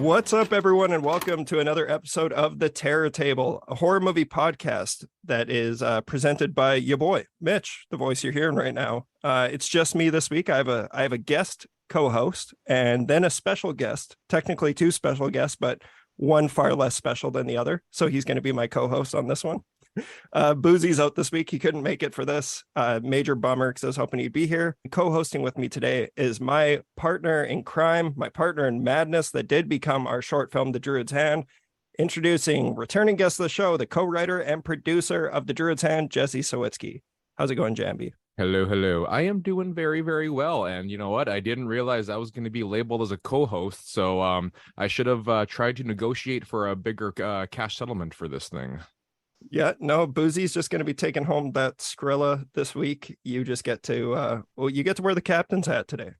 What's up, everyone, and welcome to another episode of The Terror Table, a horror movie podcast that is presented by your boy, Mitch, the voice you're hearing right now. It's just me this week. I have a guest co-host and then a special guest, technically two special guests, but one far less special than the other. So he's going to be my co-host on this one. Boozy's out this week. He couldn't make it for this. Major bummer because I was hoping he'd be here. Co-hosting with me today is my partner in crime, my partner in madness that did become our short film, The DRUID'S HAND. Introducing returning guest of the show, the co-writer and producer of The DRUID'S HAND, Jesse Sawitsky. How's it going, Jambi? Hello. I am doing very, very well. And you know what? I didn't realize I was going to be labeled as a co-host. So I should have tried to negotiate for a bigger cash settlement for this thing. Yeah, no, Boozy's just going to be taking home that Skrilla this week. You just get to, you get to wear the captain's hat today.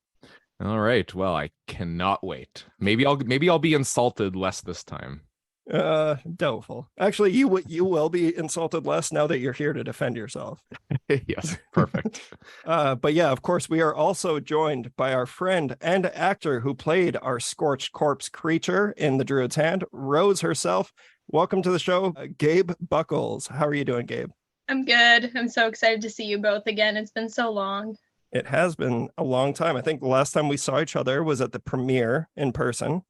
All right. Well, I cannot wait. Maybe I'll be insulted less this time. Doubtful. Actually, you will be insulted less now that you're here to defend yourself. Yes, perfect. But yeah, of course, we are also joined by our friend and actor who played our scorched corpse creature in The DRUID'S HAND, Rose herself. Welcome to the show, Gabe Buchholz. How are you doing, Gabe? I'm good. I'm so excited to see you both again. It's been so long. It has been a long time. I think the last time we saw each other was at the premiere in person,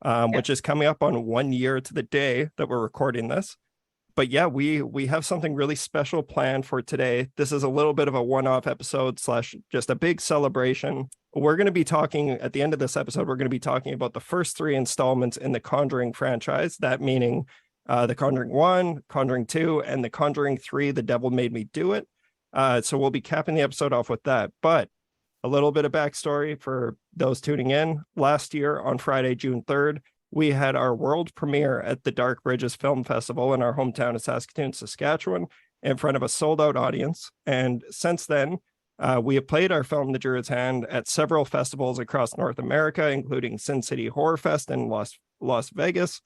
which is coming up on 1 year to the day that we're recording this. But yeah, we have something really special planned for today. This is a little bit of a one-off episode / just a big celebration. We're going to be talking at the end of this episode, we're going to be talking about the first 3 installments in the Conjuring franchise. That meaning The Conjuring 1, Conjuring 2, and The Conjuring 3, The Devil Made Me Do It. So we'll be capping the episode off with that. But a little bit of backstory for those tuning in. Last year on Friday, June 3rd, we had our world premiere at the Dark Bridges Film Festival in our hometown of Saskatoon, Saskatchewan, in front of a sold-out audience. And since then, we have played our film, The DRUID'S HAND, at several festivals across North America, including Sin City Horror Fest in Las Vegas,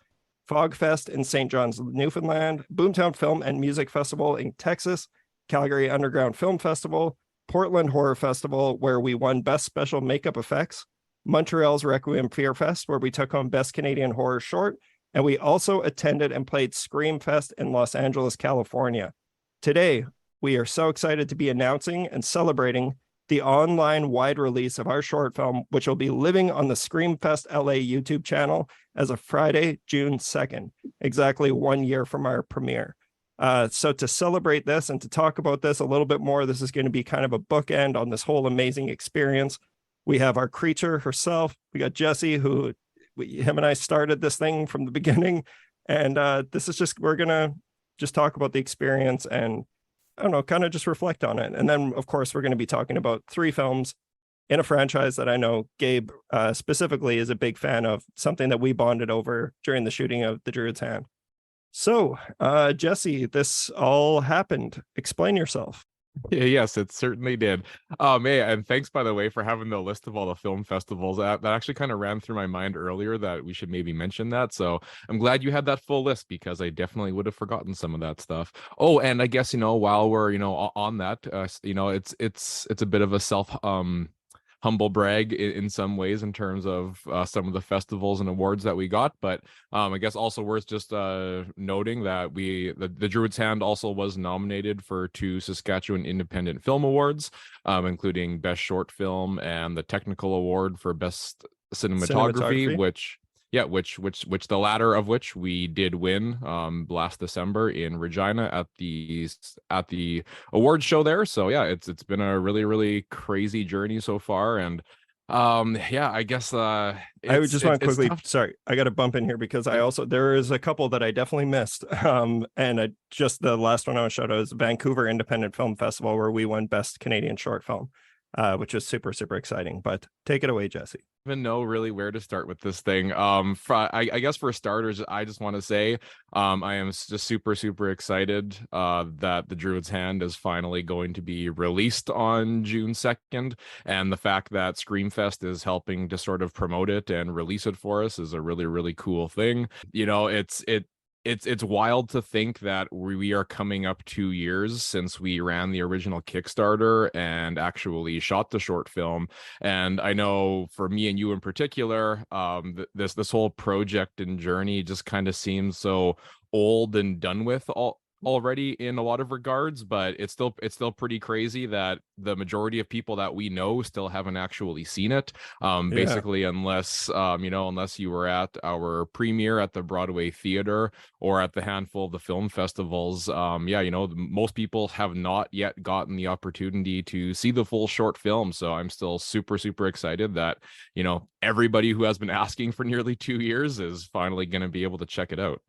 Fog Fest in St. John's, Newfoundland, Boomtown Film and Music Festival in Texas, Calgary Underground Film Festival, Portland Horror Festival, where we won Best Special Makeup Effects, Montreal's Requiem Fear Fest, where we took home Best Canadian Horror Short, and we also attended and played SCREAMFEST in Los Angeles, California. Today, we are so excited to be announcing and celebrating the online wide release of our short film, which will be living on the SCREAMFEST LA YouTube channel as of Friday, June 2nd, exactly 1 year from our premiere. So to celebrate this and to talk about this a little bit more, this is going to be kind of a bookend on this whole amazing experience. We have our creature herself. We got Jesse, him and I started this thing from the beginning. And this is just, we're going to just talk about the experience and, I don't know, kind of just reflect on it. And then, of course, we're going to be talking about 3 films in a franchise that I know Gabe specifically is a big fan of, something that we bonded over during the shooting of The DRUID'S HAND. So, Jesse, this all happened. Explain yourself. Yes, it certainly did. And thanks, by the way, for having the list of all the film festivals. That actually kind of ran through my mind earlier that we should maybe mention that. So I'm glad you had that full list because I definitely would have forgotten some of that stuff. Oh, and I guess, while we're, on that, it's a bit of a humble brag in some ways in terms of some of the festivals and awards that we got, but I guess also worth just noting that the DRUID'S HAND also was nominated for 2 Saskatchewan Independent Film Awards, including Best Short Film and the Technical Award for Best Cinematography. which the latter of which we did win last December in Regina at the award show there. So yeah, it's been a really, really crazy journey so far. And I guess I would just want to quickly, sorry, I got to bump in here because there is a couple that I definitely missed. Just the last one I want to shout out is Vancouver Independent Film Festival, where we won Best Canadian Short Film, which is super, super exciting. But take it away, Jesse. Even know really where to start with this thing. I guess for starters, I just want to say I am just super, super excited that The DRUID'S HAND is finally going to be released on June 2nd, and the fact that SCREAMFEST is helping to sort of promote it and release it for us is a really, really cool thing. it's wild to think that we are coming up 2 years since we ran the original Kickstarter and actually shot the short film. And I know for me and you in particular, this whole project and journey just kind of seems so old and done with already in a lot of regards, but it's still pretty crazy that the majority of people that we know still haven't actually seen it. Basically, unless unless you were at our premiere at the Broadway Theater or at the handful of the film festivals, most people have not yet gotten the opportunity to see the full short film. So I'm still super excited that everybody who has been asking for nearly 2 years is finally going to be able to check it out.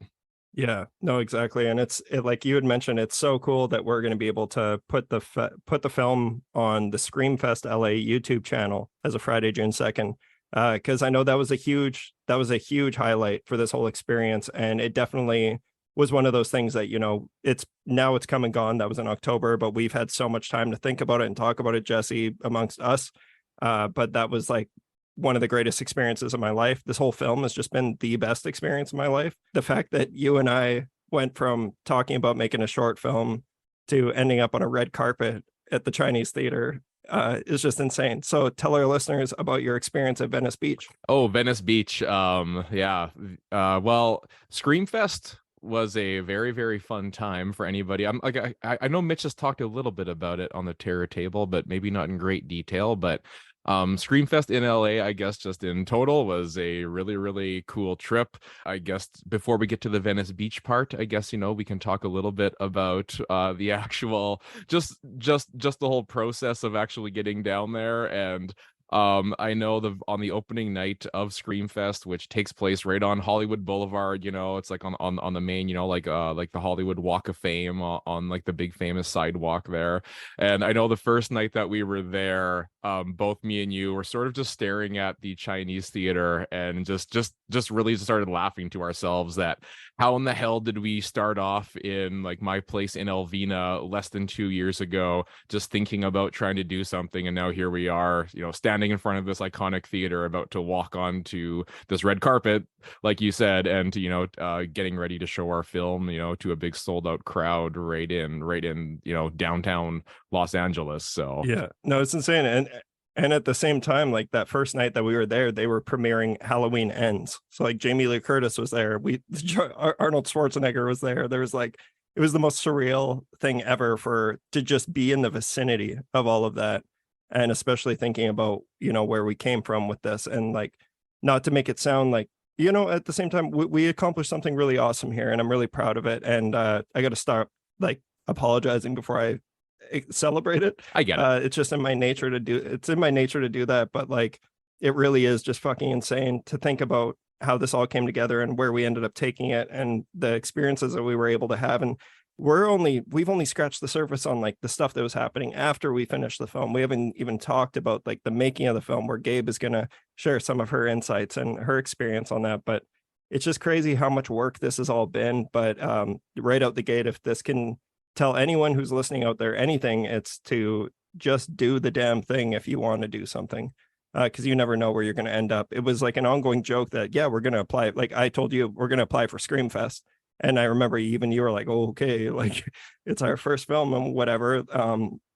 Yeah, no, exactly. And it's like you had mentioned, it's so cool that we're going to be able to put the film on the SCREAMFEST LA YouTube channel as a Friday, June 2nd. Because I know that was a huge highlight for this whole experience. And it definitely was one of those things that, it's come and gone. That was in October, but we've had so much time to think about it and talk about it, Jesse, amongst us. But that was like one of the greatest experiences of my life. This whole film has just been the best experience of my life. The fact that you and I went from talking about making a short film to ending up on a red carpet at the Chinese theater is just insane. So tell our listeners about your experience at Venice Beach. Oh, Venice Beach. Well, SCREAMFEST was a very fun time for anybody. I know Mitch has talked a little bit about it on the Terror Table, but maybe not in great detail. But SCREAMFEST in LA, I guess, just in total was a really cool trip. I guess before we get to the Venice Beach part, I guess we can talk a little bit about the actual just the whole process of actually getting down there. And I know on the opening night of SCREAMFEST, which takes place right on Hollywood Boulevard, it's like on the main, like the Hollywood Walk of Fame on like the big famous sidewalk there. And I know the first night that we were there, both me and you were sort of just staring at the Chinese theater and just really started laughing to ourselves that how in the hell did we start off in like my place in Elvina less than 2 years ago, just thinking about trying to do something, and now here we are, standing in front of this iconic theater about to walk onto this red carpet, like you said, and getting ready to show our film, to a big sold out crowd right in downtown Los Angeles. So yeah, no, it's insane. And at the same time, like that first night that we were there, they were premiering Halloween Ends. So like Jamie Lee Curtis was there. Arnold Schwarzenegger was there. There was like, it was the most surreal thing ever to just be in the vicinity of all of that. And especially thinking about, where we came from with this, and like, not to make it sound like, at the same time, we accomplished something really awesome here, and I'm really proud of it. And I got to stop like apologizing before I celebrate it. I get it. It's just in my nature to do that, but like it really is just fucking insane to think about how this all came together and where we ended up taking it and the experiences that we were able to have. And we've only scratched the surface on like the stuff that was happening after we finished the film. We haven't even talked about like the making of the film, where Gabe is going to share some of her insights and her experience on that. But it's just crazy how much work this has all been. But right out the gate, if this can tell anyone who's listening out there anything, it's to just do the damn thing if you want to do something, because you never know where you're going to end up. It was like an ongoing joke that, yeah, we're going to apply. Like I told you, we're going to apply for SCREAMFEST. And I remember even you were like, oh, okay, like it's our first film and whatever.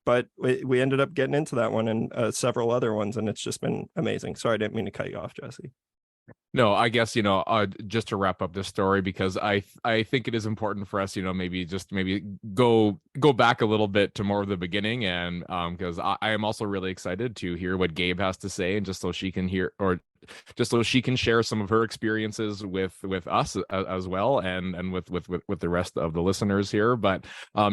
But we ended up getting into that one and several other ones. And it's just been amazing. Sorry, I didn't mean to cut you off, Jesse. No, I guess, just to wrap up this story, because I think it is important for us, maybe go back a little bit to more of the beginning. And because I am also really excited to hear what Gabe has to say, and just so she can hear, or just so she can share some of her experiences with us as well, and with the rest of the listeners here. But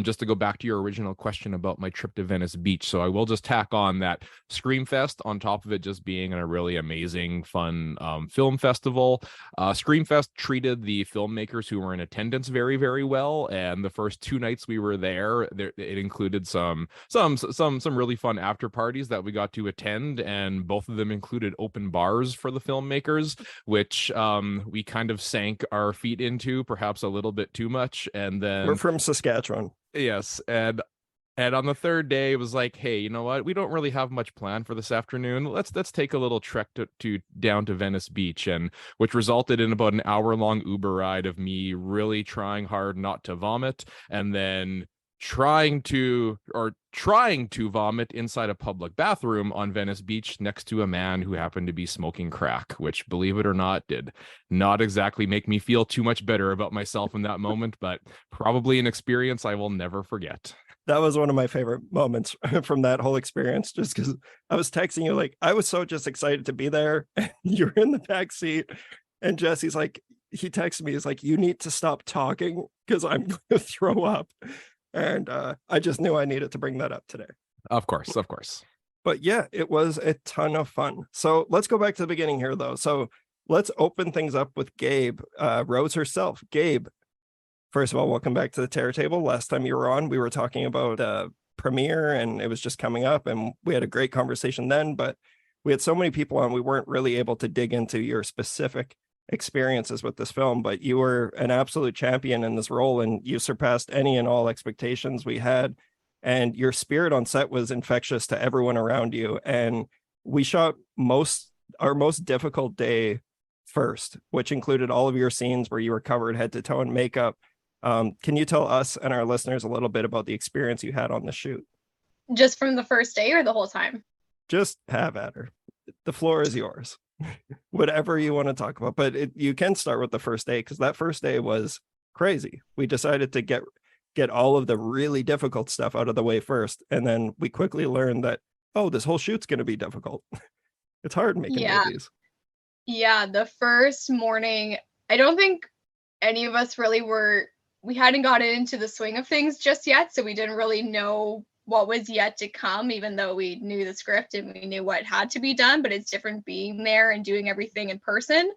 just to go back to your original question about my trip to Venice Beach, so I will just tack on that SCREAMFEST on top of it just being a really amazing, fun film festival. SCREAMFEST treated the filmmakers who were in attendance very well, and the first 2 nights we were there, it included some really fun after parties that we got to attend, and both of them included open bars for the filmmakers, which we kind of sank our feet into perhaps a little bit too much. And then we're from Saskatchewan. Yes, and And on the third day, it was like, hey, you know what? We don't really have much planned for this afternoon. Let's take a little trek to down to Venice Beach, and which resulted in about an hour-long Uber ride of me really trying hard not to vomit, and then trying to vomit inside a public bathroom on Venice Beach next to a man who happened to be smoking crack, which, believe it or not, did not exactly make me feel too much better about myself in that moment, but probably an experience I will never forget. That was one of my favorite moments from that whole experience, just because I was texting you, like, I was so just excited to be there. And you're in the back seat, and Jesse's like, he texted me, he's like, you need to stop talking because I'm going to throw up. And I just knew I needed to bring that up today. Of course, of course. But yeah, it was a ton of fun. So let's go back to the beginning here, though. So let's open things up with Gabe, Rose herself. Gabe, first of all, welcome back to the Terror Table. Last time you were on, we were talking about the premiere, and it was just coming up, and we had a great conversation then, but we had so many people on, we weren't really able to dig into your specific experiences with this film, but you were an absolute champion in this role, and you surpassed any and all expectations we had, and your spirit on set was infectious to everyone around you. And we shot our most difficult day first, which included all of your scenes where you were covered head to toe in makeup. Can you tell us and our listeners a little bit about the experience you had on the shoot? Just from the first day or the whole time? Just have at her. The floor is yours. Whatever you want to talk about, but you can start with the first day, because that first day was crazy. We decided to get all of the really difficult stuff out of the way first, and then we quickly learned that, oh, this whole shoot's going to be difficult. It's hard making movies. Yeah, the first morning, I don't think any of us really we hadn't gotten into the swing of things just yet, so we didn't really know what was yet to come, even though we knew the script and we knew what had to be done, but it's different being there and doing everything in person.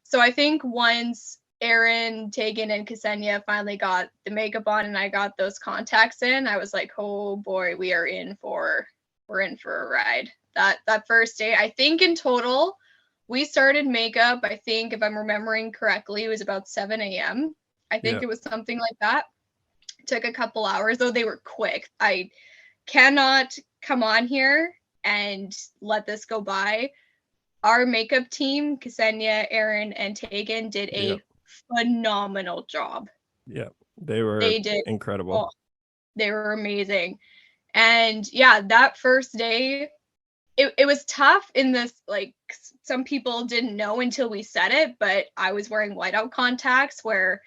So I think once Aaron, Tegan, and Ksenia finally got the makeup on and I got those contacts in, I was like, oh boy, we're in for a ride. That first day, I think in total, we started makeup, I think, if I'm remembering correctly, it was about 7 a.m. I think it was something like that. Took a couple hours, though they were quick. I cannot come on here and let this go by. Our makeup team, Ksenia, Aaron, and Tegan, did a phenomenal job. Yeah, they did incredible. Oh, they were amazing. And yeah, that first day, it was tough in this, like, some people didn't know until we said it, but I was wearing whiteout contacts where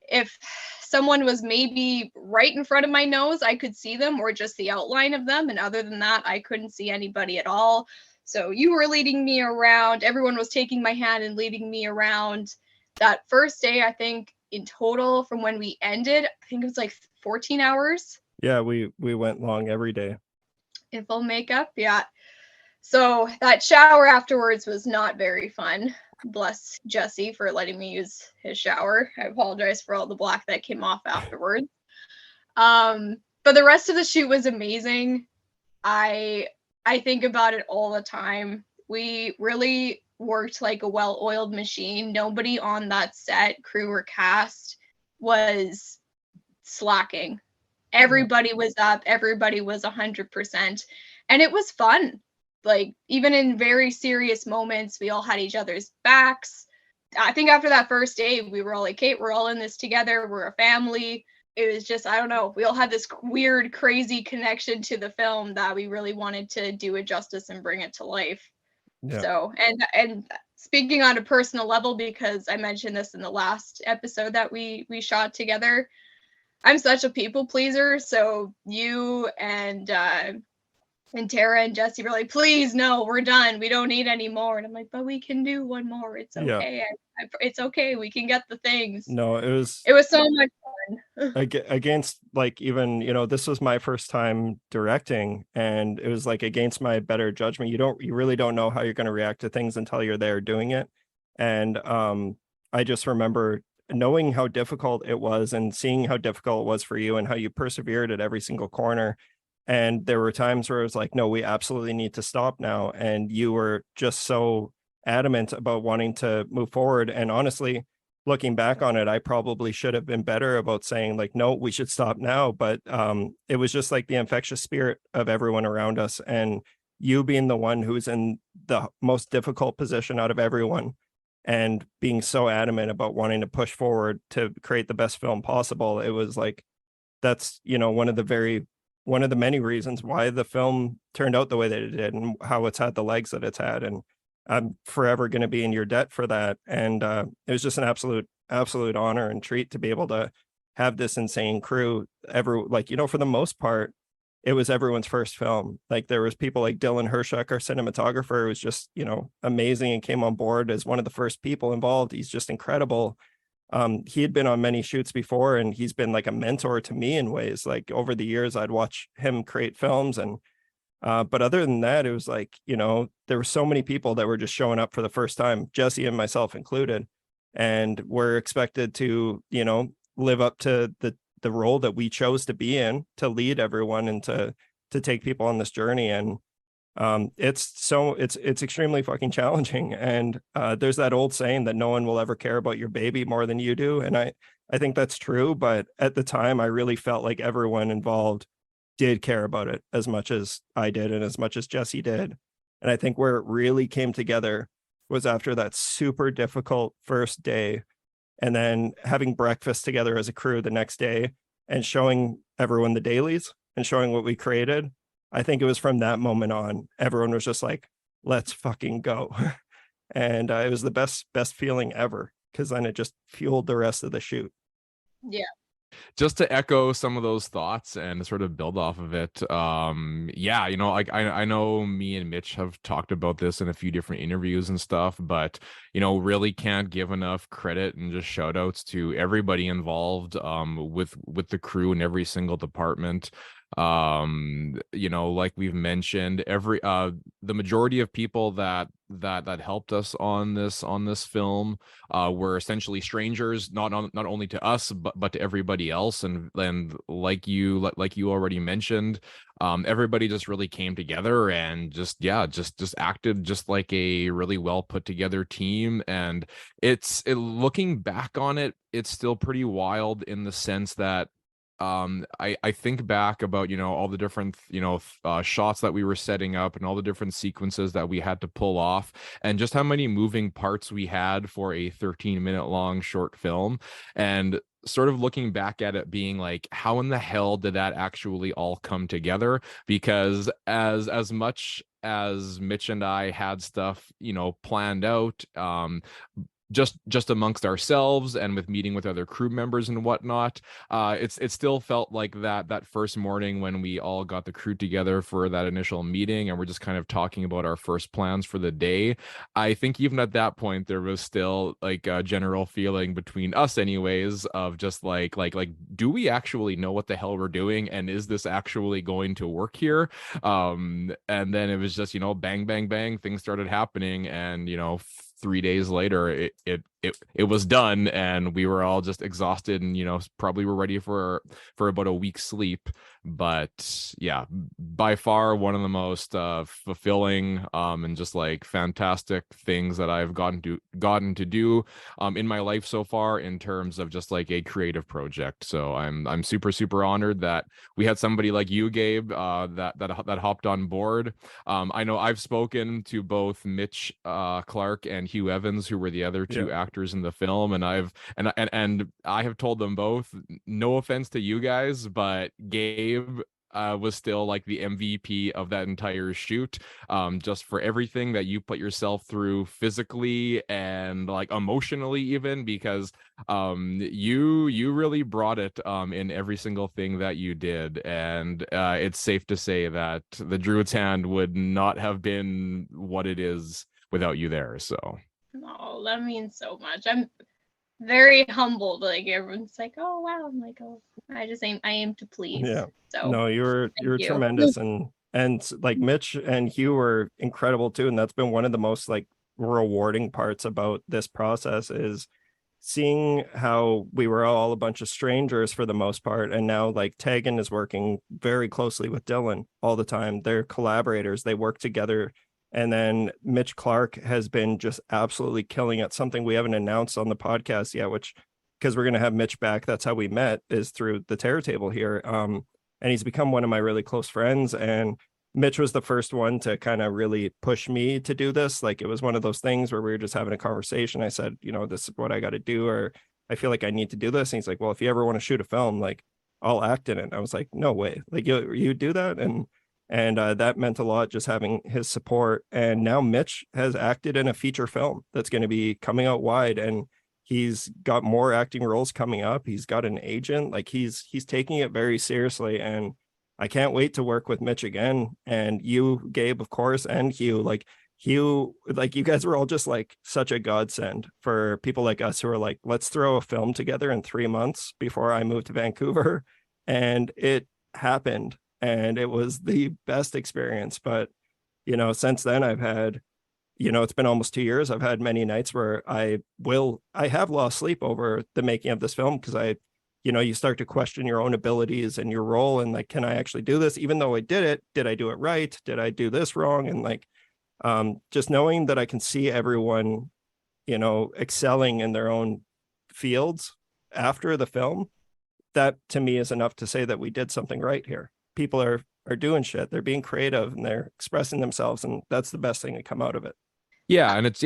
if someone was maybe right in front of my nose, I could see them, or just the outline of them. And other than that, I couldn't see anybody at all. So you were leading me around. Everyone was taking my hand and leading me around. That first day, I think in total from when we ended, I think it was like 14 hours. Yeah, we went long every day. In full makeup, yeah. So that shower afterwards was not very fun. Bless Jesse for letting me use his shower. I apologize for all the black that came off afterwards. But the rest of the shoot was amazing. I think about it all the time. We really worked like a well-oiled machine. Nobody on that set, crew or cast, was slacking. Everybody was up. Everybody was 100%. And it was fun. Like, even in very serious moments, we all had each other's backs. I think after that first day, we were all like, Kate, we're all in this together. We're a family. It was just, I don't know. We all had this weird, crazy connection to the film that we really wanted to do it justice and bring it to life. Yeah. So, and speaking on a personal level, because I mentioned this in the last episode that we shot together, I'm such a people pleaser. So you and Tara and Jesse were like, please, no, we're done. We don't need any more. And I'm like, but we can do one more. It's okay. Yeah. It's okay. We can get the things. No, it was so much fun. Against, like, even, this was my first time directing, and it was like against my better judgment. You really don't know how you're going to react to things until you're there doing it. And I just remember knowing how difficult it was and seeing how difficult it was for you and how you persevered at every single corner. And there were times where it was like, no, we absolutely need to stop now. And you were just so adamant about wanting to move forward. And honestly, looking back on it, I probably should have been better about saying like, no, we should stop now. But it was just like the infectious spirit of everyone around us, and you being the one who's in the most difficult position out of everyone, and being so adamant about wanting to push forward to create the best film possible. It was like, that's, you know, one of the many reasons why the film turned out the way that it did, and how it's had the legs that it's had. And I'm forever going to be in your debt for that. And it was just an absolute honor and treat to be able to have this insane crew. Like, you know, for the most part, it was everyone's first film. Like, there was people like Dylan Hershuk, our cinematographer, who was just, you know, amazing and came on board as one of the first people involved. He's just incredible. He had been on many shoots before, and he's been like a mentor to me in ways. Like, over the years, I'd watch him create films, and but other than that, it was like, you know, there were so many people that were just showing up for the first time, Jesse and myself included, and we're expected to, you know, live up to the role that we chose to be in, to lead everyone and to take people on this journey. And it's extremely fucking challenging. And there's that old saying that no one will ever care about your baby more than you do, and I think that's true. But at the time, I really felt like everyone involved did care about it as much as I did, and as much as Jesse did. And I think where it really came together was after that super difficult first day, and then having breakfast together as a crew the next day, and showing everyone the dailies and showing what we created. I think it was from that moment on, everyone was just like, let's fucking go. And it was the best feeling ever, because then it just fueled the rest of the shoot. Yeah. Just to echo some of those thoughts and sort of build off of it, yeah, you know, like I know me and Mitch have talked about this in a few different interviews and stuff, but, you know, really can't give enough credit and just shout outs to everybody involved with the crew in every single department. You know, like we've mentioned, the majority of people that helped us on this film were essentially strangers, not only to us but to everybody else. And like you already mentioned, everybody just really came together and just acted just like a really well put together team. And looking back on it, it's still pretty wild in the sense that I think back about, you know, all the different, you know, shots that we were setting up and all the different sequences that we had to pull off, and just how many moving parts we had for a 13-minute long short film. And sort of looking back at it being like, how in the hell did that actually all come together? Because as much as Mitch and I had stuff, you know, planned out, just amongst ourselves and with meeting with other crew members and whatnot, it still felt like that first morning when we all got the crew together for that initial meeting and we're just kind of talking about our first plans for the day. I think even at that point there was still like a general feeling between us anyways of just like do we actually know what the hell we're doing, and is this actually going to work here? And then it was just, you know, bang bang bang, things started happening, and, you know, 3 days later it was done, and we were all just exhausted, and, you know, probably were ready for about a week's sleep. But yeah, by far one of the most fulfilling and just like fantastic things that I've gotten to do in my life so far, in terms of just like a creative project. So I'm super honored that we had somebody like you, Gabe, that hopped on board. I know I've spoken to both Mitch Clark and Hugh Evans, who were the other two actors in the film, and I have told them both, no offense to you guys, but Gabe was still like the MVP of that entire shoot, just for everything that you put yourself through physically and like emotionally even, because you really brought it in every single thing that you did. And it's safe to say that the Druid's Hand would not have been what it is without you there. So oh, that means so much. I'm very humbled. Like, everyone's like, oh wow. I'm like, oh, I aim to please. Yeah. So No, you're tremendous. And like Mitch and Hugh were incredible too. And that's been one of the most like rewarding parts about this process, is seeing how we were all a bunch of strangers for the most part. And now like Tegan is working very closely with Dylan all the time. They're collaborators. They work together And then Mitch Clark has been just absolutely killing it. Something we haven't announced on the podcast yet, which, because we're going to have Mitch back, that's how we met, is through the Terror Table here. And he's become one of my really close friends. And Mitch was the first one to kind of really push me to do this. Like, it was one of those things where we were just having a conversation. I said, you know, this is what I got to do, or I feel like I need to do this. And he's like, well, if you ever want to shoot a film, like, I'll act in it. I was like, no way. Like, you do that? And that meant a lot, just having his support. And now Mitch has acted in a feature film that's going to be coming out wide, and he's got more acting roles coming up. He's got an agent. Like, he's taking it very seriously, and I can't wait to work with Mitch again. And you, Gabe, of course, and Hugh. Like, you guys were all just like such a godsend for people like us who are like, let's throw a film together in 3 months before I move to Vancouver. And it happened. And it was the best experience. But, you know, since then I've had, you know, it's been almost 2 years. I've had many nights where I have lost sleep over the making of this film, because you know, you start to question your own abilities and your role, and like, can I actually do this? Even though I did it, did I do it right? Did I do this wrong? And like, just knowing that I can see everyone, you know, excelling in their own fields after the film, that to me is enough to say that we did something right here. People are doing shit. They're being creative and they're expressing themselves, and that's the best thing to come out of it. Yeah, and it's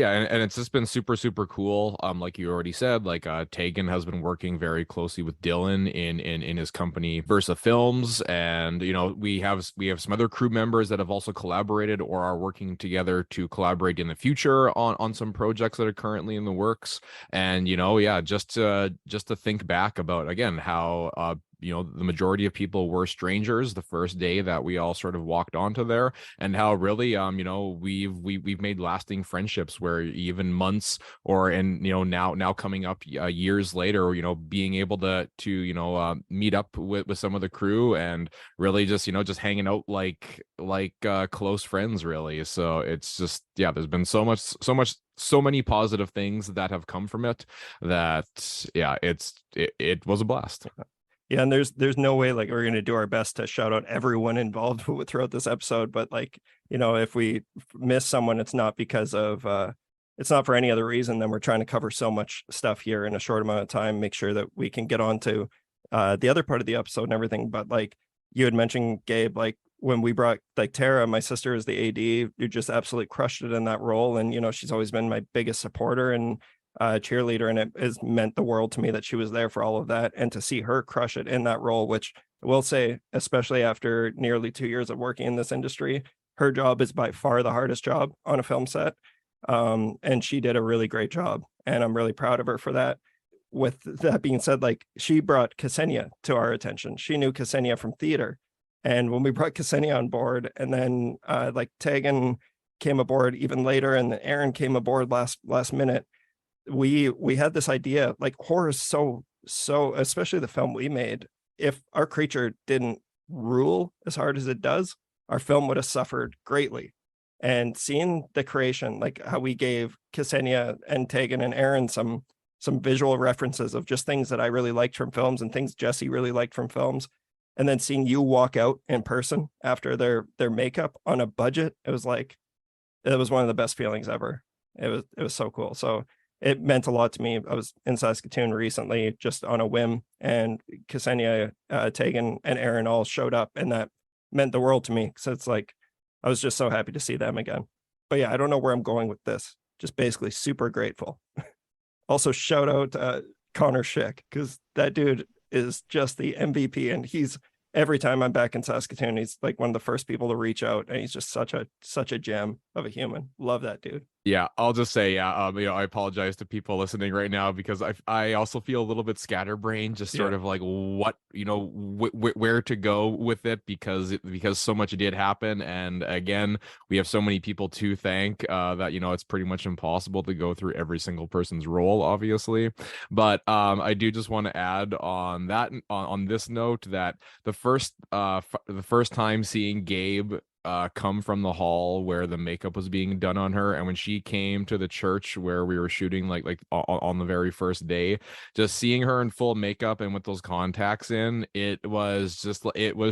just been super, super cool. Like you already said, like Tegan has been working very closely with Dylan in his company Versa Films, and you know, we have some other crew members that have also collaborated or are working together to collaborate in the future on some projects that are currently in the works. And you know, yeah, just to think back about again how you know, the majority of people were strangers the first day that we all sort of walked onto there, and how really you know, we've made lasting friendships where even months or, and you know, now coming up years later, you know, being able to you know, meet up with some of the crew and really just, you know, just hanging out like close friends really. So it's just, yeah, there's been so many positive things that have come from it that, yeah, it was a blast. Yeah, and there's no way, like, we're going to do our best to shout out everyone involved throughout this episode, but like, you know, if we miss someone, it's not because of it's not for any other reason than we're trying to cover so much stuff here in a short amount of time, make sure that we can get on to the other part of the episode and everything. But like you had mentioned, Gabe, like when we brought like Tara, my sister, is the AD, you just absolutely crushed it in that role. And, you know, she's always been my biggest supporter and cheerleader, and it has meant the world to me that she was there for all of that, and to see her crush it in that role, which I will say, especially after nearly 2 years of working in this industry, her job is by far the hardest job on a film set, and she did a really great job, and I'm really proud of her for that. With that being said, like, she brought Ksenia to our attention. She knew Ksenia from theater, and when we brought Ksenia on board, and then like Tegan came aboard even later, and Aaron came aboard last minute, we had this idea, like, horror is so, especially the film we made, if our creature didn't rule as hard as it does, our film would have suffered greatly. And seeing the creation, like how we gave Ksenia and Tegan and Aaron some visual references of just things that I really liked from films and things Jesse really liked from films, and then seeing you walk out in person after their makeup on a budget, it was like, it was one of the best feelings ever. It was so cool. So it meant a lot to me. I was in Saskatoon recently just on a whim, and Ksenia, Tegan, and Aaron all showed up, and that meant the world to me. So it's like, I was just so happy to see them again. But yeah, I don't know where I'm going with this. Just basically super grateful. Also, shout out Connor Schick, because that dude is just the MVP, and he's, every time I'm back in Saskatoon, he's like one of the first people to reach out, and he's just such a gem of a human. Love that dude. Yeah, I'll just say, yeah, you know, I apologize to people listening right now, because I also feel a little bit scatterbrained, just sort of like what, you know, where to go with it, because so much did happen, and again, we have so many people to thank that, you know, it's pretty much impossible to go through every single person's role, obviously. But I do just want to add on that, on this note, that the first time seeing Gabe come from the hall where the makeup was being done on her, and when she came to the church where we were shooting, like on the very first day, just seeing her in full makeup and with those contacts in, it was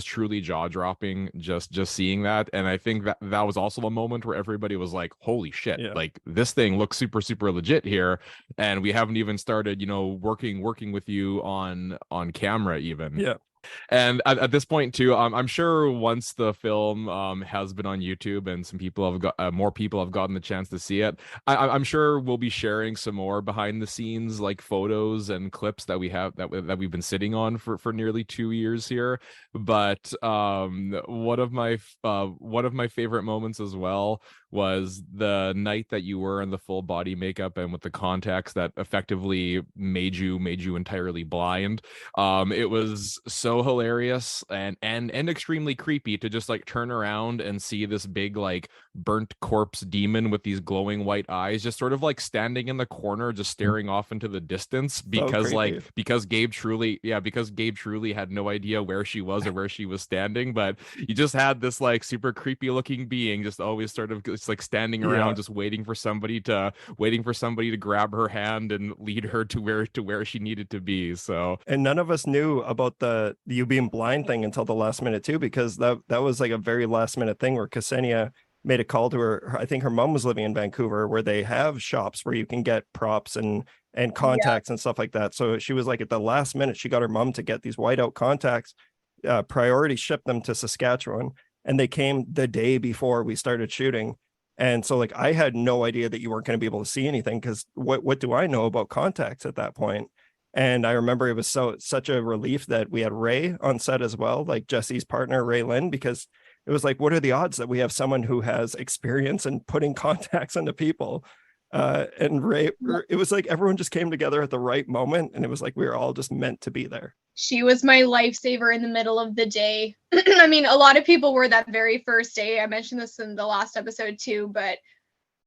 truly jaw-dropping, just seeing that. And I think that was also a moment where everybody was like, holy shit, like this thing looks super legit here, and we haven't even started, you know, working with you on camera even. And at this point too, I'm sure once the film has been on YouTube and some people have got more people have gotten the chance to see it, I'm sure we'll be sharing some more behind the scenes, like photos and clips that we have that we've been sitting on for nearly 2 years here. But one of my favorite moments as well was the night that you were in the full body makeup and with the contacts that effectively made you entirely blind. It was so hilarious and extremely creepy to just like turn around and see this big like burnt corpse demon with these glowing white eyes just sort of like standing in the corner, just staring off into the distance, because Gabe truly had no idea where she was or where she was standing, but you just had this like super creepy looking being just always sort of just like standing around, just waiting for somebody to grab her hand and lead her to where she needed to be. So, and none of us knew about the you being blind thing until the last minute too, because that was like a very last minute thing where Ksenia made a call to her. I think her mom was living in Vancouver, where they have shops where you can get props and contacts and stuff like that. So she was like, at the last minute, she got her mom to get these whiteout contacts, priority shipped them to Saskatchewan, and they came the day before we started shooting. And so like I had no idea that you weren't going to be able to see anything, because what do I know about contacts at that point? And I remember it was such a relief that we had Ray on set as well, like Jesse's partner, Ray Lynn, because it was like, what are the odds that we have someone who has experience in putting contacts into people? And Ray, it was like everyone just came together at the right moment, and it was like we were all just meant to be there. She was my lifesaver in the middle of the day. I mean, a lot of people were that very first day. I mentioned this in the last episode too, but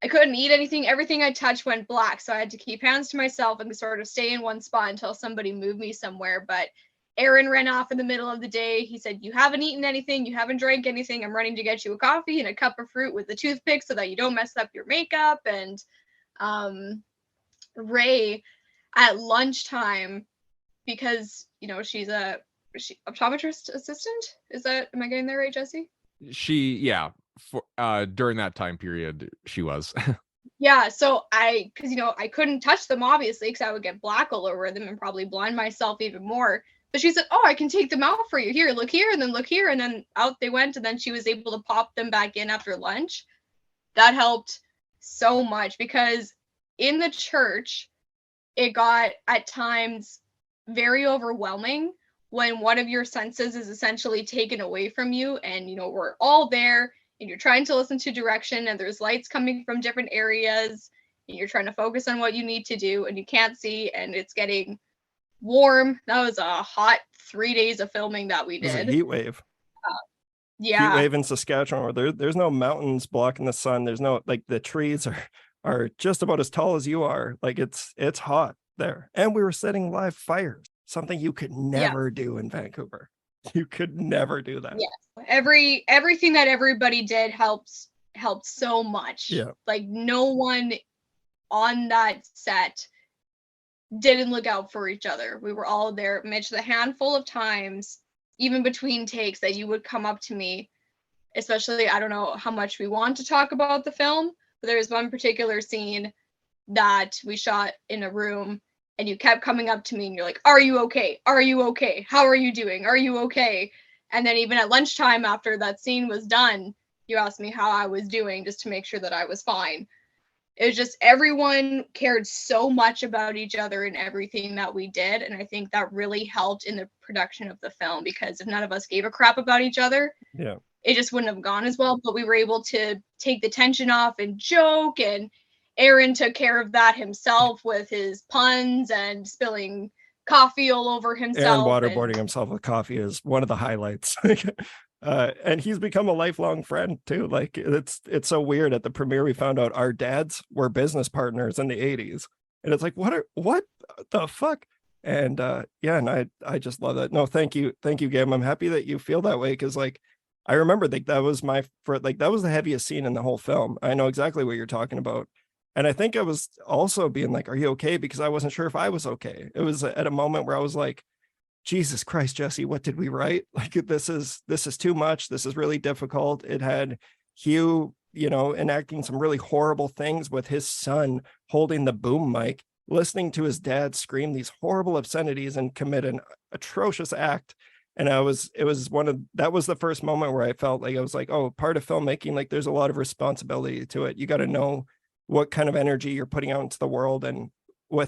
I couldn't eat anything. Everything I touched went black. So I had to keep hands to myself and sort of stay in one spot until somebody moved me somewhere. But Aaron ran off in the middle of the day. He said, you haven't eaten anything. You haven't drank anything. I'm running to get you a coffee and a cup of fruit with a toothpick so that you don't mess up your makeup. And Ray at lunchtime, because, you know, she's optometrist assistant. Am I getting there right, Jesse? During that time period, she was. Yeah, so because, you know, I couldn't touch them, obviously, because I would get black all over them and probably blind myself even more. But she said, oh, I can take them out for you. Here, look here, and then look here. And then out they went, and then she was able to pop them back in after lunch. That helped so much, because in the church, it got, at times, very overwhelming when one of your senses is essentially taken away from you, and, you know, we're all there, and you're trying to listen to direction, and there's lights coming from different areas, and you're trying to focus on what you need to do, and you can't see, and it's getting warm. That was a hot 3 days of filming that we did. It was a heat wave. Heat wave in Saskatchewan, where there's no mountains blocking the sun. There's no, like, the trees are just about as tall as you are. Like, it's hot there. And we were setting live fires, something you could never do in Vancouver. You could never do that. Yes. Everything that everybody did helped so much. Yeah. Like, no one on that set didn't look out for each other. We were all there. Mitch, the handful of times, even between takes, that you would come up to me, especially, I don't know how much we want to talk about the film, but there was one particular scene that we shot in a room, and you kept coming up to me and you're like, are you okay? Are you okay? How are you doing? Are you okay? And then even at lunchtime, after that scene was done, you asked me how I was doing, just to make sure that I was fine. It was just, everyone cared so much about each other in everything that we did. And I think that really helped in the production of the film, because if none of us gave a crap about each other, it just wouldn't have gone as well. But we were able to take the tension off and joke, and Aaron took care of that himself with his puns and spilling coffee all over himself. And waterboarding himself with coffee is one of the highlights. And he's become a lifelong friend too. Like, it's so weird. At the premiere, we found out our dads were business partners in the 80s. And it's like, what the fuck? And and I just love that. No, thank you, Gabe. I'm happy that you feel that way, because like, I remember like that was that was the heaviest scene in the whole film. I know exactly what you're talking about. And I think I was also being like, are you okay? Because I wasn't sure if I was okay. It was at a moment where I was like, Jesus Christ, Jesse, what did we write? Like, this is too much. This is really difficult. It had Hugh, enacting some really horrible things with his son holding the boom mic, listening to his dad scream these horrible obscenities and commit an atrocious act. And that was the first moment where I felt like I was like, oh, part of filmmaking, like there's a lot of responsibility to it. You got to know what kind of energy you're putting out into the world and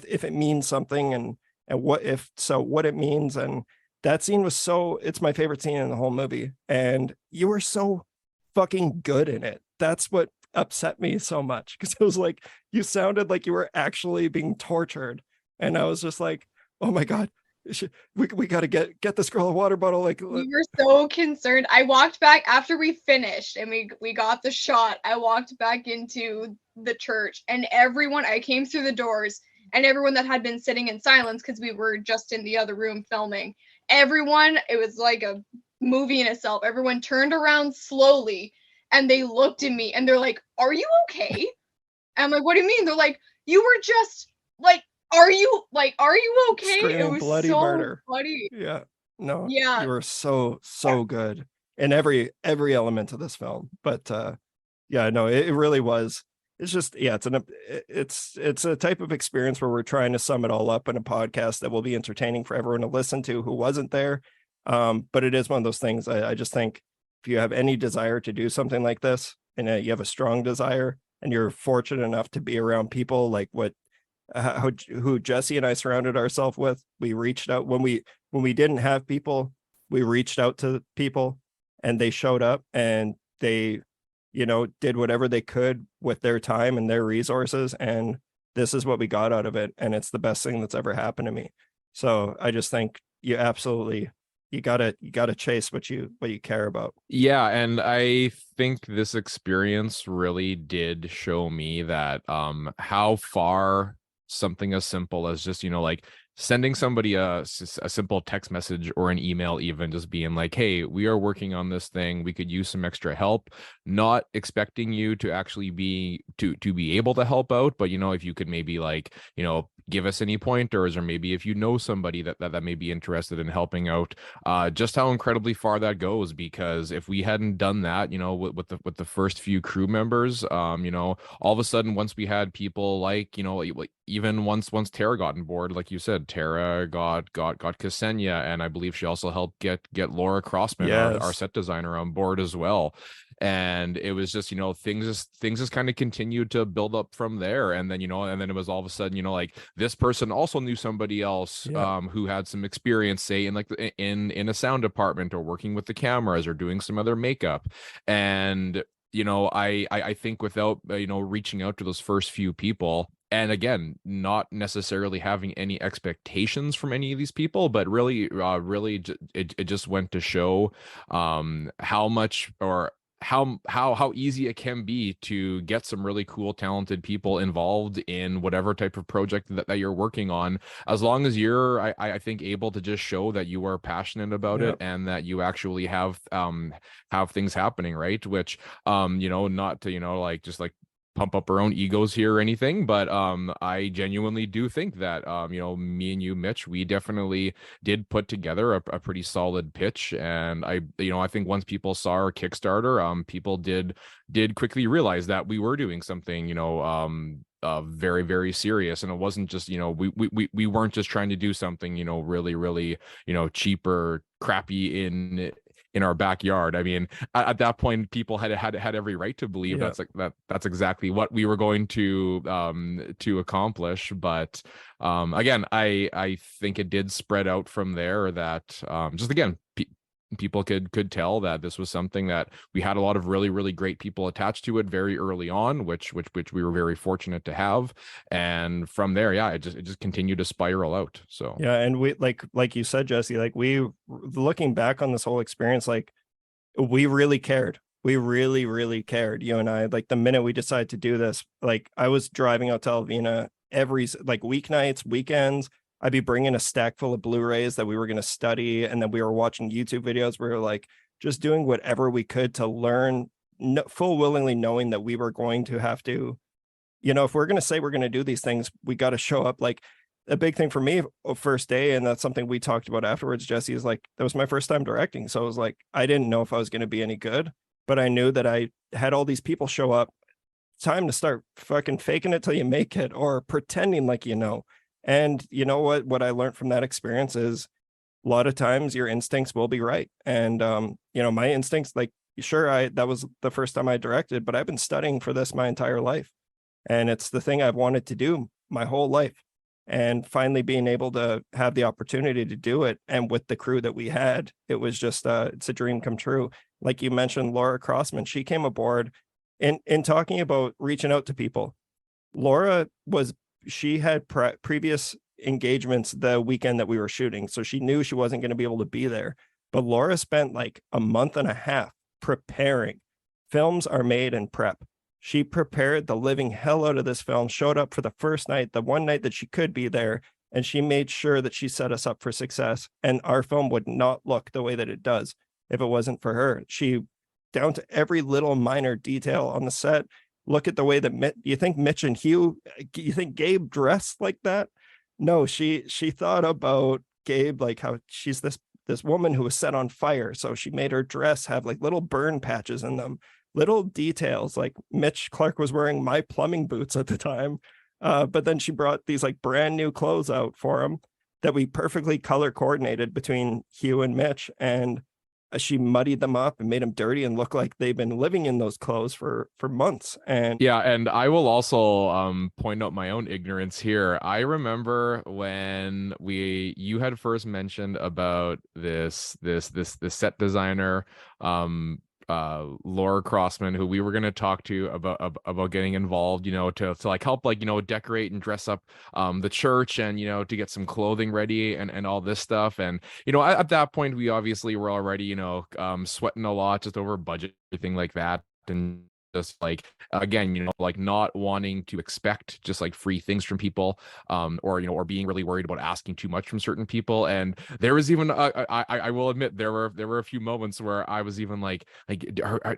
if it means something and what it means. And that scene was it's my favorite scene in the whole movie. And you were so fucking good in it. That's what upset me so much, because it was like you sounded like you were actually being tortured. And I was just like, oh my God, we got to get this girl a water bottle. Like, we were so concerned. I walked back after we finished and we got the shot. I walked back into the church, and I came through the doors, and everyone that had been sitting in silence, because we were just in the other room filming, it was like a movie in itself. Everyone turned around slowly and they looked at me and they're like, are you okay? And I'm like, what do you mean? They're like, you were just like, are you okay? Screaming it was bloody so murder. funny. Yeah. No. Yeah. You were so good in every element of this film. But yeah, no, it really was. It's just, yeah, it's a type of experience where we're trying to sum it all up in a podcast that will be entertaining for everyone to listen to who wasn't there. But it is one of those things. I just think if you have any desire to do something like this, and you have a strong desire, and you're fortunate enough to be around people like who Jesse and I surrounded ourselves with. We reached out when we didn't have people. We reached out to people, and they showed up, and they, did whatever they could with their time and their resources. And this is what we got out of it. And it's the best thing that's ever happened to me. So I just think you gotta chase what you care about. Yeah, and I think this experience really did show me that how far something as simple as just like sending somebody a simple text message or an email, even just being like, hey, we are working on this thing, we could use some extra help, not expecting you to actually be able to help out, but if you could maybe give us any pointers, or maybe if somebody that may be interested in helping out, just how incredibly far that goes. Because if we hadn't done that, with the first few crew members, all of a sudden, once we had people like even once Tara got on board, like you said, Tara got Ksenia, and I believe she also helped get Laura Crossman, yes, our set designer, on board as well. And it was just things just kind of continued to build up from there. And then it was all of a sudden like this person also knew somebody else, yeah, who had some experience, say in a sound department, or working with the cameras, or doing some other makeup. And I think without reaching out to those first few people, and again, not necessarily having any expectations from any of these people, but really it just went to show how much, or how easy it can be to get some really cool, talented people involved in whatever type of project that you're working on, as long as you're, I think, able to just show that you are passionate about it, and that you actually have things happening, right? Which not to just pump up our own egos here or anything, but I genuinely do think that me and you, Mitch, we definitely did put together a pretty solid pitch. And I think once people saw our Kickstarter, people did quickly realize that we were doing something very, very serious, and it wasn't just we weren't just trying to do something really cheap or crappy in our backyard. I mean, at that point, people had every right to believe that's exactly what we were going to accomplish. But again, I think it did spread out from there. That just again, people could tell that this was something that we had a lot of really, really great people attached to it very early on, which we were very fortunate to have. And from there, it just continued to spiral out. So yeah, and we like you said, Jesse, we, looking back on this whole experience, we really cared. We really, really cared. You and I, the minute we decided to do this, I was driving out to Alvina every weeknights, weekends. I'd be bringing a stack full of Blu-rays that we were going to study, and then we were watching YouTube videos. We were just doing whatever we could to learn, full willingly knowing that we were going to have to, you know, if we're going to say we're going to do these things, we got to show up. Like a big thing for me first day, and that's something we talked about afterwards, Jesse, is like, that was my first time directing. So I was like, I didn't know if I was going to be any good, but I knew that I had all these people show up. Time to start fucking faking it till you make it, or pretending like you know. And you know what I learned from that experience is a lot of times your instincts will be right. And you know, my instincts, like, sure, that was the first time I directed, but I've been studying for this my entire life, and it's the thing I've wanted to do my whole life. And finally being able to have the opportunity to do it, and with the crew that we had, it was just it's a dream come true. Like you mentioned, Laura Crossman, she came aboard in talking about reaching out to people. Laura she had previous engagements the weekend that we were shooting, so she knew she wasn't going to be able to be there. But Laura spent like a month and a half preparing. Films are made in prep. She prepared the living hell out of this film, showed up for the first night, the one night that she could be there, and she made sure that she set us up for success. And our film would not look the way that it does if it wasn't for her. She, down to every little minor detail on the set. Look at the way that you think Mitch and Hugh, you think Gabe dressed like that? No, she thought about Gabe, like how she's this woman who was set on fire. So she made her dress have like little burn patches in them, little details. Like Mitch Clark was wearing my plumbing boots at the time. But then she brought these like brand new clothes out for him that we perfectly color coordinated between Hugh and Mitch. And she muddied them up and made them dirty and look like they've been living in those clothes for months. And yeah, and I will also point out my own ignorance here. I remember when you had first mentioned about this set designer, Laura Crossman, who we were going to talk to about getting involved, you know, to like help, like, you know, decorate and dress up the church, and, you know, to get some clothing ready and all this stuff. And, you know, at that point we obviously were already, you know, sweating a lot just over budget, everything like that. And just like, again, you know, like not wanting to expect just like free things from people, or, you know, or being really worried about asking too much from certain people. And there was even I will admit there were a few moments where I was even like are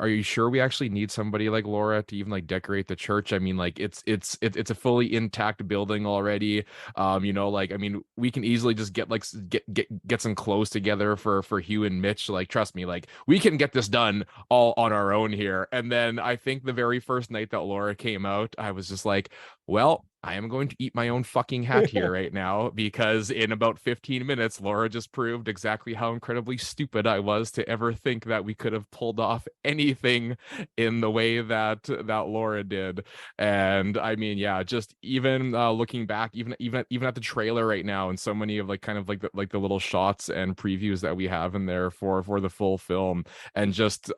you sure we actually need somebody like Laura to even like decorate the church? I mean, like it's a fully intact building already. You know, like, I mean, we can easily just get some clothes together for Hugh and Mitch. Like, trust me, like we can get this done all on our own here. And then I think the very first night that Laura came out, I was just like, well, I am going to eat my own fucking hat here right now, because in about 15 minutes, Laura just proved exactly how incredibly stupid I was to ever think that we could have pulled off anything in the way that Laura did. And I mean, yeah, just even looking back, even at the trailer right now, and so many of like kind of like the little shots and previews that we have in there for the full film, and just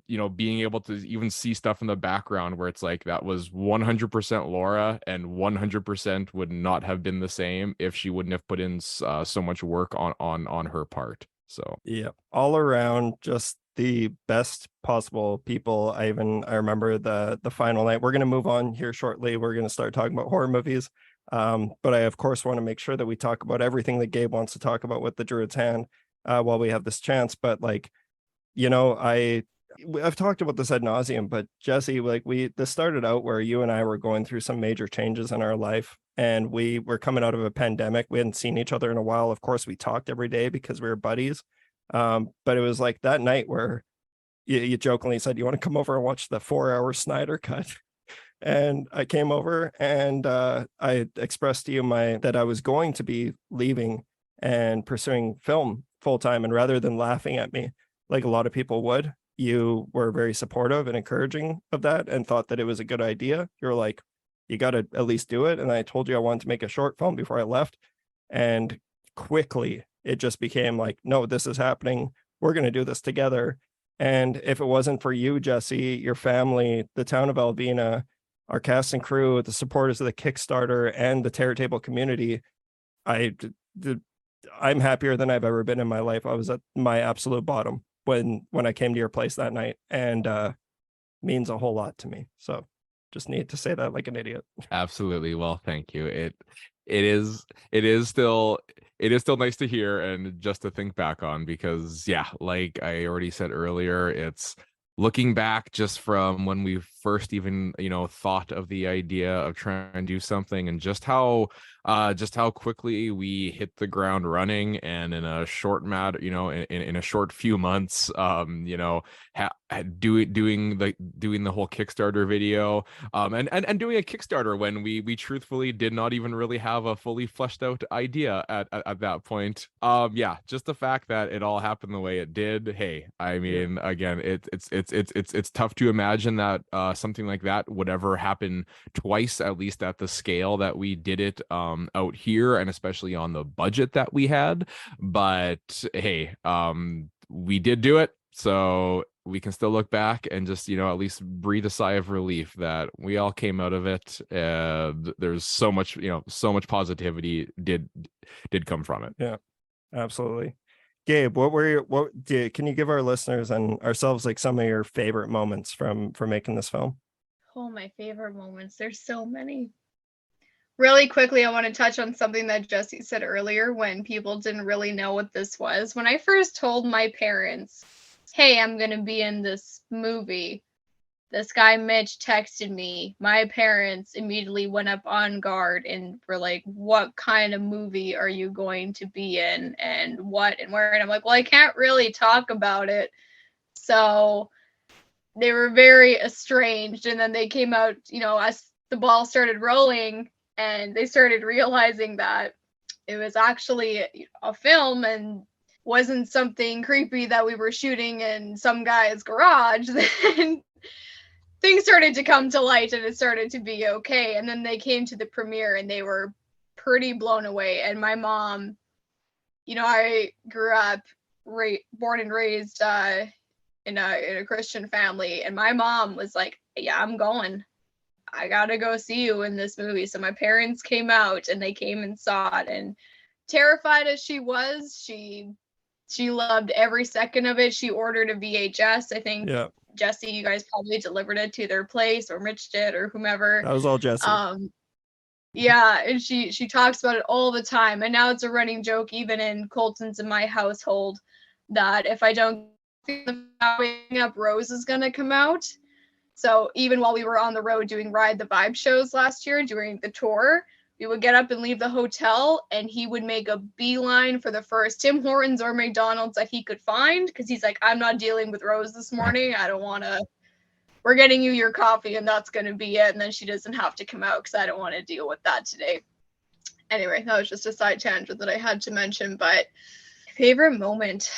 you know, being able to even see stuff in the background where it's like that was 100% Laura, and 100% would not have been the same if she wouldn't have put in so much work on her part. So yeah, all around just the best possible people. I remember the final night. We're going to move on here shortly. We're going to start talking about horror movies. But I of course want to make sure that we talk about everything that Gabe wants to talk about with the Druid's Hand while we have this chance. But like, you know, I've talked about this ad nauseum, but Jesse, like this started out where you and I were going through some major changes in our life, and we were coming out of a pandemic. We hadn't seen each other in a while. Of course, we talked every day because we were buddies. But it was like that night where you jokingly said, you want to come over and watch the 4-hour Snyder cut? And I came over, and I expressed to you that I was going to be leaving and pursuing film full time. And rather than laughing at me like a lot of people would, you were very supportive and encouraging of that, and thought that it was a good idea. You're like, you got to at least do it. And I told you I wanted to make a short film before I left. And quickly it just became like, no, this is happening. We're going to do this together. And if it wasn't for you, Jesse, your family, the town of Alvena, our cast and crew, the supporters of the Kickstarter, and the Terror Table community, I'm happier than I've ever been in my life. I was at my absolute bottom when I came to your place that night, and means a whole lot to me. So just need to say that like an idiot. absolutely. Well, thank you. it is still nice to hear and just to think back on, because yeah, like I already said earlier, it's looking back just from when we first even, thought of the idea of trying to do something, and just how quickly we hit the ground running, and in a short in a short few months, doing the whole Kickstarter video, and doing a Kickstarter when we truthfully did not even really have a fully fleshed out idea at that point. Yeah, just the fact that it all happened the way it did. Hey, I mean, again, it's tough to imagine that something like that would ever happen twice, at least at the scale that we did it out here, and especially on the budget that we had. But hey, we did do it, so we can still look back and just, at least breathe a sigh of relief that we all came out of it. There's so much positivity did come from it. Yeah, absolutely. Gabe, can you give our listeners and ourselves like some of your favorite moments from making this film? Oh, my favorite moments. There's so many. Really quickly, I want to touch on something that Jesse said earlier when people didn't really know what this was. When I first told my parents, hey, I'm going to be in this movie, this guy Mitch texted me. My parents immediately went up on guard and were like, what kind of movie are you going to be in, and what and where? And I'm like, well, I can't really talk about it. So they were very estranged. And then they came out, as the ball started rolling, and they started realizing that it was actually a film and wasn't something creepy that we were shooting in some guy's garage. Then things started to come to light and it started to be okay. And then they came to the premiere and they were pretty blown away. And my mom, I grew up born and raised in a Christian family, and my mom was like, yeah, I'm going. I gotta go see you in this movie. So my parents came out and they came and saw it, and terrified as she was, she loved every second of it. She ordered a VHS. I think, Jesse, you guys probably delivered it to their place, or Mitch did, or whomever. That was all Jesse. Yeah, and she talks about it all the time. And now it's a running joke even in Colton's and my household that if I don't up, Rose is gonna come out. So even while we were on the road doing Ride the Vibe shows last year during the tour, we would get up and leave the hotel, and he would make a beeline for the first Tim Hortons or McDonald's that he could find, because he's like, I'm not dealing with Rose this morning. I don't want to. We're getting you your coffee, and that's going to be it. And then she doesn't have to come out because I don't want to deal with that today. Anyway, that was just a side tangent that I had to mention. But favorite moment.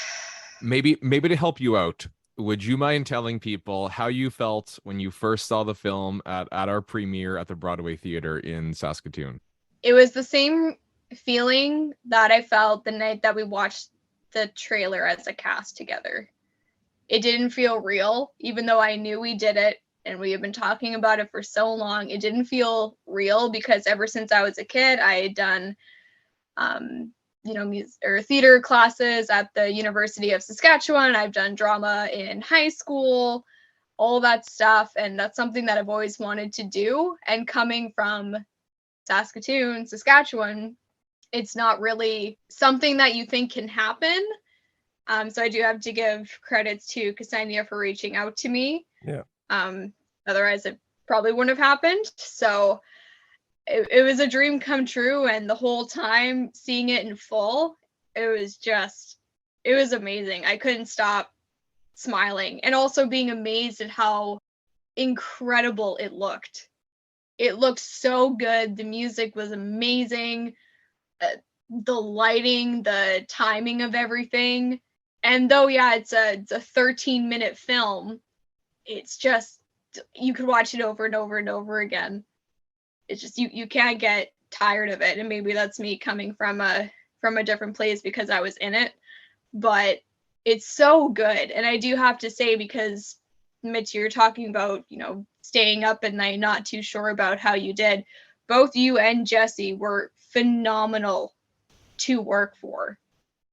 Maybe to help you out, would you mind telling people how you felt when you first saw the film at our premiere at the Broadway Theater in Saskatoon? It was the same feeling that I felt the night that we watched the trailer as a cast together. It didn't feel real, even though I knew we did it and we had been talking about it for so long. It didn't feel real because ever since I was a kid, I had done, theater classes at the University of Saskatchewan. I've done drama in high school, all that stuff. And that's something that I've always wanted to do. And coming from Saskatchewan, it's not really something that you think can happen. So I do have to give credits to Ksenia for reaching out to me. Yeah. Otherwise, it probably wouldn't have happened. So it was a dream come true. And the whole time seeing it in full, it was amazing. I couldn't stop smiling, and also being amazed at how incredible it looked. It looked so good. The music was amazing. The lighting, the timing of everything. And though, yeah, it's a 13-minute film, it's just, you could watch it over and over and over again. It's just, you can't get tired of it. And maybe that's me coming from a different place because I was in it. But it's so good. And I do have to say, because Mitch, you're talking about, staying up at night, not too sure about how you did. Both you and Jesse were phenomenal to work for.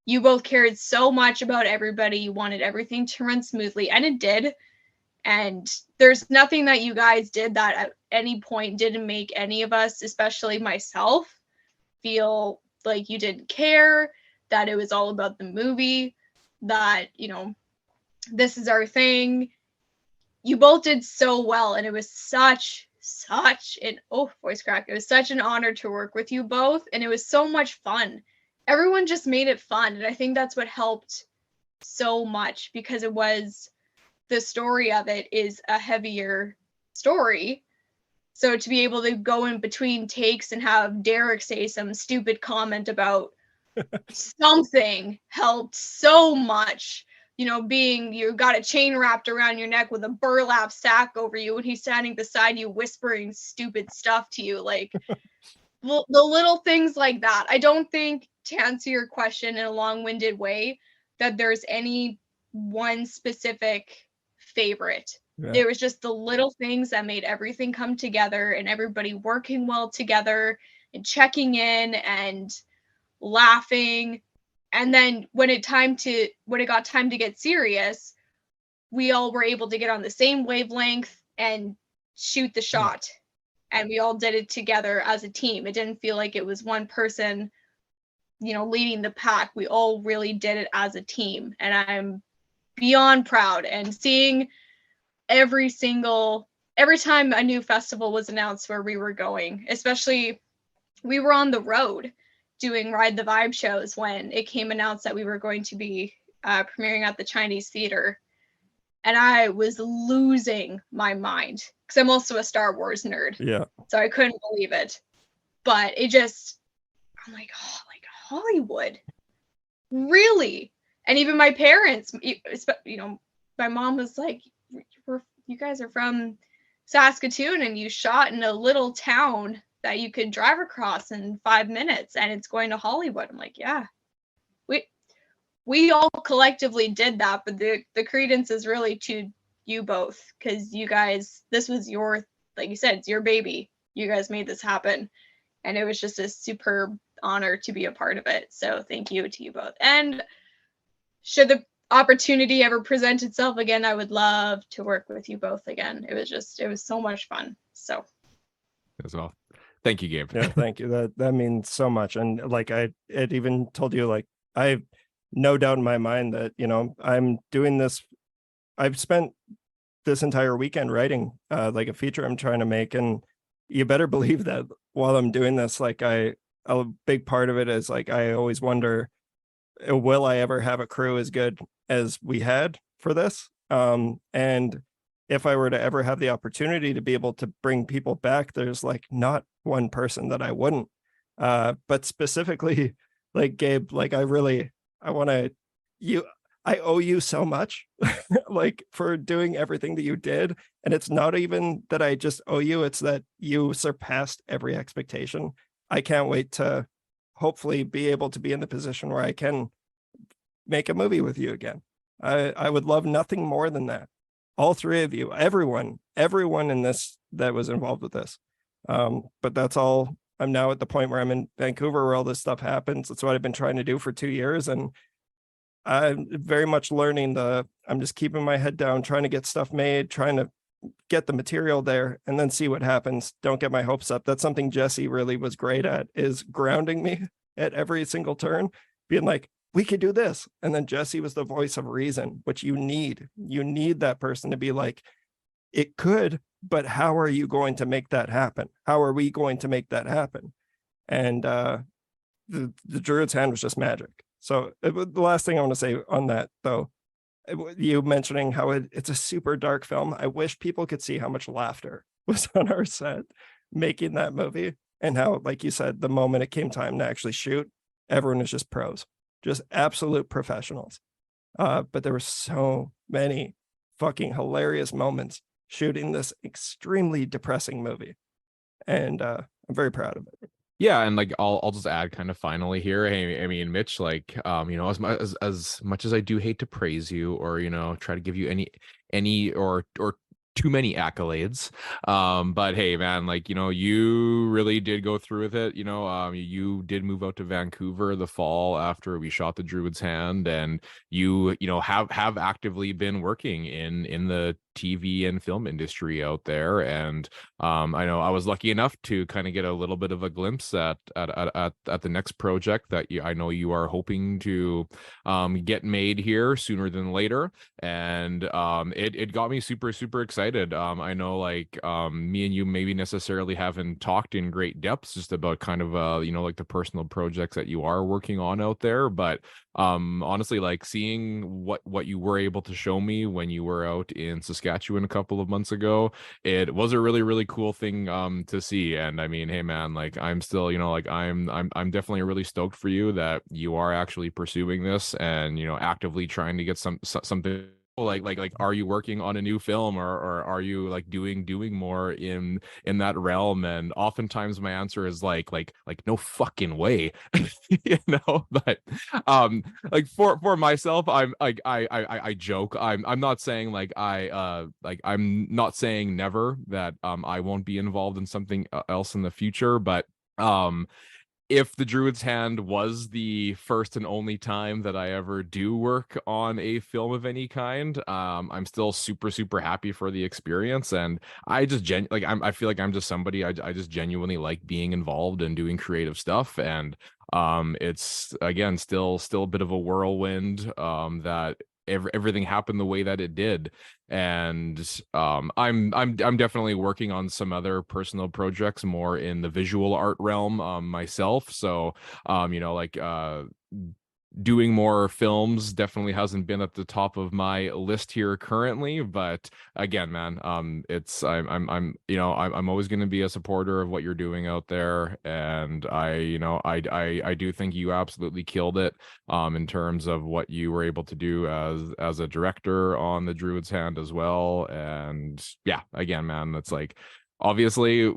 You both cared so much about everybody. You wanted everything to run smoothly, and it did. And there's nothing that you guys did that at any point didn't make any of us, especially myself, feel like you didn't care, that it was all about the movie, that, you know, this is our thing. You both did so well, and it was such an voice crack. It was such an honor to work with you both, and it was so much fun. Everyone just made it fun, and I think that's what helped so much, because it was, the story of it is a heavier story. So to be able to go in between takes and have Derek say some stupid comment about something helped so much. You know, being, you got a chain wrapped around your neck with a burlap sack over you, and he's standing beside you whispering stupid stuff to you. Like, the little things like that. I don't think, to answer your question in a long-winded way, that there's any one specific favorite. Yeah. There was just the little things that made everything come together, and everybody working well together and checking in and laughing. And then when it got time to get serious, we all were able to get on the same wavelength and shoot the shot. And we all did it together as a team. It didn't feel like it was one person, you know, leading the pack. We all really did it as a team. And I'm beyond proud. And seeing every time a new festival was announced where we were going, especially we were on the road doing Ride the Vibe shows when it came announced that we were going to be premiering at the Chinese Theater. And I was losing my mind, because I'm also a Star Wars nerd. Yeah. So I couldn't believe it. But it just, I'm like, oh, like Hollywood? Really? And even my parents, you know, my mom was like, you guys are from Saskatoon and you shot in a little town that you could drive across in 5 minutes and it's going to Hollywood. I'm like, yeah, we all collectively did that, but the credence is really to you both, because you guys, this was your, like you said, it's your baby. You guys made this happen, and it was just a superb honor to be a part of it. So thank you to you both. And should the opportunity ever present itself again, I would love to work with you both again. It was so much fun. So as well. Thank you, Gabe. Yeah, thank you. That means so much. And like it even told you, like, I have no doubt in my mind that, you know, I'm doing this. I've spent this entire weekend writing like a feature I'm trying to make, and you better believe that while I'm doing this, like a big part of it is like, I always wonder, will I ever have a crew as good as we had for this? And if I were to ever have the opportunity to be able to bring people back, there's like not one person that I wouldn't. But specifically, like Gabe, like I owe you so much, like for doing everything that you did. And it's not even that I just owe you, it's that you surpassed every expectation. I can't wait to hopefully be able to be in the position where I can make a movie with you again. I would love nothing more than that. All three of you, everyone in this that was involved with this. But that's all. I'm now at the point where I'm in Vancouver where all this stuff happens. That's what I've been trying to do for 2 years. And I'm very much learning I'm just keeping my head down, trying to get stuff made, trying to get the material there and then see what happens. Don't get my hopes up. That's something Jesse really was great at, is grounding me at every single turn, being like, we could do this. And then Jesse was the voice of reason, which you need that person to be like, it could, but how are you going to make that happen? How are we going to make that happen? And the Druid's Hand was just magic. So the last thing I want to say on that, though, you mentioning how it's a super dark film. I wish people could see how much laughter was on our set making that movie, and how, like you said, the moment it came time to actually shoot, everyone was just pros, just absolute professionals. But there were so many fucking hilarious moments shooting this extremely depressing movie. And I'm very proud of it. Yeah, and like I'll just add kind of finally here. Hey, I mean, Mitch, like you know, as much as I do hate to praise you or, you know, try to give you any or too many accolades, but hey, man, like, you know, you really did go through with it. You know, you did move out to Vancouver the fall after we shot the Druid's Hand, and you know have actively been working in the TV and film industry out there. And I know I was lucky enough to kind of get a little bit of a glimpse at the next project that I know you are hoping to get made here sooner than later. And it got me super excited. I know like me and you maybe necessarily haven't talked in great depths just about kind of you know, like the personal projects that you are working on out there, but honestly, like seeing what you were able to show me when you were out in Saskatchewan a couple of months ago, it was a really cool thing to see. And I mean, hey man, like I'm still, you know, like I'm definitely really stoked for you that you are actually pursuing this and, you know, actively trying to get something. Like are you working on a new film, or are you like doing more in that realm? And oftentimes my answer is like no fucking way. You know, but like for myself, I'm like I joke, I'm not saying like I'm not saying never that I won't be involved in something else in the future, but if the Druid's Hand was the first and only time that I ever do work on a film of any kind, I'm still super happy for the experience. And I just I feel like I'm just somebody, I just genuinely like being involved and doing creative stuff. And it's again still a bit of a whirlwind that everything happened the way that it did. And I'm definitely working on some other personal projects more in the visual art realm myself. So you know, like doing more films definitely hasn't been at the top of my list here currently, but again, man, it's I'm you know, I'm always going to be a supporter of what you're doing out there. And I do think you absolutely killed it in terms of what you were able to do as a director on the Druid's Hand as well. And yeah, again, man, it's like obviously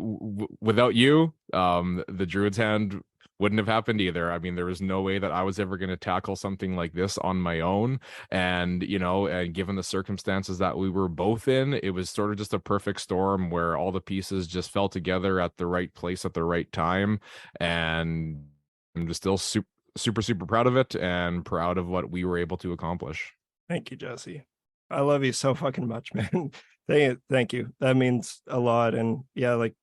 without you, the Druid's Hand wouldn't have happened either. I mean, there was no way that I was ever going to tackle something like this on my own. And, you know, and given the circumstances that we were both in, it was sort of just a perfect storm where all the pieces just fell together at the right place at the right time. And I'm just still super proud of it and proud of what we were able to accomplish. Thank you, Jesse. I love you so fucking much, man. Thank you. That means a lot. And yeah, like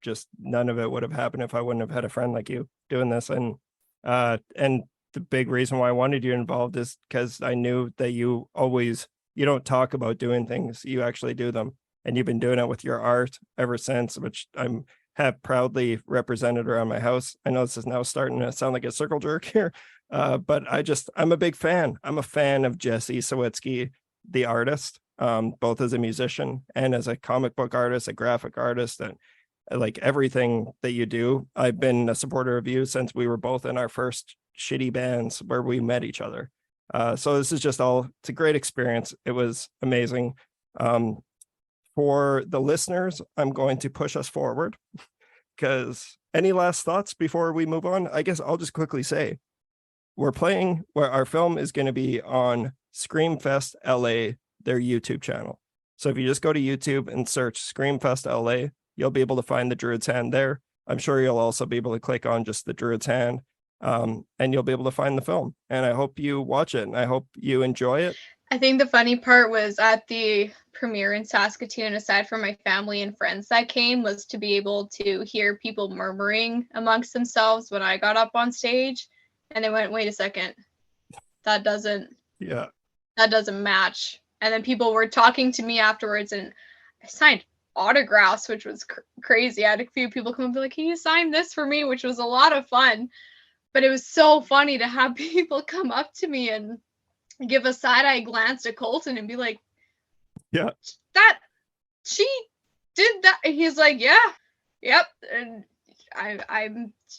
just none of it would have happened if I wouldn't have had a friend like you doing this. And the big reason why I wanted you involved is because I knew that you don't talk about doing things, you actually do them. And you've been doing it with your art ever since, which have proudly represented around my house. I know this is now starting to sound like a circle jerk here, but I'm a big fan. I'm a fan of Jesse Sawitsky, the artist, both as a musician and as a comic book artist, a graphic artist, and like everything that you do. I've been a supporter of you since we were both in our first shitty bands where we met each other. So this is it's a great experience. It was amazing. For the listeners, I'm going to push us forward because any last thoughts before we move on? I guess I'll just quickly say our film is going to be on SCREAMFEST LA, their YouTube channel. So if you just go to YouTube and search SCREAMFEST LA, you'll be able to find the Druid's Hand there. I'm sure you'll also be able to click on just the Druid's Hand, and you'll be able to find the film. And I hope you watch it, and I hope you enjoy it. I think the funny part was at the premiere in Saskatoon, aside from my family and friends that came, was to be able to hear people murmuring amongst themselves when I got up on stage. And they went, wait a second, that doesn't match. And then people were talking to me afterwards, and I signed autographs, which was crazy. I had a few people come and be like, can you sign this for me? Which was a lot of fun. But it was so funny to have people come up to me and give a side-eye glance to Colton and be like, yeah, that she did that. And he's like, yeah, yep. And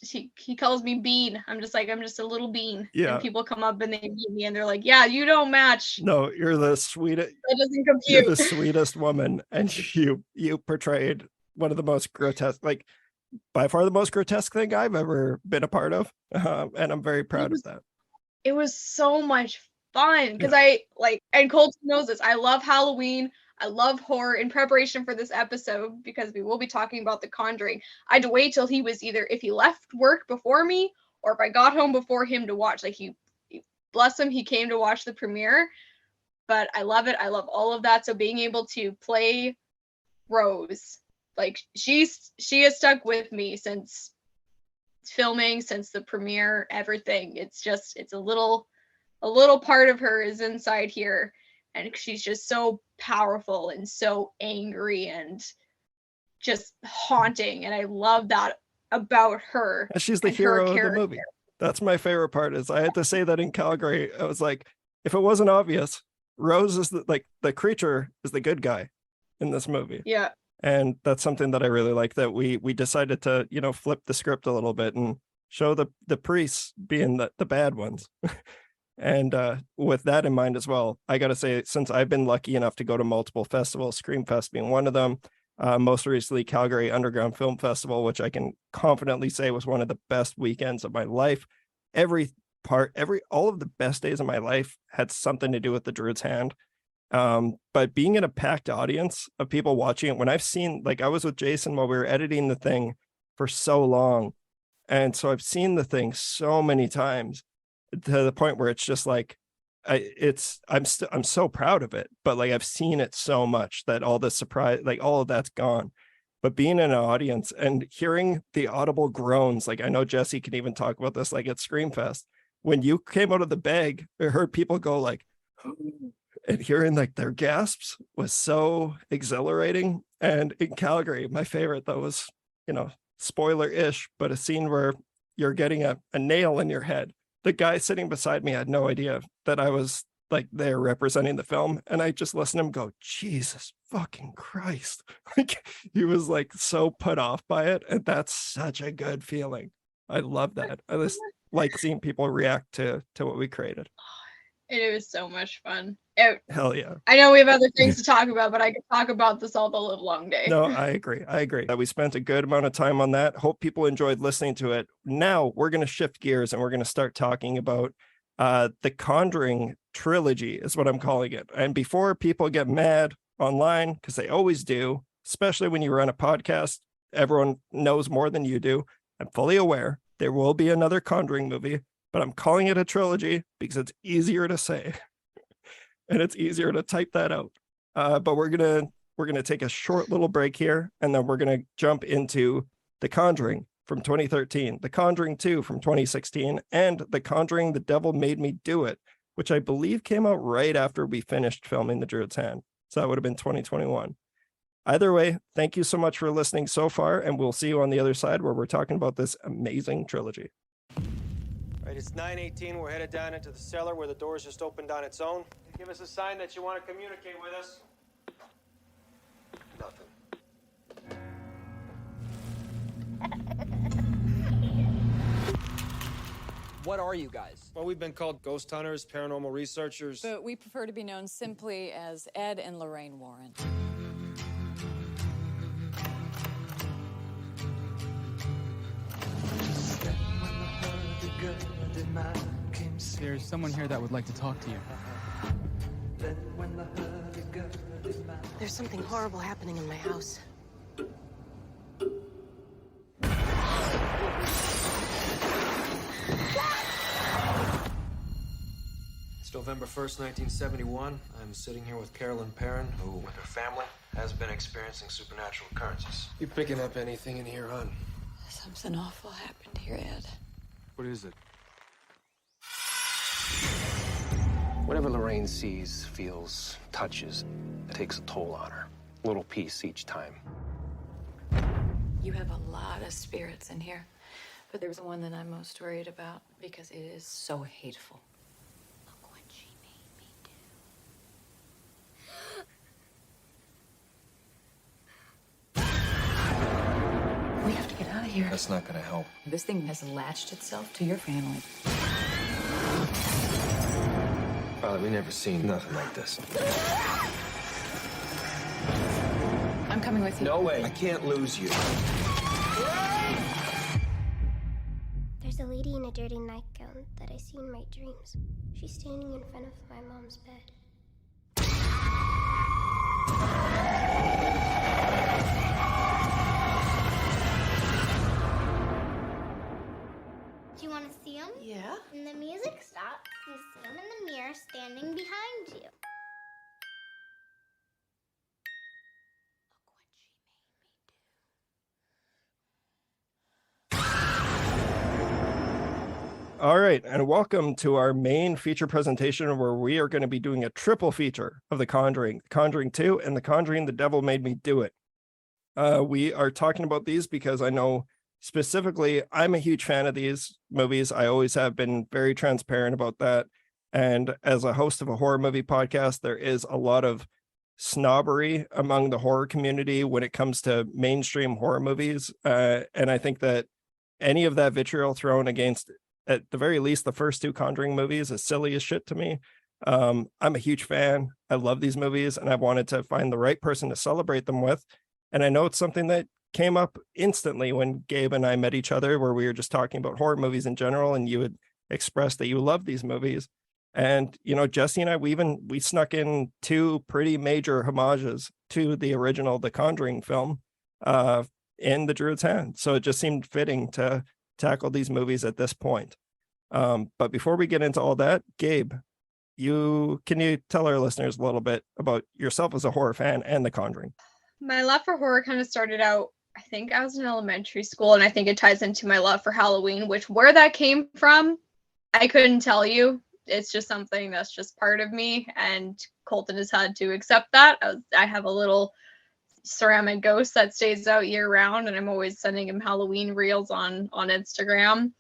he calls me Bean. I'm just a little bean. Yeah. And people come up and they meet me and they're like, yeah, you don't match. No, you're the sweetest. That doesn't compute. You're the sweetest woman, and you portrayed one of the most grotesque, like by far the most grotesque thing I've ever been a part of, and I'm very proud of that. It was so much fun because and Colton knows this. I love Halloween. I love horror. In preparation for this episode, because we will be talking about The Conjuring, I had to wait till he was either if he left work before me or if I got home before him to watch. Like he bless him, he came to watch the premiere. but I love it. I love all of that. So being able to play Rose, like she has stuck with me since filming, since the premiere, everything. It's a little part of her is inside here, and she's just so powerful and so angry and just haunting, and I love that about her. And she's the hero of the movie. That's my favorite part. Is I had to say that in Calgary. I was like, if it wasn't obvious, Rose is the creature is the good guy in this movie. Yeah. And that's something that I really like, that we decided to, flip the script a little bit and show the priests being the bad ones. And with that in mind as well, I got to say, since I've been lucky enough to go to multiple festivals, SCREAMFEST being one of them, most recently Calgary Underground Film Festival, which I can confidently say was one of the best weekends of my life. All of the best days of my life had something to do with the Druid's Hand. But being in a packed audience of people watching it, when I've seen, like I was with Jason while we were editing the thing for so long. And so I've seen the thing so many times to the point where it's just like, I'm so proud of it, but like I've seen it so much that all the surprise, like all of that's gone. But being in an audience and hearing the audible groans, like I know Jesse can even talk about this, like at SCREAMFEST, when you came out of the bag, I heard people go like, and hearing like their gasps was so exhilarating. And in Calgary, my favorite though was, spoiler-ish, but a scene where you're getting a nail in your head. The guy sitting beside me had no idea that I was like there representing the film. And I just listened to him go, Jesus fucking Christ. Like he was like so put off by it. And that's such a good feeling. I love that. I just like seeing people react to what we created. It was so much fun. Hell yeah. I know we have other things to talk about, but I could talk about this all the live long day. No, I agree. We spent a good amount of time on that. Hope people enjoyed listening to it. Now we're going to shift gears and we're going to start talking about the Conjuring trilogy is what I'm calling it. And before people get mad online, because they always do, especially when you run a podcast, everyone knows more than you do. I'm fully aware there will be another Conjuring movie, but I'm calling it a trilogy because it's easier to say and it's easier to type that out. But we're gonna take a short little break here, and then we're gonna jump into The Conjuring from 2013, The Conjuring 2 from 2016, and The Conjuring: The Devil Made Me Do It, which I believe came out right after we finished filming The Druid's Hand. So that would have been 2021. Either way, thank you so much for listening so far, and we'll see you on the other side where we're talking about this amazing trilogy. All right, it's 9:18. We're headed down into the cellar where the doors just opened on its own. Give us a sign that you want to communicate with us. Nothing. What are you guys? Well, we've been called ghost hunters, paranormal researchers. But we prefer to be known simply as Ed and Lorraine Warren. There's someone here that would like to talk to you. There's something horrible happening in my house. It's November 1st, 1971. I'm sitting here with Carolyn Perrin, who, with her family, has been experiencing supernatural occurrences. You picking up anything in here, hon? Something awful happened here, Ed. What is it? Whatever Lorraine sees, feels, touches, it takes a toll on her. A little piece each time. You have a lot of spirits in here, but there's one that I'm most worried about because it is so hateful. Look what she made me do. We have to get out of here. That's not gonna help. This thing has latched itself to your family. Father, we never seen nothing like this. I'm coming with you. No way. I can't lose you. There's a lady in a dirty nightgown that I see in my dreams. She's standing in front of my mom's bed. Do you want to see him? Yeah? When the music stops, you see him in the mirror standing behind you. All right, and welcome to our main feature presentation where we are going to be doing a triple feature of The Conjuring, Conjuring 2 and The Conjuring, The Devil Made Me Do It. We are talking about these because I know specifically I'm a huge fan of these movies. I always have been very transparent about that. And as a host of a horror movie podcast, there is a lot of snobbery among the horror community when it comes to mainstream horror movies. And I think that any of that vitriol thrown against, at the very least, the first two Conjuring movies is silly as shit to me. I'm a huge fan. I love these movies, and I wanted to find the right person to celebrate them with. And I know it's something that came up instantly when Gabe and I met each other, where we were just talking about horror movies in general, and you had expressed that you love these movies. And, you know, Jesse and I, we snuck in two pretty major homages to the original The Conjuring film in The Druid's Hand. So it just seemed fitting to tackle these movies at this point. But before we get into all that, Gabe, can you tell our listeners a little bit about yourself as a horror fan and The Conjuring? My love for horror kind of started out, I think I was in elementary school, and I think it ties into my love for Halloween, which where that came from, I couldn't tell you. It's just something that's just part of me, and Colton has had to accept that. I have a little ceramic ghost that stays out year round, and I'm always sending him Halloween reels on Instagram.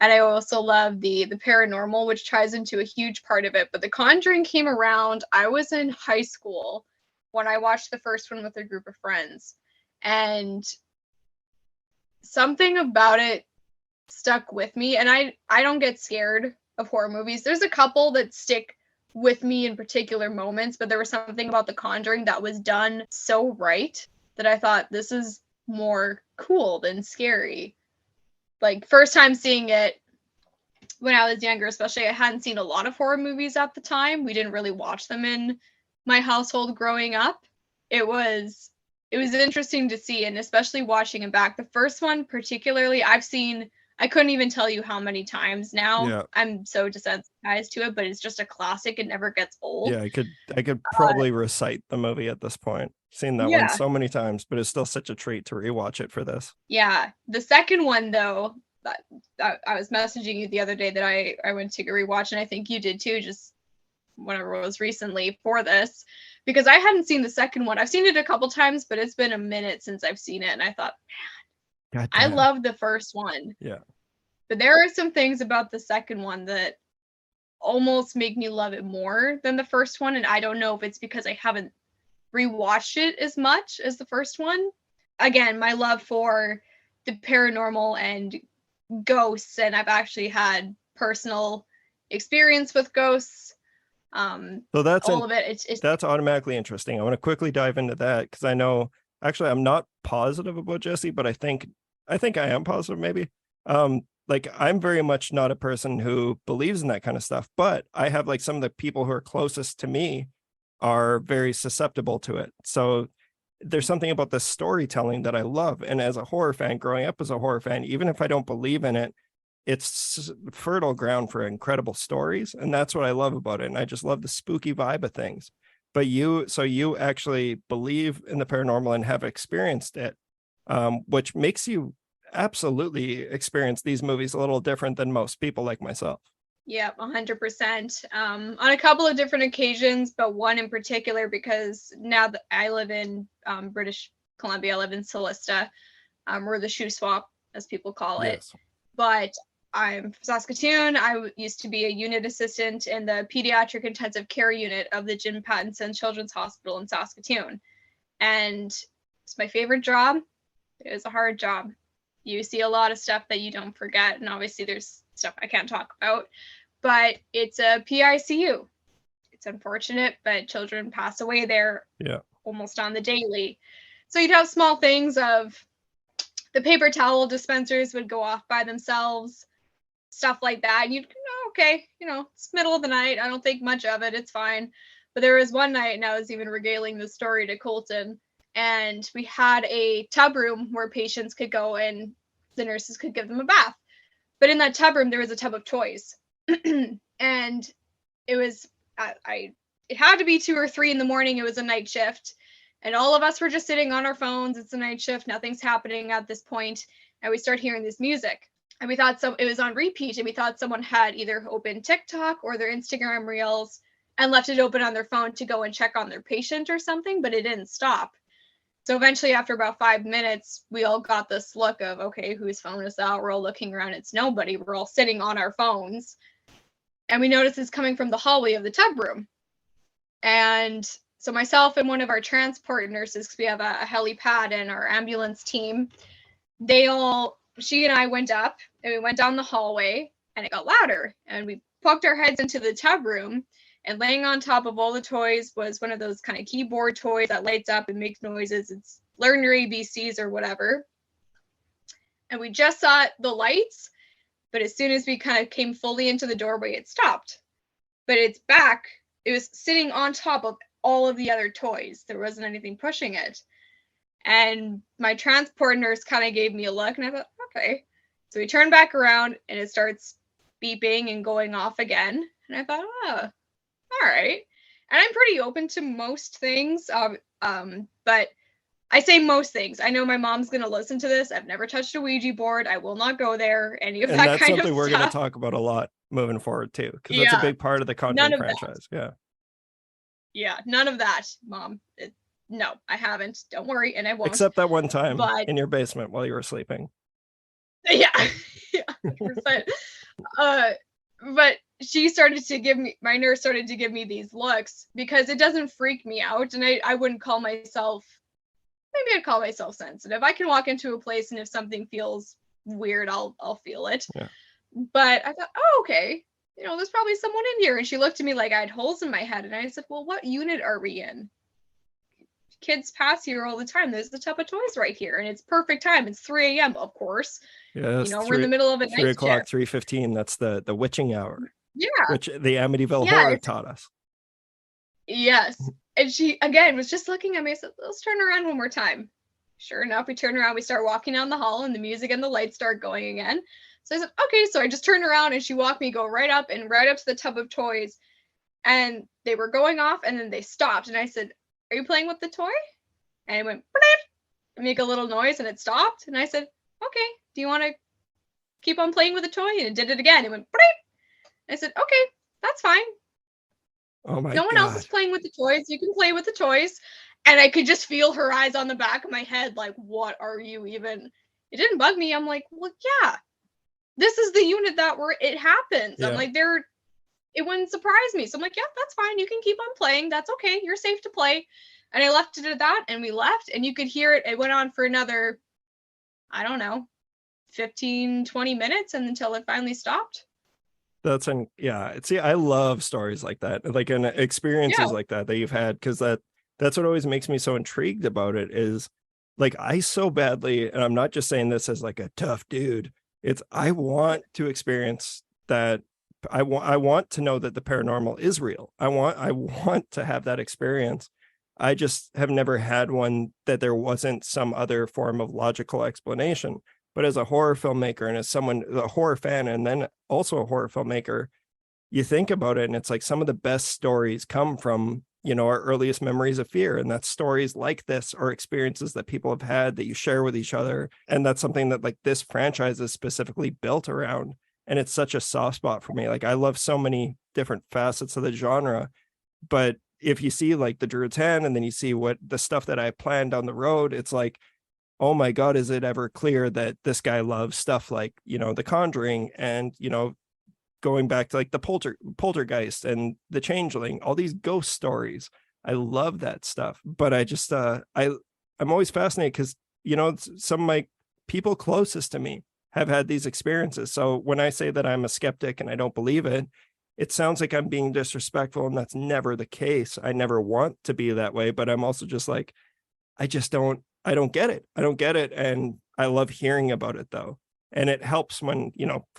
And I also love the paranormal, which ties into a huge part of it. But The Conjuring came around, I was in high school when I watched the first one with a group of friends, and something about it stuck with me. And I don't get scared of horror movies. There's a couple that stick with me in particular moments, but there was something about The Conjuring that was done so right that I thought, this is more cool than scary. Like, first time seeing it when I was younger, especially, I hadn't seen a lot of horror movies at the time. We didn't really watch them in my household growing up. It was interesting to see, and especially watching it back. The first one particularly, I couldn't even tell you how many times now. Yeah. I'm so desensitized to it, but it's just a classic. It never gets old. Yeah, I could probably recite the movie at this point. Seen that one so many times, but it's still such a treat to rewatch it for this. Yeah. The second one, though, that I was messaging you the other day that I went to go rewatch, and I think you did too, just whenever it was recently for this, because I hadn't seen the second one. I've seen it a couple times, but it's been a minute since I've seen it, and I thought, man, I love the first one. Yeah. But there are some things about the second one that almost make me love it more than the first one. And I don't know if it's because I haven't rewatched it as much as the first one. Again, my love for the paranormal and ghosts, and I've actually had personal experience with ghosts. So that's all of it. That's automatically interesting. I want to quickly dive into that because I know, actually, I'm not positive about Jesse, but I think I am positive maybe. Like, I'm very much not a person who believes in that kind of stuff, but I have, like, some of the people who are closest to me are very susceptible to it. So there's something about the storytelling that I love. And as a horror fan, growing up as a horror fan, even if I don't believe in it, it's fertile ground for incredible stories. And that's what I love about it. And I just love the spooky vibe of things. But you actually believe in the paranormal and have experienced it, which makes you absolutely experience these movies a little different than most people like myself. Yeah, 100%. On a couple of different occasions, but one in particular, because now that I live in British Columbia, I live in Solista, or the shoe swap, as people call it. Yes. But I'm from Saskatoon. I used to be a unit assistant in the pediatric intensive care unit of the Jim Pattinson Children's Hospital in Saskatoon. And it's my favorite job. It was a hard job. You see a lot of stuff that you don't forget. And obviously there's stuff I can't talk about, but it's a PICU. It's unfortunate, but children pass away there almost on the daily. So you'd have small things of the paper towel dispensers would go off by themselves, stuff like that. And you'd go, okay, it's middle of the night. I don't think much of it. It's fine. But there was one night, and I was even regaling the story to Colton, and we had a tub room where patients could go and the nurses could give them a bath. But in that tub room, there was a tub of toys. And it was, it had to be 2 or 3 in the morning. It was a night shift. And all of us were just sitting on our phones. It's a night shift. Nothing's happening at this point. And we start hearing this music. And we thought it was on repeat, and we thought someone had either opened TikTok or their Instagram reels and left it open on their phone to go and check on their patient or something, but it didn't stop. So eventually, after about 5 minutes, we all got this look of, okay, whose phone is that? We're all looking around. It's nobody. We're all sitting on our phones. And we noticed it's coming from the hallway of the tub room. And so myself and one of our transport nurses, because we have a helipad and our ambulance team, she and I went up and we went down the hallway, and it got louder. And we poked our heads into the tub room, and laying on top of all the toys was one of those kind of keyboard toys that lights up and makes noises. It's learn your ABCs or whatever. And we just saw the lights, but as soon as we kind of came fully into the doorway, it stopped. But its back, it was sitting on top of all of the other toys. There wasn't anything pushing it. And my transport nurse kind of gave me a look, and I thought, okay. So we turned back around, and it starts beeping and going off again. And I thought, oh, all right. And I'm pretty open to most things. But I say most things. I know my mom's going to listen to this. I've never touched a Ouija board. I will not go there. Any of that kind of stuff. And that's something we're going to talk about a lot moving forward too, because that's a big part of the Conjuring franchise. Yeah, none of that, Mom. No, I haven't. Don't worry, and I won't. Except that one time in your basement while you were sleeping. Yeah, 100%. But my nurse started to give me these looks because it doesn't freak me out, and I wouldn't call myself, maybe I'd call myself sensitive. I can walk into a place, and if something feels weird, I'll feel it. Yeah. But I thought, oh, okay, there's probably someone in here. And she looked at me like I had holes in my head, and I said, well, what unit are we in? Kids pass here all the time. There's the tub of toys right here, and it's perfect time. It's 3 a.m. of course. Yeah, we're in the middle of a 3 o'clock, 3:15. That's the witching hour. Yeah, which the Amityville horror taught us. Yes, and she again was just looking at me. I said, let's turn around one more time. Sure enough, we turn around. We start walking down the hall, and the music and the lights start going again. So I said, okay. So I just turned around, and she walked me, go right up to the tub of toys, and they were going off, and then they stopped, and I said, are you playing with the toy? And it went, and make a little noise, and it stopped. And I said, okay, do you want to keep on playing with the toy? And it did it again. It went, I said, okay, that's fine. Oh my God. No one else is playing with the toys. You can play with the toys. And I could just feel her eyes on the back of my head, like, what are you even? It didn't bug me. I'm like, well, yeah, this is the unit it happens. Yeah. I'm like, it wouldn't surprise me. So I'm like, yeah, that's fine. You can keep on playing. That's okay. You're safe to play. And I left it at that, and we left, and you could hear it. It went on for another, I don't know, 15, 20 minutes until it finally stopped. See, I love stories like that, like and experiences like that you've had, because that's what always makes me so intrigued about it is like I so badly, and I'm not just saying this as like a tough dude. I want to experience that. I want to know that the paranormal is real. I want to have that experience. I just have never had one that there wasn't some other form of logical explanation. But as a horror filmmaker and as a horror fan, and then also a horror filmmaker, you think about it, and it's like some of the best stories come from, our earliest memories of fear. And that's stories like this or experiences that people have had that you share with each other. And that's something that like this franchise is specifically built around. And it's such a soft spot for me. Like I love so many different facets of the genre, but if you see like the Druid's Hand, and then you see what the stuff that I planned down the road, it's like, oh my God, is it ever clear that this guy loves stuff like, The Conjuring and, going back to like the Poltergeist and the Changeling, all these ghost stories. I love that stuff. But I just, I'm always fascinated because, some of my people closest to me have had these experiences. So when I say that I'm a skeptic and I don't believe it, it sounds like I'm being disrespectful, and that's never the case. I never want to be that way, but I'm also just like, I don't get it. I don't get it. And I love hearing about it though. And it helps when,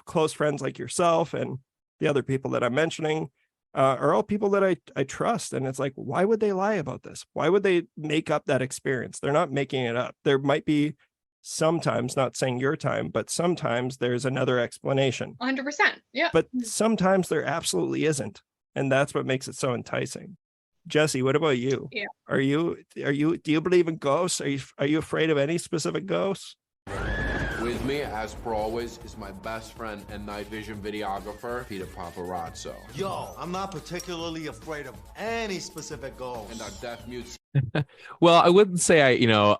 close friends like yourself and the other people that I'm mentioning are all people that I trust. And it's like, why would they lie about this? Why would they make up that experience? They're not making it up. There might be sometimes, not saying your time, but sometimes there's another explanation. 100%. Yeah. But sometimes there absolutely isn't. And that's what makes it so enticing. Jesse, what about you? Yeah. Do you believe in ghosts? Are you afraid of any specific ghosts? With me, as per always, is my best friend and night vision videographer, Peter Paparazzo. Yo, I'm not particularly afraid of any specific ghost. And our deaf mute. Well, I wouldn't say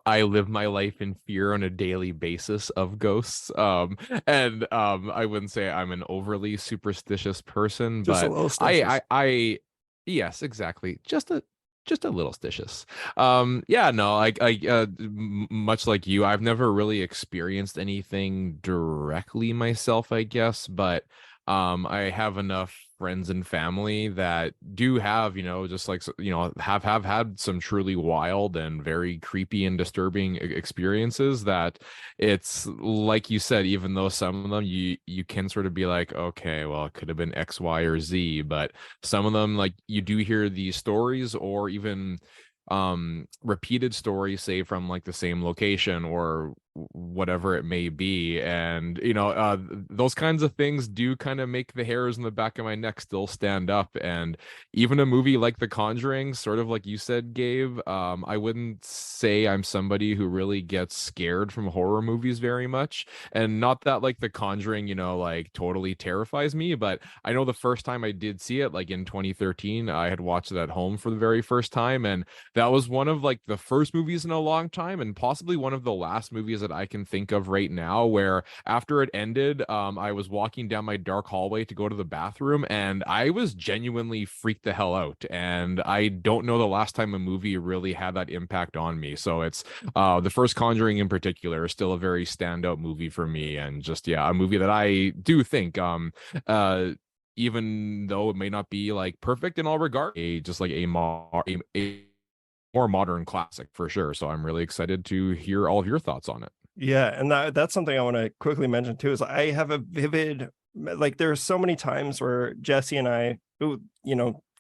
I live my life in fear on a daily basis of ghosts. And I wouldn't say I'm an overly superstitious person, Just a but little stitious. I yes, exactly. Just a little stitious. Yeah, no, much like you, I've never really experienced anything directly myself, I guess, but I have enough friends and family that do have, just like, have had some truly wild and very creepy and disturbing experiences that it's like you said, even though some of them you can sort of be like, okay, well, it could have been X, Y, or Z, but some of them, like, you do hear these stories or even repeated stories, say from like the same location or whatever it may be, and those kinds of things do kind of make the hairs in the back of my neck still stand up. And even a movie like The Conjuring, sort of like you said, Gabe, I wouldn't say I'm somebody who really gets scared from horror movies very much, and not that like The Conjuring like totally terrifies me, but I know the first time I did see it, like in 2013, I had watched it at home for the very first time, and that was one of like the first movies in a long time, and possibly one of the last movies that I can think of right now, where after it ended, I was walking down my dark hallway to go to the bathroom, and I was genuinely freaked the hell out. And I don't know the last time a movie really had that impact on me. So it's the first Conjuring in particular is still a very standout movie for me, and just a movie that I do think even though it may not be like perfect in all regard, a more modern classic for sure. So I'm really excited to hear all of your thoughts on it. Yeah, and that's something I want to quickly mention too, is I have a vivid, like, there are so many times where Jesse and I,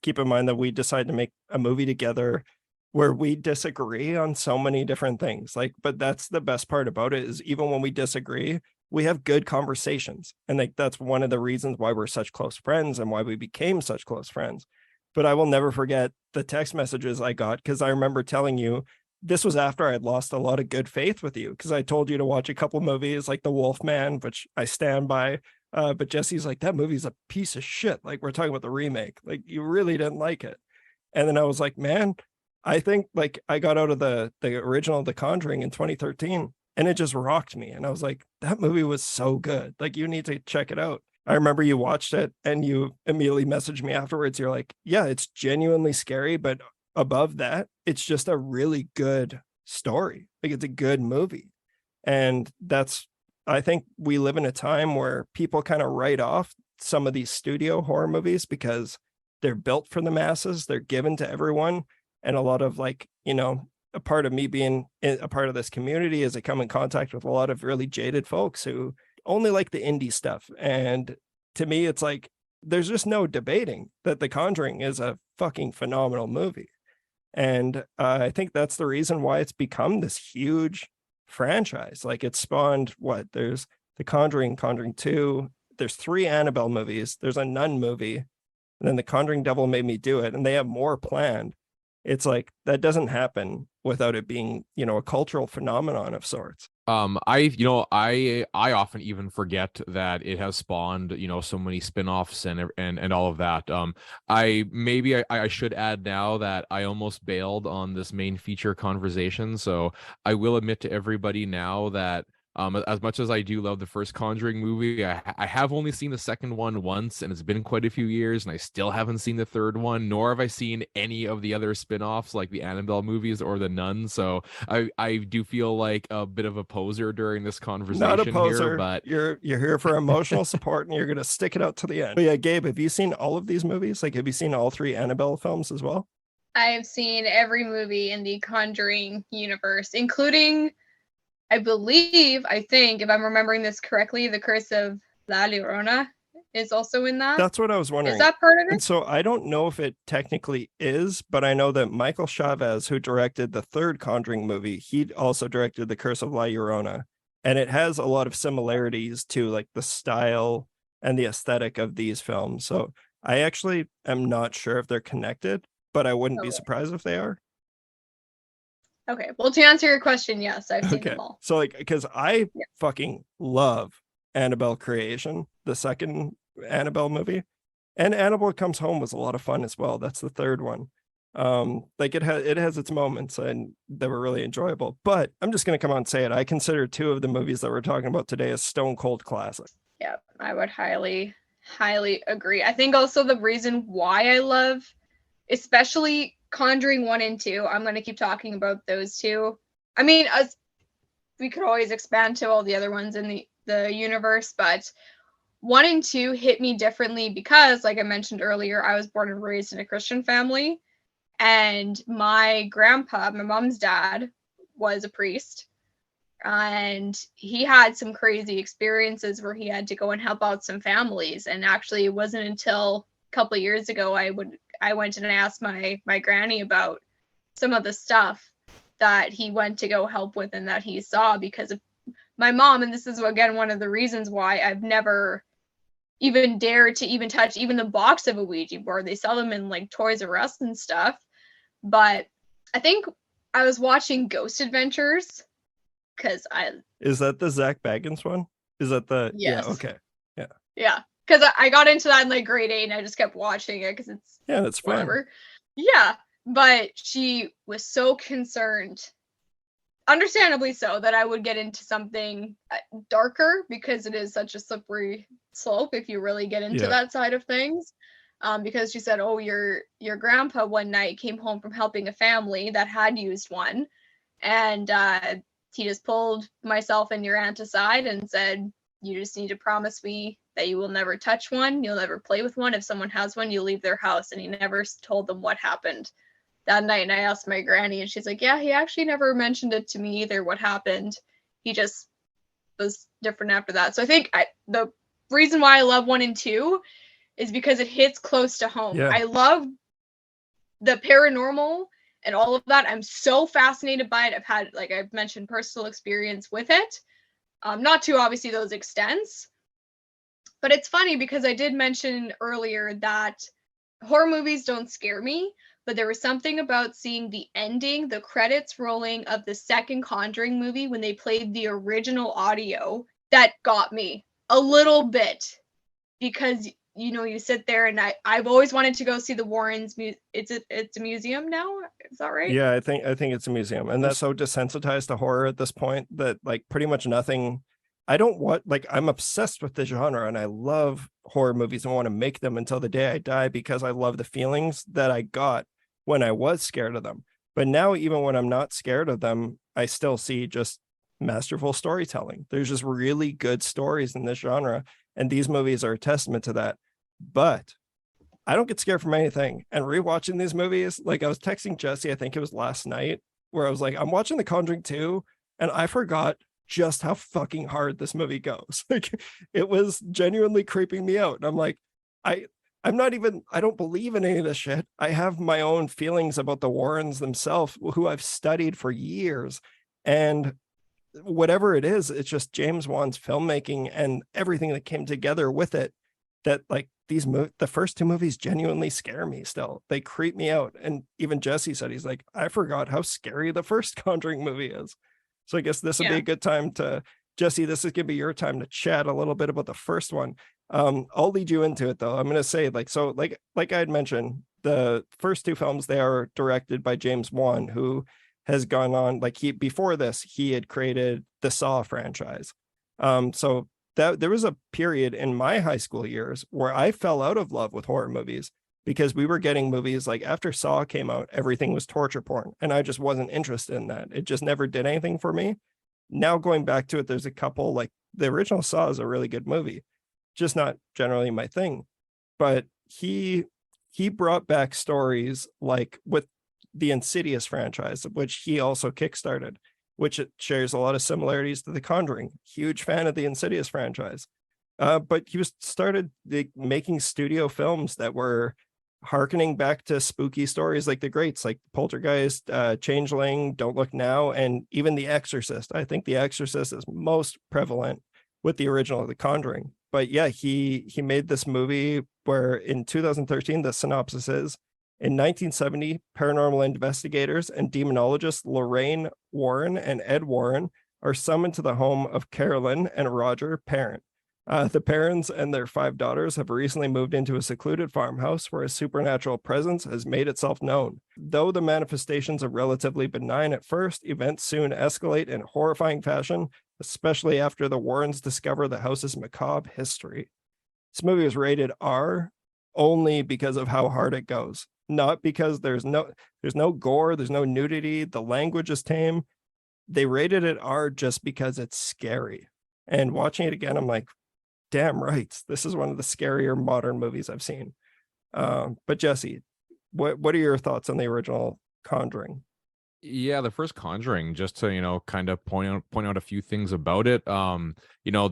keep in mind that we decide to make a movie together where we disagree on so many different things. Like, but that's the best part about it, is even when we disagree, we have good conversations. And like, that's one of the reasons why we're such close friends and why we became such close friends. But I will never forget the text messages I got, because I remember telling you, this was after I had lost a lot of good faith with you, because I told you to watch a couple movies like The Wolfman, which I stand by. But Jesse's like, that movie's a piece of shit. Like, we're talking about the remake. Like, you really didn't like it. And then I was like, man, I think like I got out of the original The Conjuring in 2013, and it just rocked me. And I was like, that movie was so good. Like, you need to check it out. I remember you watched it and you immediately messaged me afterwards. You're like, yeah, it's genuinely scary, but above that, it's just a really good story. Like, it's a good movie. And I think we live in a time where people kind of write off some of these studio horror movies because they're built for the masses. They're given to everyone. And a lot of like, a part of me being a part of this community is I come in contact with a lot of really jaded folks who only like the indie stuff. And to me, it's like, there's just no debating that The Conjuring is a fucking phenomenal movie. And I think that's the reason why it's become this huge franchise. Like, it spawned there's The Conjuring, Conjuring 2, there's 3 Annabelle movies, there's a Nun movie, and then The Conjuring Devil Made Me Do It, and they have more planned. It's like, that doesn't happen without it being, a cultural phenomenon of sorts. I often even forget that it has spawned, so many spin-offs and all of that. I should add now that I almost bailed on this main feature conversation. So I will admit to everybody now that as much as I do love the first Conjuring movie, I have only seen the second one once, and it's been quite a few years, and I still haven't seen the third one, nor have I seen any of the other spin-offs like the Annabelle movies or the Nun. So I do feel like a bit of a poser during this conversation. Not a poser, here, but you're here for emotional support, and you're gonna stick it out to the end. But yeah, Gabe, have you seen all of these movies? Like, have you seen all 3 Annabelle films as well? I've seen every movie in the Conjuring universe, including, I think, if I'm remembering this correctly, The Curse of La Llorona is also in that. That's what I was wondering. Is that part of it? And so I don't know if it technically is, but I know that Michael Chavez, who directed the 3rd Conjuring movie, he also directed The Curse of La Llorona. And it has a lot of similarities to like the style and the aesthetic of these films. So I actually am not sure if they're connected, but I wouldn't be surprised if they are. Okay. Well, to answer your question, yes, I've seen Okay. them all. So like, because I Yeah. fucking love Annabelle Creation, the second Annabelle movie, and Annabelle Comes Home was a lot of fun as well. That's the third one. Like it has its moments and that were really enjoyable. But I'm just gonna come out and say it. I consider two of the movies that we're talking about today as stone cold classic. Yeah, I would highly agree. I think also the reason why I love, especially Conjuring 1 and 2, I'm going to keep talking about those two. I mean, we could always expand to all the other ones in the universe, but 1 and 2 hit me differently because, like I mentioned earlier, I was born and raised in a Christian family, and my grandpa, my mom's dad, was a priest. And he had some crazy experiences where he had to go and help out some families. And actually, it wasn't until a couple of years ago I went and asked my granny about some of the stuff that he went to go help with and that he saw, because of my mom. And this is again one of the reasons why I've never even dared to even touch even the box of a Ouija board. They sell them in like Toys R Us and stuff. But I think I was watching Ghost Adventures. Is that the Zach Baggins one? Is that the Yes. Yeah, okay. Yeah, because I got into that in like grade 8 and I just kept watching it because it's That's fun. whatever. Yeah, but she was so concerned, understandably so, that I would get into something darker, because it is such a slippery slope if you really get into that side of things. Because she said, oh, your grandpa one night came home from helping a family that had used one, and he just pulled myself and your aunt aside and said, you just need to promise me that you will never touch one. You'll never play with one. If someone has one, you'll leave their house. And he never told them what happened that night. And I asked my granny, and she's like, yeah, he actually never mentioned it to me either, what happened. He just was different after that. So I think the reason why I love 1 and 2 is because it hits close to home. Yeah. I love the paranormal and all of that. I'm so fascinated by it. I've had, like I've mentioned, personal experience with it. Not to obviously those extents. But it's funny because I did mention earlier that horror movies don't scare me, but there was something about seeing the ending, the credits rolling of the second Conjuring movie when they played the original audio, that got me a little bit, because you sit there, and I've always wanted to go see the Warrens. It's a museum now, is that right? Yeah, I think it's a museum, and that's so desensitized to horror at this point that like pretty much nothing. I'm obsessed with the genre, and I love horror movies and want to make them until the day I die, because I love the feelings that I got when I was scared of them. But now, even when I'm not scared of them, I still see just masterful storytelling. There's just really good stories in this genre, and these movies are a testament to that. But I don't get scared from anything. And rewatching these movies, like I was texting Jesse, I think it was last night, where I was like, I'm watching The Conjuring 2, and I forgot just how fucking hard this movie goes. Like, it was genuinely creeping me out. And I'm like, I don't believe in any of this shit. I have my own feelings about the Warrens themselves, who I've studied for years. And whatever it is, it's just James Wan's filmmaking and everything that came together with it, that like the first two movies genuinely scare me still. They creep me out. And even Jesse said, he's like, I forgot how scary the first Conjuring movie is. So I guess this would be a good time to, Jesse, this is going to be your time to chat a little bit about the first one. I'll lead you into it though. I'm going to say like I had mentioned, the first two films, they are directed by James Wan, who has gone on, before this, he had created the Saw franchise. So that there was a period in my high school years where I fell out of love with horror movies, because we were getting movies like after Saw came out, everything was torture porn, and I just wasn't interested in that. It just never did anything for me. Now going back to it, there's a couple, like the original Saw is a really good movie, just not generally my thing. But he brought back stories like with the Insidious franchise, which he also kickstarted, which it shares a lot of similarities to The Conjuring. Huge fan of the Insidious franchise. But he started making studio films that were harkening back to spooky stories like the greats, like Poltergeist, Changeling, Don't Look Now, and even The Exorcist. I think The Exorcist is most prevalent with the original The Conjuring. But yeah, he made this movie where in 2013, the synopsis is, In 1970, paranormal investigators and demonologists Lorraine Warren and Ed Warren are summoned to the home of Carolyn and Roger Perrin. The Perrins and their 5 daughters have recently moved into a secluded farmhouse where a supernatural presence has made itself known. Though the manifestations are relatively benign at first, events soon escalate in horrifying fashion, especially after the Warrens discover the house's macabre history. This movie was rated R only because of how hard it goes, not because there's no gore, there's no nudity, the language is tame. They rated it R just because it's scary. And watching it again, I'm like, damn right, this is one of the scarier modern movies I've seen. But Jesse, what are your thoughts on the original Conjuring? Yeah, the first Conjuring, just to, kind of point out a few things about it.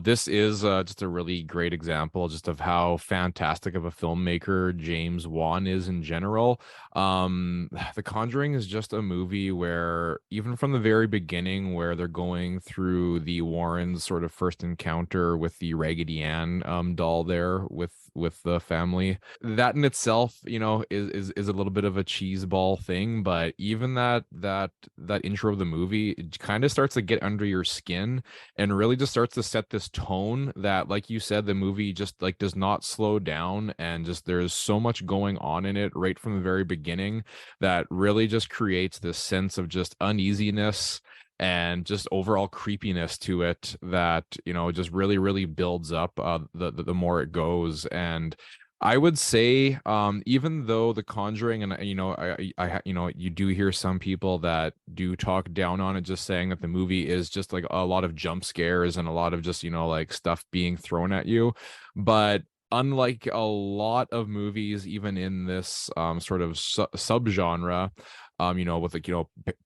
This is just a really great example just of how fantastic of a filmmaker James Wan is in general. The Conjuring is just a movie where, even from the very beginning, where they're going through the Warrens' sort of first encounter with the Raggedy Ann doll there with the family, that in itself, is a little bit of a cheeseball thing. But even that intro of the movie, it kind of starts to get under your skin and really just starts to set this tone that, like you said, the movie just like does not slow down, and just there's so much going on in it right from the very beginning that really just creates this sense of just uneasiness and just overall creepiness to it that just really builds up the more it goes. And I would say, even though The Conjuring, and you do hear some people that do talk down on it, just saying that the movie is just like a lot of jump scares and a lot of just like stuff being thrown at you. But unlike a lot of movies, even in this sort of subgenre, with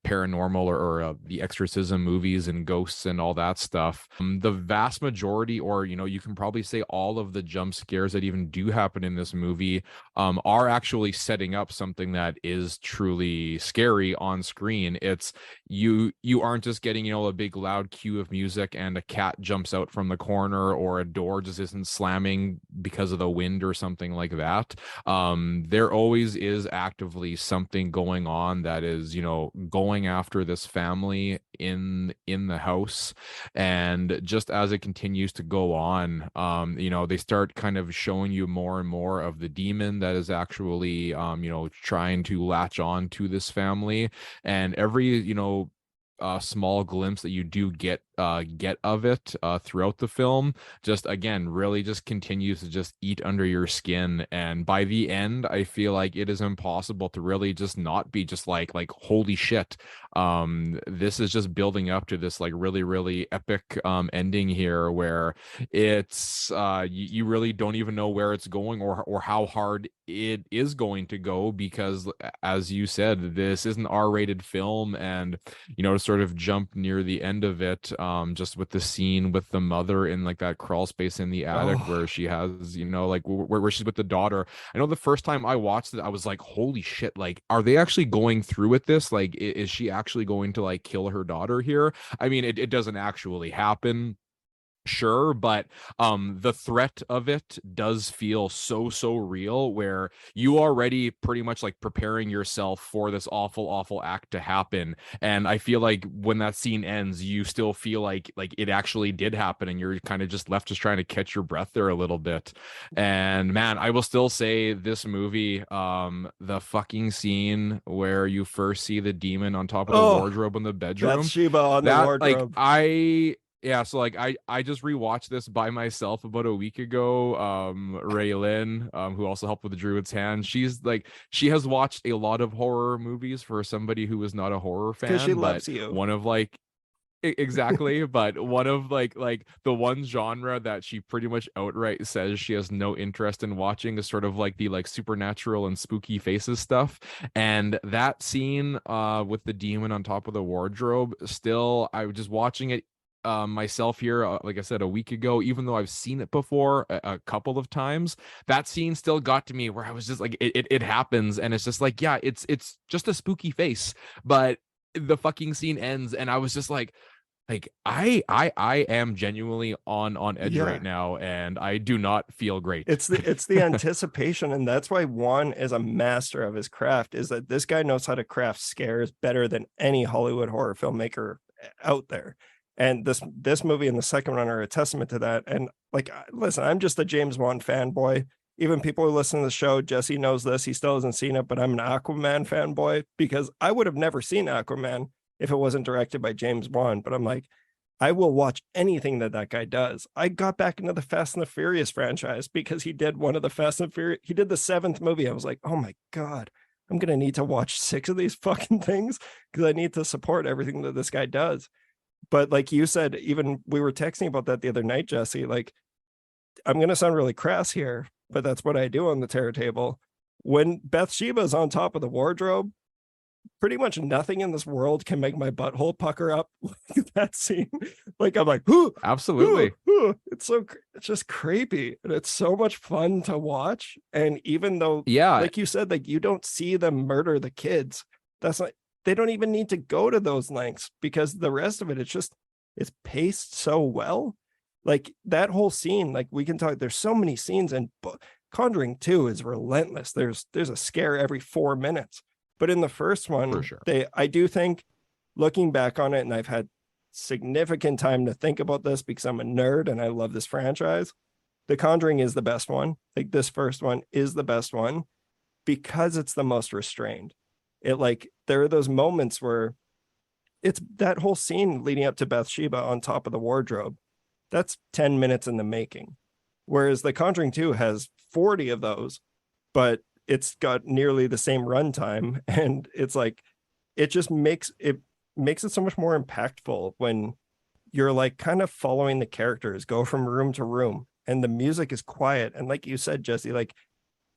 paranormal or the exorcism movies and ghosts and all that stuff, the vast majority, or you can probably say all of the jump scares that even do happen in this movie are actually setting up something that is truly scary on screen. It's you aren't just getting a big loud cue of music and a cat jumps out from the corner, or a door just isn't slamming because of the wind or something like that. There always is actively something going on that is going after this family in the house. And just as it continues to go on, they start kind of showing you more and more of the demon that is actually trying to latch on to this family. And every small glimpse that you do get of it throughout the film just again really just continues to just eat under your skin. And by the end, I feel like it is impossible to really just not be just like holy shit, this is just building up to this like really epic ending here, where it's you really don't even know where it's going or how hard it is going to go, because as you said, this is an R-rated film. And to sort of jump near the end of it, just with the scene with the mother in like that crawl space in the attic, where she has where she's with the daughter. I know the first time I watched it, I was like, holy shit, like, are they actually going through with this? Like, is she actually going to like kill her daughter here? I mean, it doesn't actually happen, sure, but the threat of it does feel so real, where you already pretty much like preparing yourself for this awful act to happen. And I feel like when that scene ends, you still feel like it actually did happen, and you're kind of just left just trying to catch your breath there a little bit. And man, I will still say this movie, the fucking scene where you first see the demon on top of the wardrobe in the bedroom, That's Sheba on the wardrobe. Yeah, so like I just rewatched this by myself about a week ago. Ray Lynn, who also helped with the Druid's Hand, she has watched a lot of horror movies for somebody who is not a horror fan. Because she loves you. One of like exactly, but one of like the one genre that she pretty much outright says she has no interest in watching is sort of like the like supernatural and spooky faces stuff. And that scene with the demon on top of the wardrobe, still, I was just watching it myself here, like I said, a week ago, even though I've seen it before a couple of times, that scene still got to me, where I was just like, it happens, and it's just like, yeah, it's just a spooky face, but the fucking scene ends, and I was just like, Like I am genuinely on edge Yeah. right now, and I do not feel great. It's the anticipation, and that's why Juan is a master of his craft, is that this guy knows how to craft scares better than any Hollywood horror filmmaker out there. And this movie and the second one are a testament to that. And like, listen, I'm just a James Wan fanboy. Even people who listen to the show, Jesse knows this. He still hasn't seen it, but I'm an Aquaman fanboy because I would have never seen Aquaman if it wasn't directed by James Wan. But I'm like, I will watch anything that guy does. I got back into the Fast and the Furious franchise because he did one of the Fast and Furious. He did the 7th movie. I was like, oh my God, I'm going to need to watch 6 of these fucking things because I need to support everything that this guy does. But like you said, even we were texting about that the other night, Jesse, like, I'm going to sound really crass here, but that's what I do on the Terror Table. When Bathsheba's on top of the wardrobe, pretty much nothing in this world can make my butthole pucker up like that scene. Like, I'm like, ooh, Absolutely. ooh. It's just creepy, and it's so much fun to watch. And even though, Yeah. like you said, like, you don't see them murder the kids, that's not, they don't even need to go to those lengths, because the rest of it, it's paced so well. Like that whole scene, like, we can talk, there's so many scenes, and Conjuring 2 is relentless. There's a scare every 4 minutes. But in the first one, For sure. I do think, looking back on it, and I've had significant time to think about this because I'm a nerd and I love this franchise, The Conjuring is the best one. Like, this first one is the best one because it's the most restrained. It, like, there are those moments where it's that whole scene leading up to Bathsheba on top of the wardrobe. That's 10 minutes in the making. Whereas The Conjuring 2 has 40 of those, but it's got nearly the same runtime. And it's like, it just makes it so much more impactful when you're like kind of following the characters go from room to room, and the music is quiet. And like you said, Jesse, like,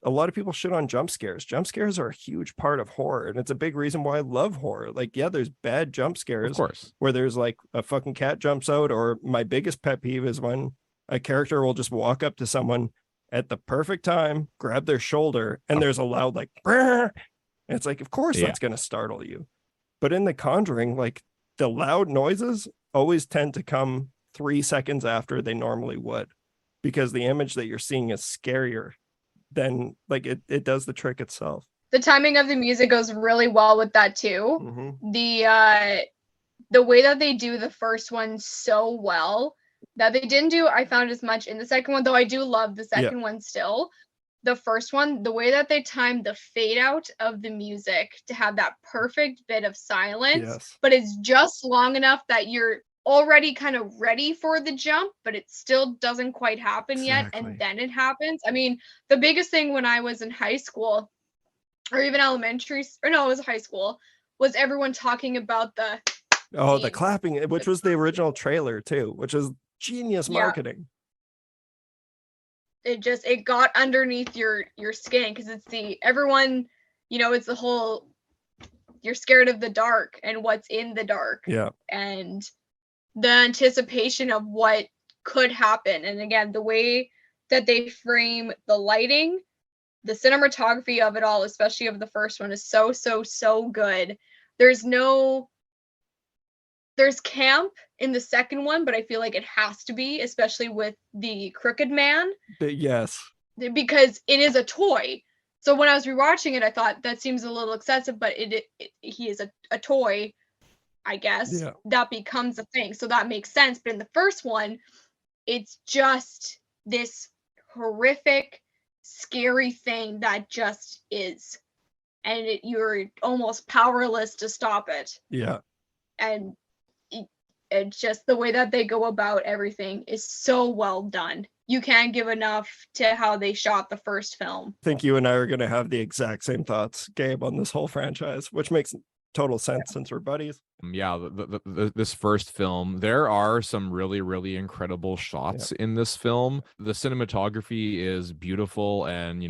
a lot of people shit on jump scares. Jump scares are a huge part of horror, and it's a big reason why I love horror. Like, yeah, there's bad jump scares, Of course. where there's like a fucking cat jumps out, or my biggest pet peeve is when a character will just walk up to someone at the perfect time, grab their shoulder, and there's a loud like, brrr. And it's like, of course that's going to startle you. But in The Conjuring, like, the loud noises always tend to come 3 seconds after they normally would, because the image that you're seeing is scarier than, like, it does the trick itself. The timing of the music goes really well with that too. Mm-hmm. The way that they do the first one so well that they didn't do, I found, as much in the second one, though I do love the second one still. The first one, the way that they timed the fade out of the music to have that perfect bit of silence, but it's just long enough that you're already kind of ready for the jump, but it still doesn't quite happen yet, and then it happens. I mean, the biggest thing when I was in high school, or even elementary, or no, it was high school, was everyone talking about the the clapping, which was the original trailer too, which is genius marketing. It got underneath your skin, because it's everyone, it's the whole, you're scared of the dark and what's in the dark, and the anticipation of what could happen. And again, the way that they frame the lighting, the cinematography of it all, especially of the first one, is so good. There's camp in the second one, but I feel like it has to be, especially with the crooked man. Yes. Because it is a toy. So when I was rewatching it, I thought that seems a little excessive, but he is a toy, I guess. That becomes a thing. So that makes sense. But in the first one, it's just this horrific, scary thing that just is. And you're almost powerless to stop it. Yeah. And it's just the way that they go about everything is so well done. You can't give enough to how they shot the first film. I think you and I are going to have the exact same thoughts, Gabe, on this whole franchise, which makes total sense since we're buddies. This first film, there are some really, really incredible shots in this film. The cinematography is beautiful and,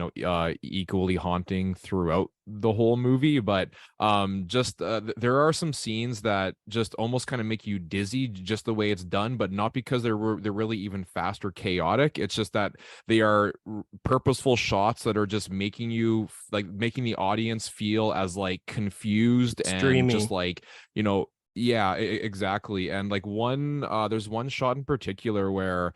equally haunting throughout the whole movie, but there are some scenes that just almost kind of make you dizzy, just the way it's done, but not because they're really even fast or chaotic. It's just that they are purposeful shots that are just making you, like, making the audience feel as, like, confused and dreamy. Just like, Yeah, exactly. And like there's one shot in particular where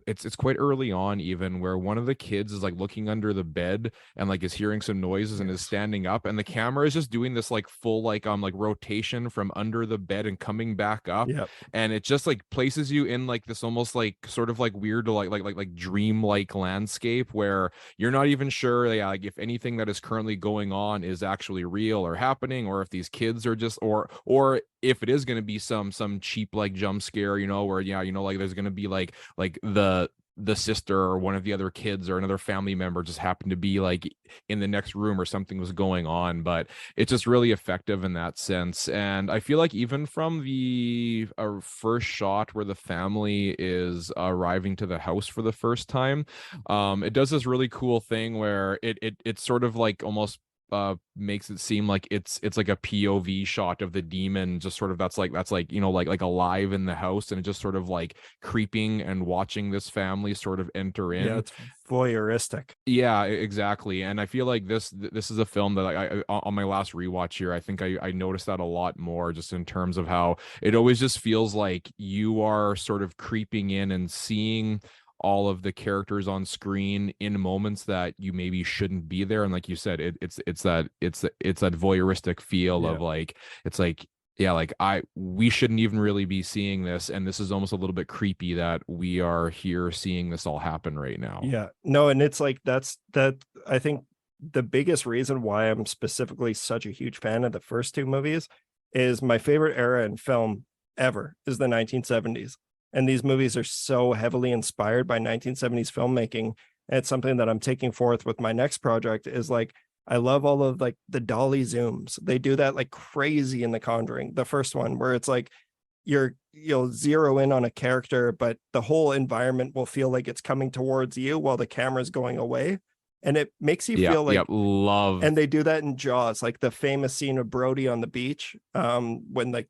it's quite early on even, where one of the kids is like looking under the bed and like is hearing some noises and is standing up, and the camera is just doing this like full like rotation from under the bed and coming back up. Yep. And it just like places you in like this almost like sort of like weird like dream-like landscape where you're not even sure, yeah, like if anything that is currently going on is actually real or happening, or if these kids are just or if it is going to be some cheap like jump scare, you know, where like there's going to be like the sister or one of the other kids or another family member just happened to be like in the next room or something was going on. But it's just really effective in that sense. And I feel like even from the first shot where the family is arriving to the house for the first time, it does this really cool thing where it's sort of like almost makes it seem like it's like a POV shot of the demon, just sort of that's like like alive in the house, and it just sort of like creeping and watching this family sort of enter in. Yeah, it's voyeuristic. Yeah, exactly. And I feel like this is a film that I on my last rewatch here, I think I noticed that a lot more, just in terms of how it always just feels like you are sort of creeping in and seeing all of the characters on screen in moments that you maybe shouldn't be there. And like you said, it's that voyeuristic feel of like, it's like, yeah, like we shouldn't even really be seeing this, and this is almost a little bit creepy that we are here seeing this all happen right now. Yeah, no, and it's like that I think the biggest reason why I'm specifically such a huge fan of the first two movies is my favorite era in film ever is the 1970s. And these movies are so heavily inspired by 1970s filmmaking. And it's something that I'm taking forth with my next project is like, I love all of like the dolly zooms. They do that like crazy in The Conjuring, the first one, where it's like you'll zero in on a character, but the whole environment will feel like it's coming towards you while the camera's going away. And it makes you feel like love. And they do that in Jaws, like the famous scene of Brody on the beach, when like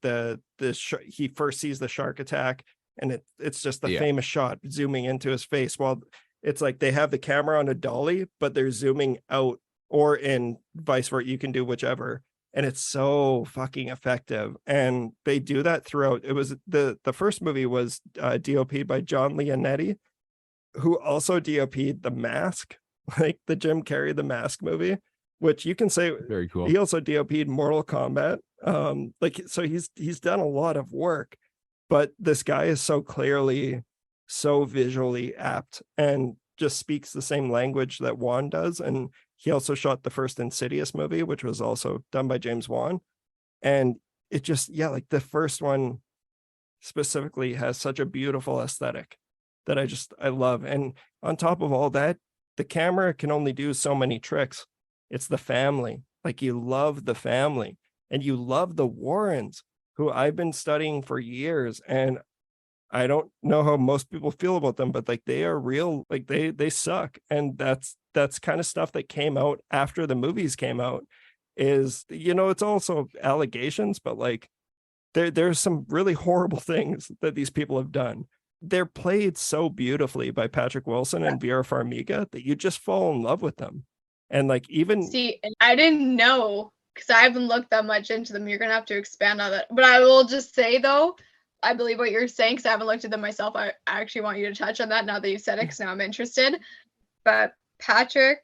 he first sees the shark attack. And it's just the famous shot zooming into his face. While it's like they have the camera on a dolly, but they're zooming out or in, vice versa. You can do whichever. And it's so fucking effective. And they do that throughout. It was the first movie was DOP'd by John Leonetti, who also DOP'd The Mask, like the Jim Carrey The Mask movie, which you can say very cool. He also DOP'd Mortal Kombat. So he's done a lot of work. But this guy is so clearly, so visually apt and just speaks the same language that Wan does. And he also shot the first Insidious movie, which was also done by James Wan. And it just, like the first one specifically has such a beautiful aesthetic that I love. And on top of all that, the camera can only do so many tricks. It's the family. Like you love the family and you love the Warrens, who I've been studying for years, and I don't know how most people feel about them, but like they are real, like they suck. And that's kind of stuff that came out after the movies came out is, it's also allegations, but like there's some really horrible things that these people have done. They're played so beautifully by Patrick Wilson and Vera Farmiga that you just fall in love with them. And like see, I didn't know, because I haven't looked that much into them. You're going to have to expand on that. But I will just say, though, I believe what you're saying, because I haven't looked at them myself. I actually want you to touch on that now that you said it, because now I'm interested. But Patrick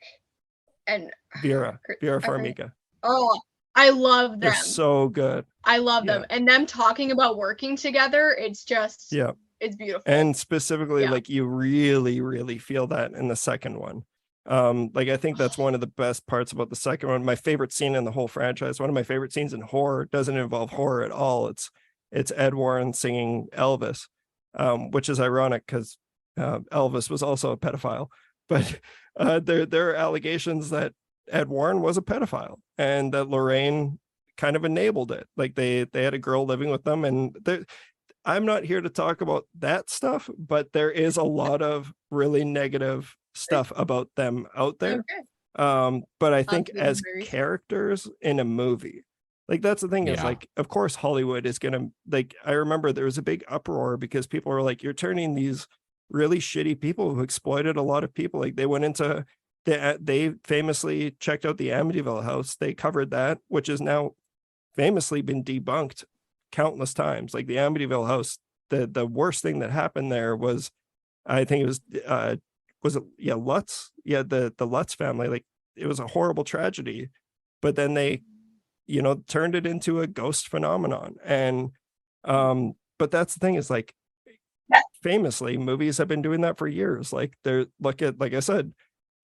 and Vera Farmiga. Oh, I love them. They're so good. I love them. And them talking about working together, it's just, it's beautiful. And specifically, like you really, really feel that in the second one. Like I think that's one of the best parts about the second one. My favorite scene in the whole franchise, one of my favorite scenes in horror, doesn't involve horror at all. It's Ed Warren singing Elvis, which is ironic because Elvis was also a pedophile. But there are allegations that Ed Warren was a pedophile and that Lorraine kind of enabled it. Like they had a girl living with them, and I'm not here to talk about that stuff, but there is a lot of really negative stuff about them out there. But I think as characters in a movie, like that's the thing is like, of course Hollywood is gonna, like, I remember there was a big uproar because people were like, you're turning these really shitty people who exploited a lot of people. Like they went into they famously checked out the Amityville house. They covered that, which has now famously been debunked countless times. Like the Amityville house, the worst thing that happened there was, I think it was it, yeah, Lutz, yeah, the Lutz family. Like it was a horrible tragedy, but then they, you know, turned it into a ghost phenomenon. And but that's the thing, is like, famously, movies have been doing that for years. Like like I said,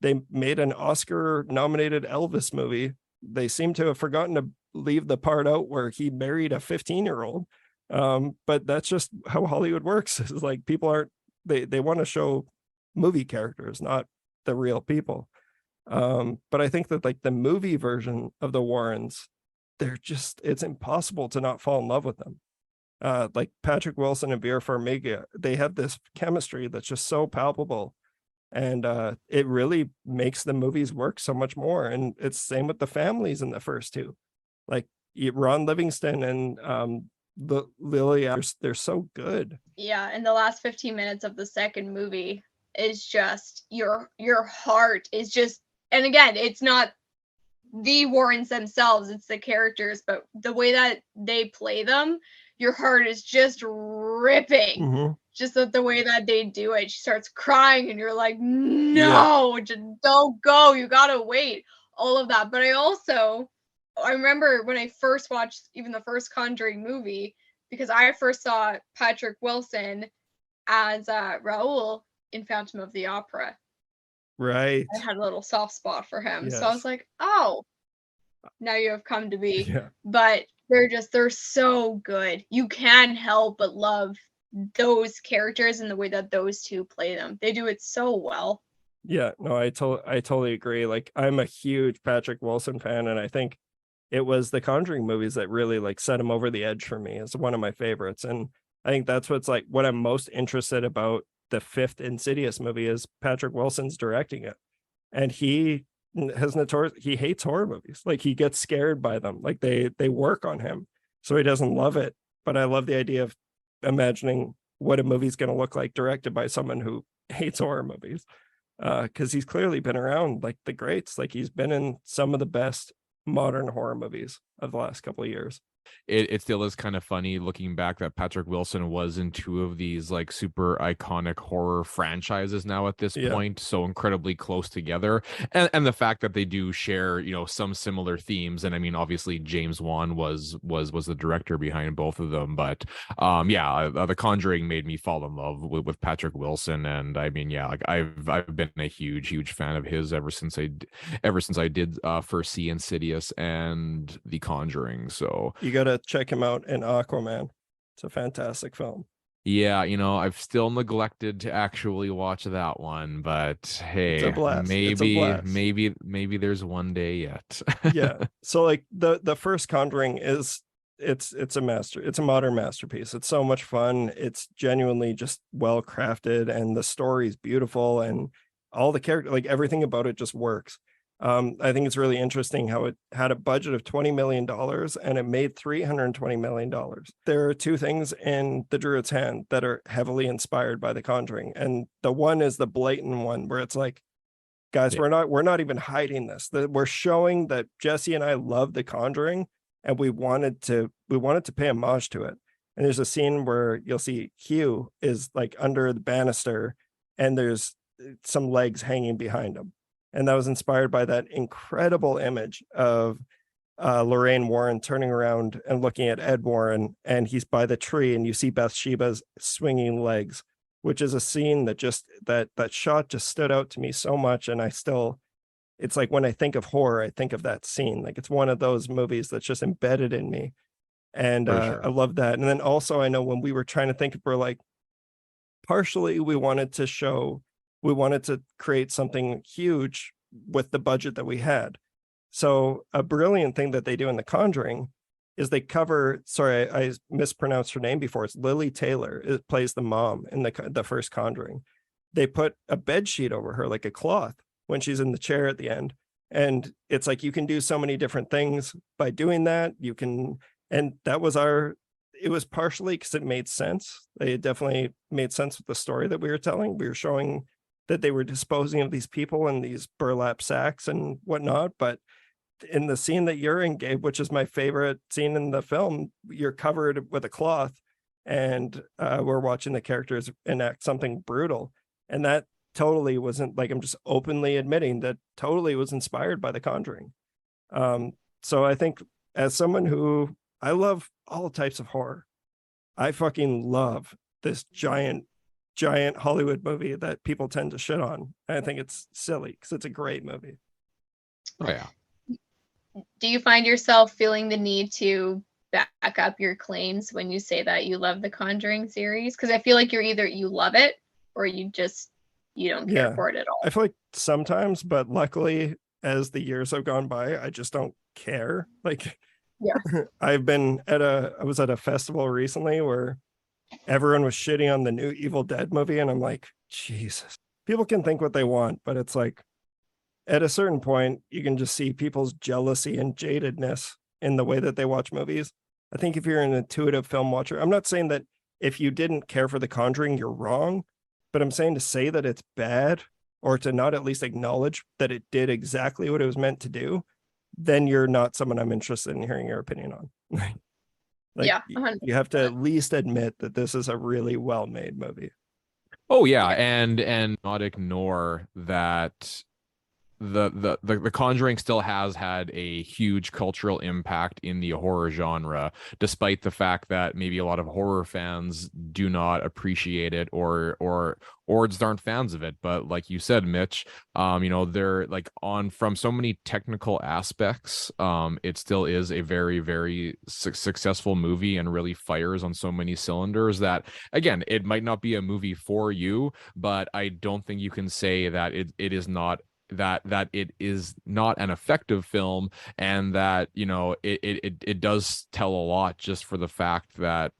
they made an Oscar nominated Elvis movie. They seem to have forgotten to leave the part out where he married a 15-year-old. But that's just how Hollywood works. Is like, people aren't, they want to show movie characters, not the real people. But I think that like the movie version of the Warrens, it's impossible to not fall in love with them. Like Patrick Wilson and Vera Farmiga, they have this chemistry that's just so palpable, and it really makes the movies work so much more. And it's same with the families in the first two, like Ron Livingston and Lily. They're so good. Yeah, and the last 15 minutes of the second movie is just your heart is just, and again, it's not the Warrens themselves, it's the characters, but the way that they play them, your heart is just ripping. Just the way that they do it. She starts crying and you're like, no, just don't go. You gotta wait. All of that. But I remember when I first watched even the first Conjuring movie, because I first saw Patrick Wilson as Raoul in Phantom of the Opera. Right. I had a little soft spot for him. Yes. So I was like, oh, now you have come to be. Yeah. But they're so good. You can't help but love those characters and the way that those two play them. They do it so well. Yeah, no, I totally agree. Like, I'm a huge Patrick Wilson fan, and I think it was the Conjuring movies that really like set him over the edge for me. It's one of my favorites. And I think that's what's like what I'm most interested about the fifth Insidious movie is Patrick Wilson's directing it. And he hates horror movies. Like, he gets scared by them. Like they work on him. So he doesn't love it. But I love the idea of imagining what a movie's going to look like directed by someone who hates horror movies. Because he's clearly been around like the greats. Like, he's been in some of the best modern horror movies of the last couple of years. It still is kind of funny looking back that Patrick Wilson was in two of these like super iconic horror franchises now at this point, so incredibly close together, and the fact that they do share, you know, some similar themes. And I mean, obviously James Wan was the director behind both of them, but The Conjuring made me fall in love with Patrick Wilson. And I mean, like I've been a huge fan of his ever since I did first see Insidious and The Conjuring. So you got to check him out in Aquaman. It's a fantastic film. Yeah, you know, I've still neglected to actually watch that one, but hey, it's a blast. maybe there's one day yet. Yeah. So like the first Conjuring is it's a modern masterpiece. It's so much fun. It's genuinely just well crafted, and the story is beautiful, and all the character, like everything about it just works. I think it's really interesting how it had a budget of $20 million and it made $320 million. There are two things in The Druid's Hand that are heavily inspired by The Conjuring. And the one is the blatant one where it's like, guys, we're not even hiding this. We're showing that Jesse and I love The Conjuring, and we wanted to pay homage to it. And there's a scene where you'll see Hugh is like under the banister and there's some legs hanging behind him. And that was inspired by that incredible image of Lorraine Warren turning around and looking at Ed Warren, and he's by the tree, and you see Bathsheba's swinging legs, which is a scene that that shot just stood out to me so much. And it's like when I think of horror, I think of that scene. Like, it's one of those movies that's just embedded in me. And sure. I love that. And then also, I know when we were trying to think, we're like, partially we wanted to create something huge with the budget that we had. So a brilliant thing that they do in The Conjuring is they cover, sorry, I mispronounced her name before. It's Lily Taylor. It plays the mom in the first Conjuring. They put a bed sheet over her, like a cloth, when she's in the chair at the end. And it's like, you can do so many different things by doing that. And that was it was partially because it made sense. They definitely made sense with the story that we were telling. We were showing that they were disposing of these people in these burlap sacks and whatnot, but in the scene that you're in, Gabe, which is my favorite scene in the film, you're covered with a cloth and we're watching the characters enact something brutal. And that totally wasn't, like, I'm just openly admitting that totally was inspired by The Conjuring. So I think as someone who, I love all types of horror, I fucking love this giant Hollywood movie that people tend to shit on. I think it's silly because it's a great movie. Oh yeah. Do you find yourself feeling the need to back up your claims when you say that you love the Conjuring series? Because I feel like you're either you love it or you don't care for it at all. I feel like sometimes, but luckily as the years have gone by, I just don't care. Like, yeah, I was at a festival recently where everyone was shitting on the new Evil Dead movie, and I'm like, Jesus, people can think what they want, but it's like at a certain point you can just see people's jealousy and jadedness in the way that they watch movies. I think if you're an intuitive film watcher, I'm not saying that if you didn't care for The Conjuring you're wrong, but I'm saying to say that it's bad or to not at least acknowledge that it did exactly what it was meant to do, then you're not someone I'm interested in hearing your opinion on. Like, yeah, you have to at least admit that this is a really well-made movie. Oh yeah, and not ignore that the Conjuring still has had a huge cultural impact in the horror genre, despite the fact that maybe a lot of horror fans do not appreciate it or just aren't fans of it. But like you said, Mitch, they're like from so many technical aspects, it still is a very, very successful movie and really fires on so many cylinders that, again, it might not be a movie for you, but I don't think you can say that it is not it is not an effective film, and that it does tell a lot just for the fact that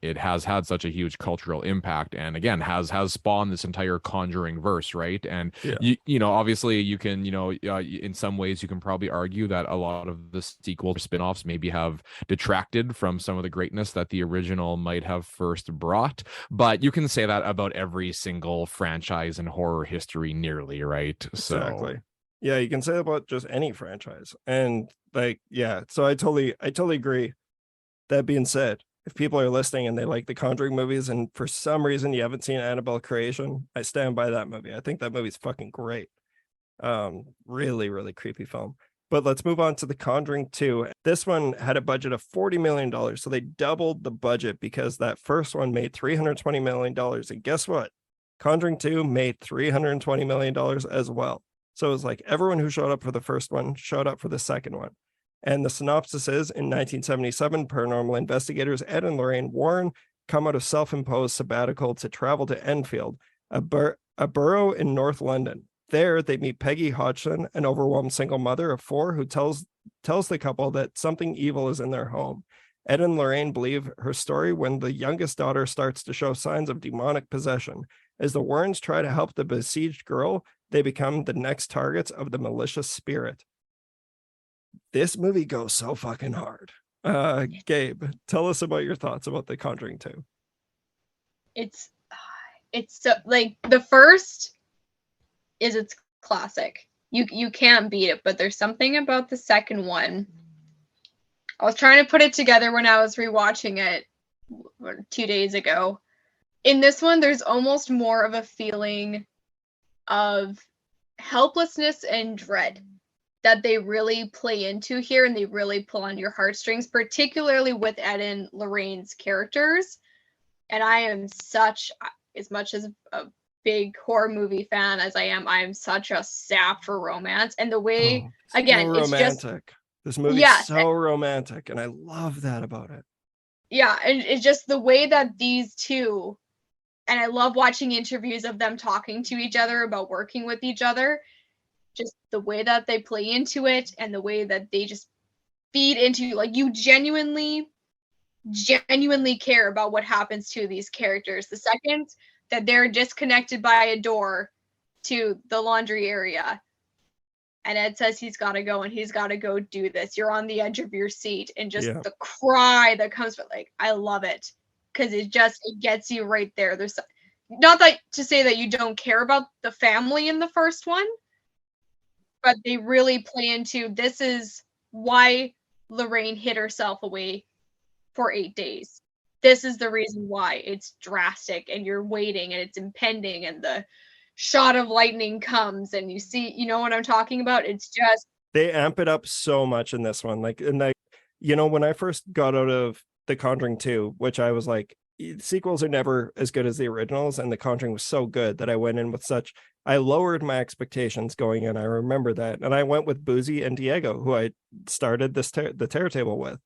it has had such a huge cultural impact, and again has spawned this entire Conjuring verse, right? And obviously you can in some ways you can probably argue that a lot of the sequel spin-offs maybe have detracted from some of the greatness that the original might have first brought, but you can say that about every single franchise in horror history nearly, right? So Exactly. Yeah, you can say that about just any franchise. And like, yeah, so I totally agree. That being said, if people are listening and they like the Conjuring movies and for some reason you haven't seen Annabelle Creation, I stand by that movie. I think that movie's fucking great. Really, really creepy film. But let's move on to The Conjuring 2. This one had a budget of $40 million. So they doubled the budget because that first one made $320 million. And guess what? Conjuring 2 made $320 million as well. So it was like everyone who showed up for the first one showed up for the second one. And the synopsis is, in 1977, paranormal investigators Ed and Lorraine Warren come out of self-imposed sabbatical to travel to Enfield, a borough in North London. There, they meet Peggy Hodgson, an overwhelmed single mother of 4 who tells the couple that something evil is in their home. Ed and Lorraine believe her story when the youngest daughter starts to show signs of demonic possession. As the Warrens try to help the besieged girl, they become the next targets of the malicious spirit. This movie goes so fucking hard. Gabe, tell us about your thoughts about The Conjuring 2. It's so, like, the first is its classic. You can't beat it, but there's something about the second one. I was trying to put it together when I was rewatching it 2 days ago. In this one, there's almost more of a feeling of helplessness and dread that they really play into here, and they really pull on your heartstrings, particularly with Ed and Lorraine's characters. And I am as much as a big horror movie fan as I am such a sap for romance. And the way, again, so it's romantic. This movie is so romantic, and I love that about it. Yeah, and it's just the way that these two, and I love watching interviews of them talking to each other about working with each other, just the way that they play into it and the way that they just feed into, like, you genuinely care about what happens to these characters. The second that they're disconnected by a door to the laundry area and Ed says he's got to go and he's got to go do this, you're on the edge of your seat, and just the cry that comes from, like, I love it because it gets you right there. There's not that to say that you don't care about the family in the first one, but they really play into this is why Lorraine hid herself away for 8 days. This is the reason why it's drastic and you're waiting and it's impending and the shot of lightning comes and you see, you know what I'm talking about? It's just, they amp it up so much in this one. Like, and like, you know, when I first got out of The Conjuring 2, which I was like, sequels are never as good as the originals, and The Conjuring was so good that I went in with such, I lowered my expectations going in. I remember that. And I went with Boozy and Diego, who I started the Terror Table with.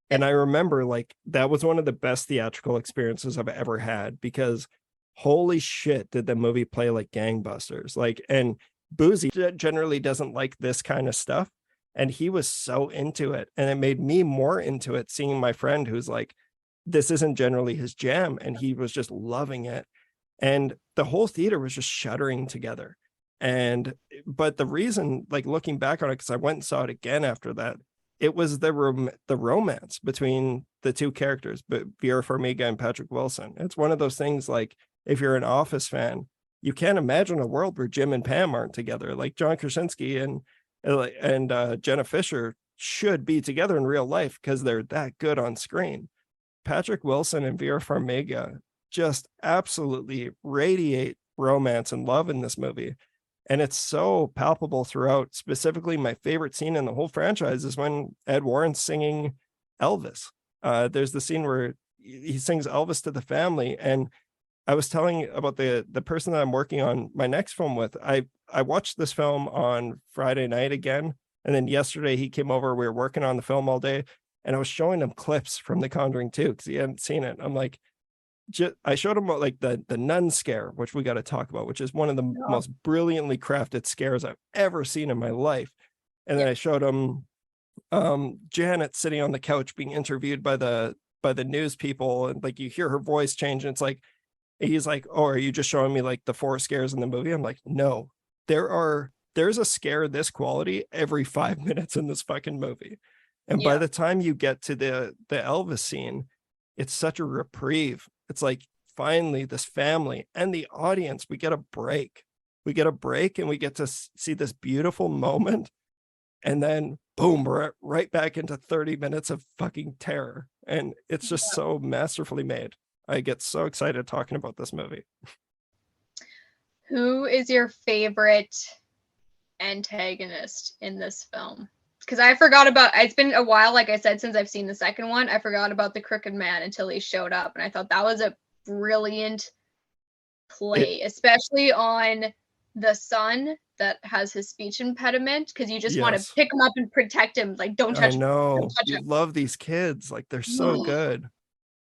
And I remember like that was one of the best theatrical experiences I've ever had, because holy shit, did the movie play like gangbusters. Like, and Boozy generally doesn't like this kind of stuff, and he was so into it, and it made me more into it seeing my friend who's like, this isn't generally his jam, and he was just loving it, and the whole theater was just shuddering together. And but the reason, like looking back on it, because I went and saw it again after that, it was the romance between the two characters, but Vera Farmiga and Patrick Wilson. It's one of those things, like if you're an Office fan, you can't imagine a world where Jim and Pam aren't together. Like John Krasinski and Jenna Fisher should be together in real life because they're that good on screen. Patrick Wilson and Vera Farmiga just absolutely radiate romance and love in this movie. And it's so palpable throughout. Specifically, my favorite scene in the whole franchise is when Ed Warren's singing Elvis. There's the scene where he sings Elvis to the family. And I was telling about the person that I'm working on my next film with. I watched this film on Friday night again. And then yesterday he came over. We were working on the film all day. And I was showing him clips from The Conjuring 2 because he hadn't seen it. I'm like, I showed him like the nun scare, which we got to talk about, which is one of the most brilliantly crafted scares I've ever seen in my life. And then I showed him Janet sitting on the couch being interviewed by the news people, and like you hear her voice change, and it's like, he's like, oh, are you just showing me like the 4 scares in the movie? I'm like, no, there's a scare this quality every 5 minutes in this fucking movie. And by the time you get to the Elvis scene, it's such a reprieve. It's like, finally, this family and the audience, we get a break. We get a break and we get to see this beautiful moment. And then, boom, we're right back into 30 minutes of fucking terror. And it's just so masterfully made. I get so excited talking about this movie. Who is your favorite antagonist in this film? Because I forgot about, it's been a while, like I said, since I've seen the second one. I forgot about the Crooked Man until he showed up. And I thought that was a brilliant play, especially on the son that has his speech impediment, because you just want to pick him up and protect him. Like, don't touch him. I know. Don't touch him. Love these kids. Like, they're so good.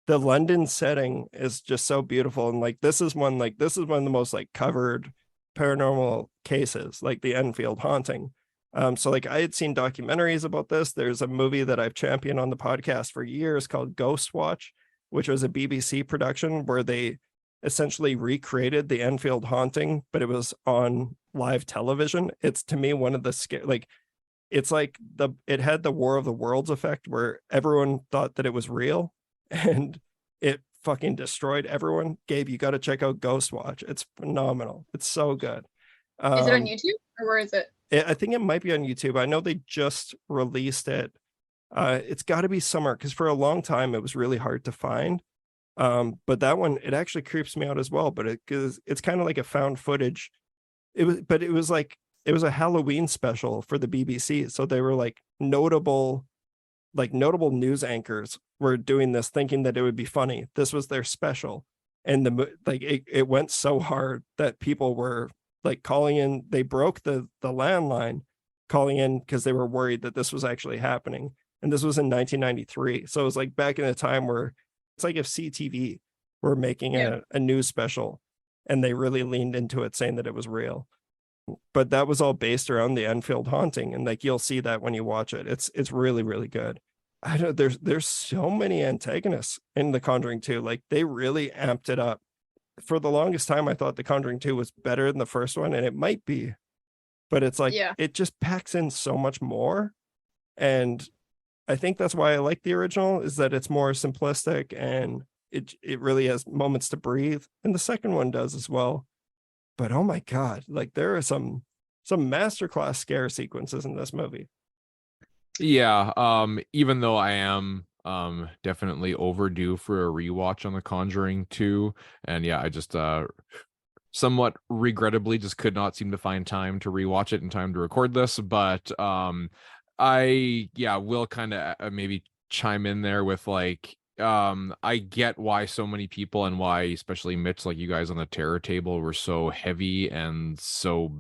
The London setting is just so beautiful. And like, this is one of the most like covered paranormal cases, like the Enfield haunting. So like I had seen documentaries about this. There's a movie that I've championed on the podcast for years called Ghost Watch, which was a BBC production where they essentially recreated the Enfield haunting, but it was on live television. It's, to me, one of the like, it's like it had the War of the Worlds effect where everyone thought that it was real and it fucking destroyed everyone. Gabe, you got to check out Ghost Watch. It's phenomenal. It's so good. Is it on YouTube or where is it? I think it might be on YouTube. I know they just released it. It's got to be somewhere, because for a long time it was really hard to find. But that one, it actually creeps me out as well. But it's kind of like a found footage. It was a Halloween special for the BBC. So they were like notable news anchors were doing this, thinking that it would be funny. This was their special, and it went so hard that people were like calling in. They broke the landline, calling in because they were worried that this was actually happening. And this was in 1993. So it was like back in the time where it's like if CTV were making a news special and they really leaned into it, saying that it was real. But that was all based around the Enfield haunting. And like, you'll see that when you watch it. It's really, really good. I don't, there's so many antagonists in The Conjuring 2. Like, they really amped it up. For the longest time, I thought The Conjuring 2 was better than the first one, and it might be, but it's like, it just packs in so much more. And I think that's why I like the original, is that it's more simplistic and it really has moments to breathe. And the second one does as well. But oh my God, like there are some some masterclass scare sequences in this movie. Yeah, even though I am definitely overdue for a rewatch on The Conjuring 2, and yeah, I just somewhat regrettably just could not seem to find time to rewatch it in time to record this, but I will kind of maybe chime in there with like I get why so many people, and why especially Mitch, like you guys on the terror table, were so heavy and so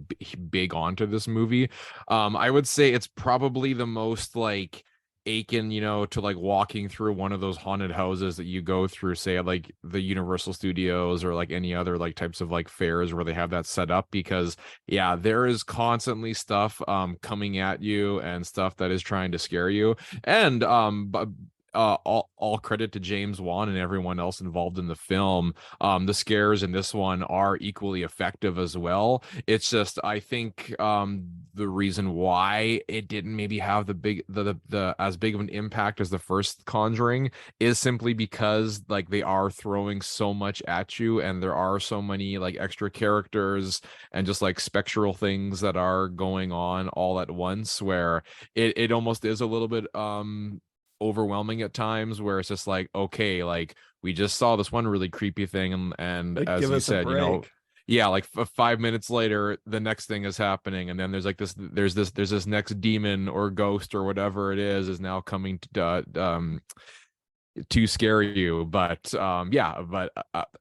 big onto this movie. I would say it's probably the most like akin, to like walking through one of those haunted houses that you go through, say at like the Universal Studios or like any other like types of like fairs where they have that set up, because there is constantly stuff coming at you and stuff that is trying to scare you. And all credit to James Wan and everyone else involved in the film. The scares in this one are equally effective as well. It's just, I think the reason why it didn't maybe have the as big of an impact as the first Conjuring is simply because like they are throwing so much at you, and there are so many like extra characters and just like spectral things that are going on all at once, where it almost is a little bit overwhelming at times, where it's just like, okay, like we just saw this one really creepy thing, and Like, as give you us a said, break. like 5 minutes later the next thing is happening, and then there's like there's this next demon or ghost or whatever it is now coming to scare you. But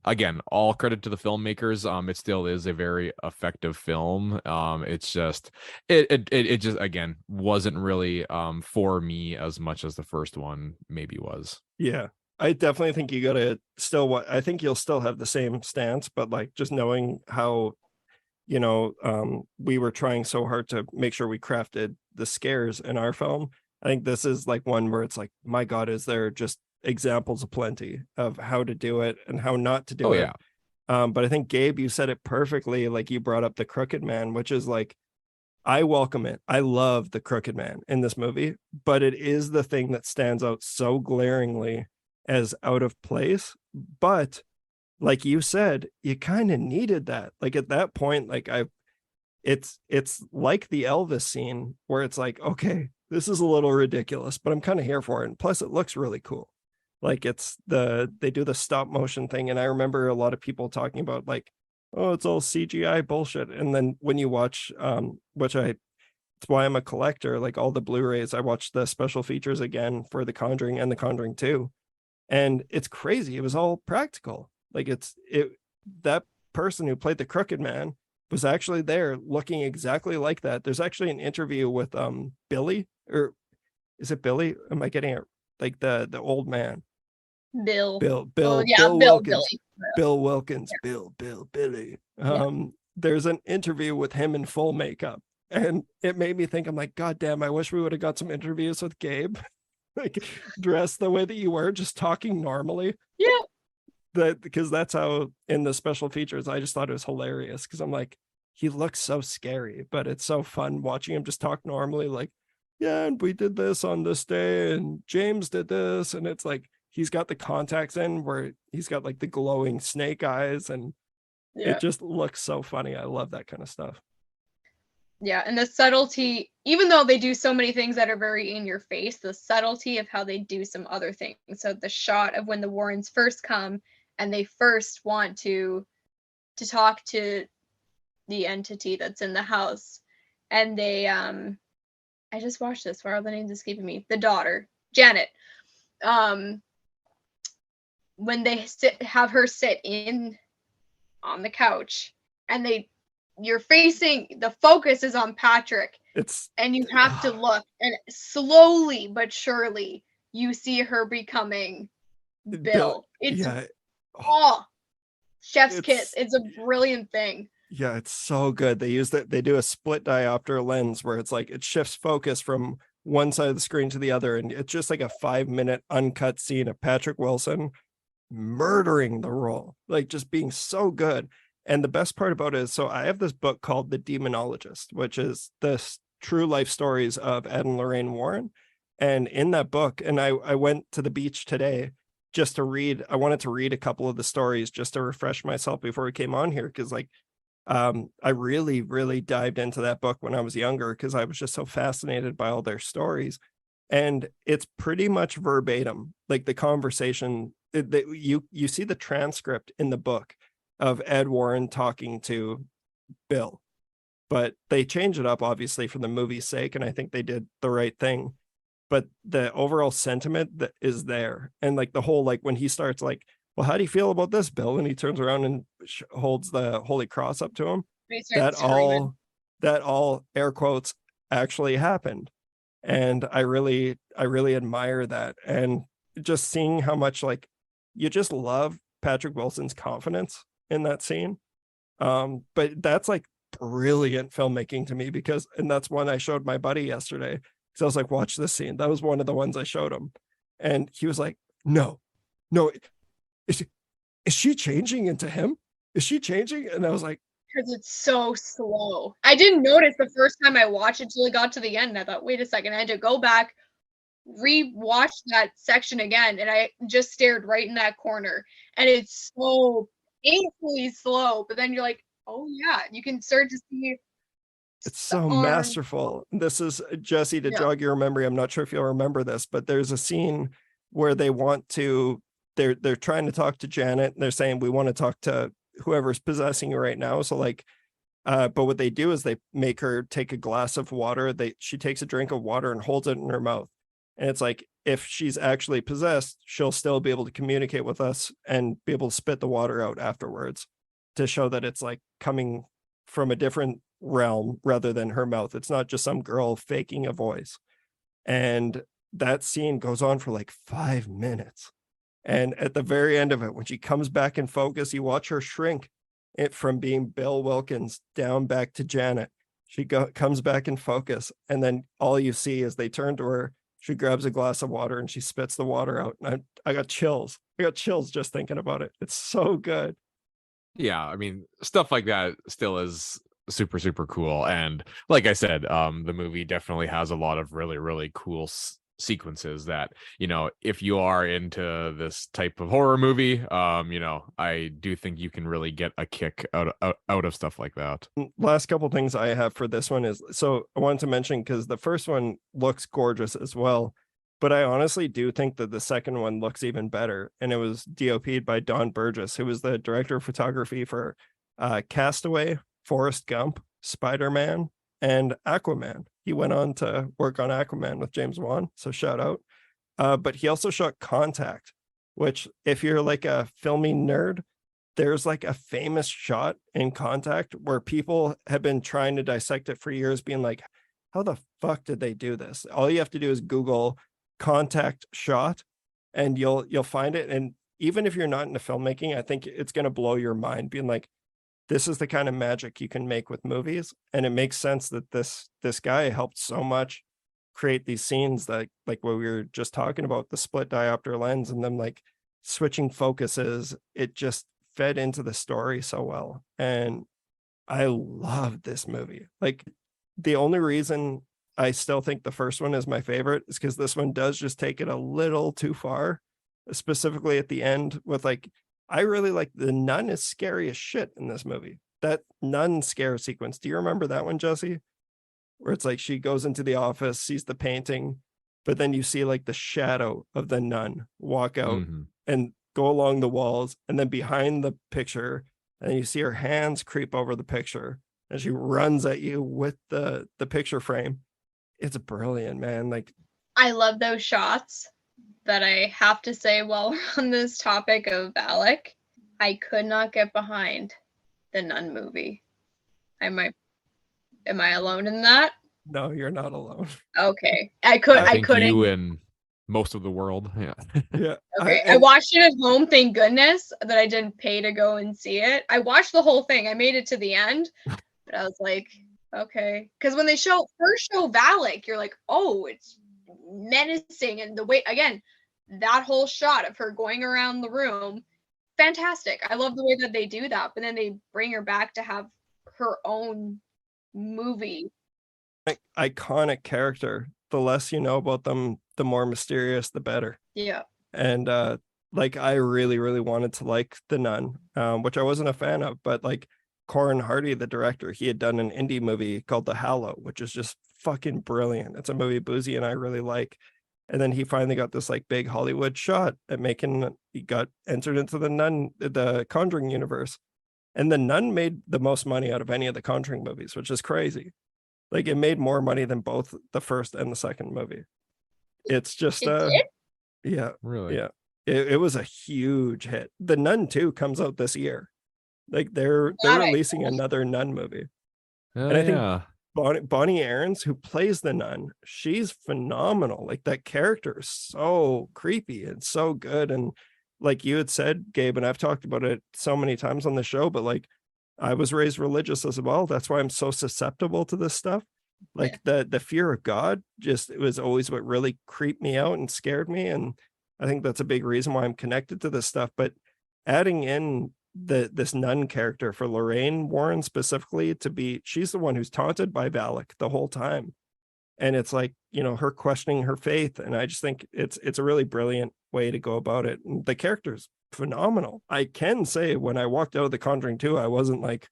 again, all credit to the filmmakers. It still is a very effective film. It's just it just again wasn't really for me as much as the first one maybe was. Yeah, I definitely think you gotta still I think you'll still have the same stance, but like just knowing how we were trying so hard to make sure we crafted the scares in our film. I think this is like one where it's like, my God, is there just examples aplenty of how to do it and how not to do it. But I think, Gabe, you said it perfectly. Like, you brought up the Crooked Man, which is like, I welcome it. I love the Crooked Man in this movie, but it is the thing that stands out so glaringly as out of place. But like you said, you kind of needed that. Like at that point, like it's like the Elvis scene where it's like, okay, this is a little ridiculous, but I'm kind of here for it. And plus it looks really cool. Like they do the stop motion thing. And I remember a lot of people talking about like, oh, it's all CGI bullshit. And then when you watch, it's why I'm a collector, like all the Blu-rays, I watched the special features again for The Conjuring and The Conjuring 2. And it's crazy. It was all practical. Like that person who played the Crooked Man was actually there looking exactly like that. There's actually an interview with Billy, or is it Billy? Am I getting it? Like the old man. Bill. Bill. Yeah, Bill Bill. Wilkins. Billy. Bill Wilkins. Yeah. Billy. There's an interview with him in full makeup, and it made me think, I'm like, God damn, I wish we would have got some interviews with Gabe. Like, dressed the way that you were, just talking normally. Yeah. Because that's how in the special features, I just thought it was hilarious, because I'm like, he looks so scary, but it's so fun watching him just talk normally, like, yeah, and we did this on this day, and James did this, and it's like he's got the contacts in where he's got like the glowing snake eyes, and it just looks so funny. I love that kind of stuff. Yeah, and the subtlety, even though they do so many things that are very in your face, the subtlety of how they do some other things. So the shot of when the Warrens first come and they first want to talk to the entity that's in the house, and they I just watched this. Why are the names escaping me? The daughter, Janet. When they have her sit in on the couch, and you're facing, the focus is on Patrick, and you have to look, and slowly but surely you see her becoming Bill. It's chef's kiss. It's a brilliant thing. Yeah, it's so good. They do a split diopter lens where it's like it shifts focus from one side of the screen to the other, and it's just like a 5-minute uncut scene of Patrick Wilson murdering the role, like just being so good. And the best part about it is, so I have this book called The Demonologist, which is the true life stories of Ed and Lorraine Warren. And in that book, and I went to the beach today just to read, I wanted to read a couple of the stories just to refresh myself before we came on here, because like I really, really dived into that book when I was younger because I was just so fascinated by all their stories. And it's pretty much verbatim, like the conversation that you see the transcript in the book of Ed Warren talking to Bill, but they change it up obviously for the movie's sake, and I think they did the right thing. But the overall sentiment that is there, and like the whole, like when he starts like, well, how do you feel about this, Bill? And he turns around and holds the Holy Cross up to him. That all air quotes actually happened. And I really admire that. And just seeing how much like you just love Patrick Wilson's confidence in that scene. But that's like brilliant filmmaking to me and that's one I showed my buddy yesterday. So I was like, watch this scene. That was one of the ones I showed him. And he was like, no, is she changing into him? Is she changing? And I was like, because it's so slow. I didn't notice the first time I watched it till it got to the end. I thought, wait a second, I had to go back, re-watch that section again, and I just stared right in that corner. And it's so painfully slow, but then you're like, oh yeah, you can start to see. It's so masterful. This is, Jesse, to jog your memory, I'm not sure if you'll remember this, but there's a scene where they're trying to talk to Janet, and they're saying, we want to talk to whoever's possessing you right now. So like, but what they do is they make her take a glass of water. She takes a drink of water and holds it in her mouth. And it's like, if she's actually possessed, she'll still be able to communicate with us and be able to spit the water out afterwards to show that it's like coming from a different realm rather than her mouth. It's not just some girl faking a voice. And that scene goes on for like 5 minutes. And at the very end of it, when she comes back in focus, you watch her shrink it from being Bill Wilkins down back to Janet. She comes back in focus. And then all you see is they turn to her. She grabs a glass of water and she spits the water out. And I got chills. I got chills just thinking about it. It's so good. Yeah, I mean, stuff like that still is super, super cool. And like I said, the movie definitely has a lot of really, really cool sequences that, you know, if you are into this type of horror movie, you know, I do think you can really get a kick out of stuff like that. Last couple things I have for this one is, so I wanted to mention, because the first one looks gorgeous as well, but I honestly do think that the second one looks even better. And it was DOP'd by Don Burgess, who was the director of photography for Castaway, Forrest Gump, Spider-Man, and Aquaman. He went on to work on Aquaman with James Wan, so shout out. But he also shot Contact, which, if you're like a filming nerd, there's like a famous shot in Contact where people have been trying to dissect it for years, being like, how the fuck did they do this? All you have to do is Google Contact shot and you'll find it. And even if you're not into filmmaking, I think it's going to blow your mind, being like, this is the kind of magic you can make with movies. And it makes sense that this guy helped so much create these scenes, that like what we were just talking about, the split diopter lens and them like switching focuses. It just fed into the story so well. And I love this movie. Like, the only reason I still think the first one is my favorite is because this one does just take it a little too far, specifically at the end with like, I really like the nun is scary as shit in this movie. That nun scare sequence. Do you remember that one, Jesse? Where it's like she goes into the office, sees the painting, but then you see like the shadow of the nun walk out and go along the walls, and then behind the picture, and you see her hands creep over the picture and she runs at you with the picture frame. It's brilliant, man. Like, I love those shots. That I have to say, while we're on this topic of Valak, I could not get behind the Nun movie. Am I alone in that? No, you're not alone. Okay. I couldn't. You and most of the world. Yeah. Yeah. Okay. I watched it at home, thank goodness that I didn't pay to go and see it. I watched the whole thing. I made it to the end, but I was like, okay. Because when they first show Valak, you're like, oh, it's menacing, and the way, again, that whole shot of her going around the room, fantastic. I love the way that they do that, but then they bring her back to have her own movie. Iconic character. The less you know about them, the more mysterious, the better. Yeah. And like, I really, really wanted to like the nun, which I wasn't a fan of, but like Corin Hardy, the director, he had done an indie movie called The Hallow, which is just fucking brilliant. It's a movie Boozy and I really like. And then he finally got this like big Hollywood shot at he got entered into the Conjuring universe. And The Nun made the most money out of any of the Conjuring movies, which is crazy. Like it made more money than both the first and the second movie. It's just yeah, Really? Yeah. It was a huge hit. The Nun 2 comes out this year. Like they're releasing another Nun movie. And I think Bonnie Aarons, who plays the nun, she's phenomenal. Like that character is so creepy and so good. And like you had said, Gabe, and I've talked about it so many times on the show, but like I was raised religious as well. That's why I'm so susceptible to this stuff. Like the fear of God, it was always what really creeped me out and scared me. And I think that's a big reason why I'm connected to this stuff. But adding in this nun character for Lorraine Warren specifically she's the one who's taunted by Valak the whole time. And it's like, you know, her questioning her faith. And I just think it's a really brilliant way to go about it. And the character's phenomenal. I can say when I walked out of The Conjuring 2, I wasn't like,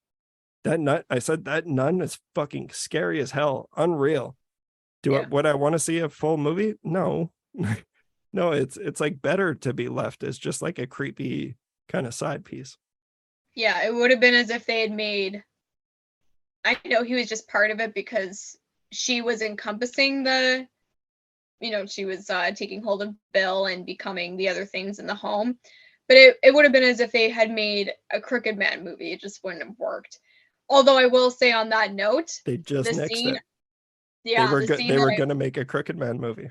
I said that nun is fucking scary as hell. Unreal. Would I want to see a full movie? No. No, it's like better to be left as just like a creepy kind of side piece. Yeah, it would have been as if they had made, I know he was just part of it because she was encompassing she was taking hold of Bill and becoming the other things in the home. But it would have been as if they had made a Crooked Man movie. It just wouldn't have worked. Although I will say on that note, they just nixed it. Yeah, they were going to make a Crooked Man movie.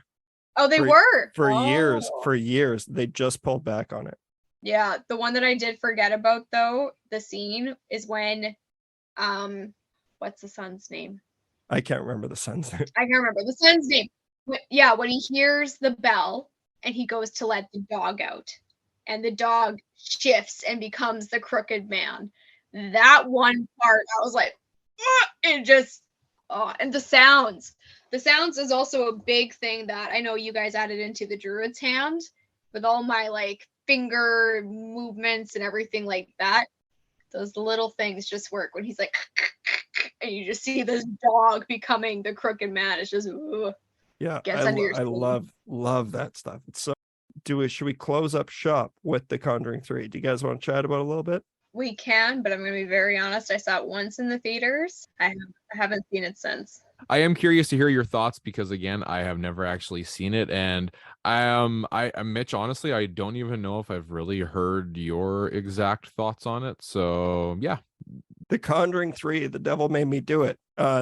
Oh, they were? For years, they just pulled back on it. Yeah, the one that I did forget about though, the scene is when, what's the son's name? I can't remember the son's name. I can't remember the son's name. Yeah, when he hears the bell and he goes to let the dog out, and the dog shifts and becomes the Crooked Man. That one part, I was like, and just, and the sounds. The sounds is also a big thing that I know you guys added into the Druid's Hand with all my like finger movements and everything like that. Those little things just work when he's like, and you just see this dog becoming the Crooked Man. It's just, gets under your skin. I love that stuff. It's so. Should we close up shop with The Conjuring 3? Do you guys want to chat about it a little bit? We can, but I'm going to be very honest. I saw it once in the theaters. I haven't seen it since. I am curious to hear your thoughts because again, I have never actually seen it, and Mitch, honestly, I don't even know if I've really heard your exact thoughts on it. So yeah. The Conjuring 3, The Devil Made Me Do It.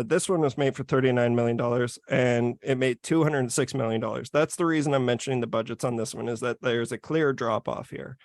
This one was made for $39 million and it made $206 million. That's the reason I'm mentioning the budgets on this one, is that there's a clear drop off here.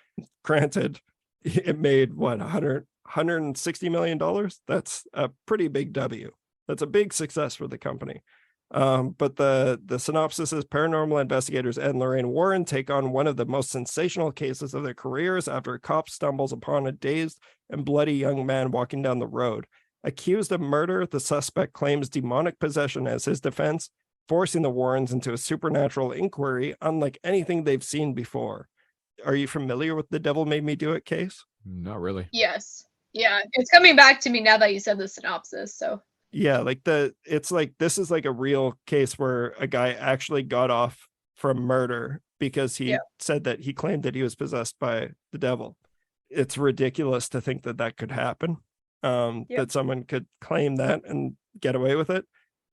Granted, it made $160 million. That's a pretty big W. That's a big success for the company. But the synopsis is: paranormal investigators Ed and Lorraine Warren take on one of the most sensational cases of their careers after a cop stumbles upon a dazed and bloody young man walking down the road. Accused of murder, the suspect claims demonic possession as his defense, forcing the Warrens into a supernatural inquiry unlike anything they've seen before. Are you familiar with the Devil Made Me Do It case? Not really. Yes. Yeah, it's coming back to me now that you said the synopsis. So yeah, it's like this is like a real case where a guy actually got off from murder because he said that he claimed that he was possessed by the devil. It's ridiculous to think that could happen. That someone could claim that and get away with it.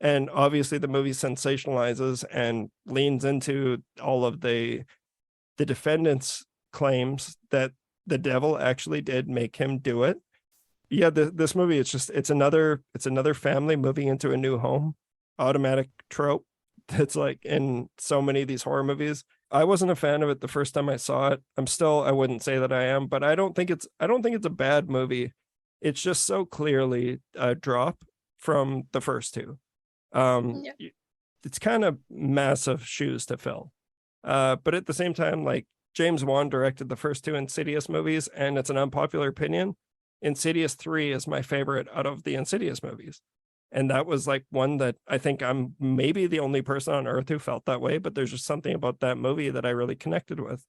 And obviously the movie sensationalizes and leans into all of the defendant's claims that the devil actually did make him do it. Yeah, this movie, it's another family moving into a new home. Automatic trope that's like in so many of these horror movies. I wasn't a fan of it the first time I saw it. I wouldn't say that I am, but I don't think it's a bad movie. It's just so clearly a drop from the first two. It's kind of massive shoes to fill. But at the same time, like James Wan directed the first two Insidious movies, and it's an unpopular opinion. Insidious 3 is my favorite out of the Insidious movies. And that was like one that I think I'm maybe the only person on earth who felt that way, but there's just something about that movie that I really connected with.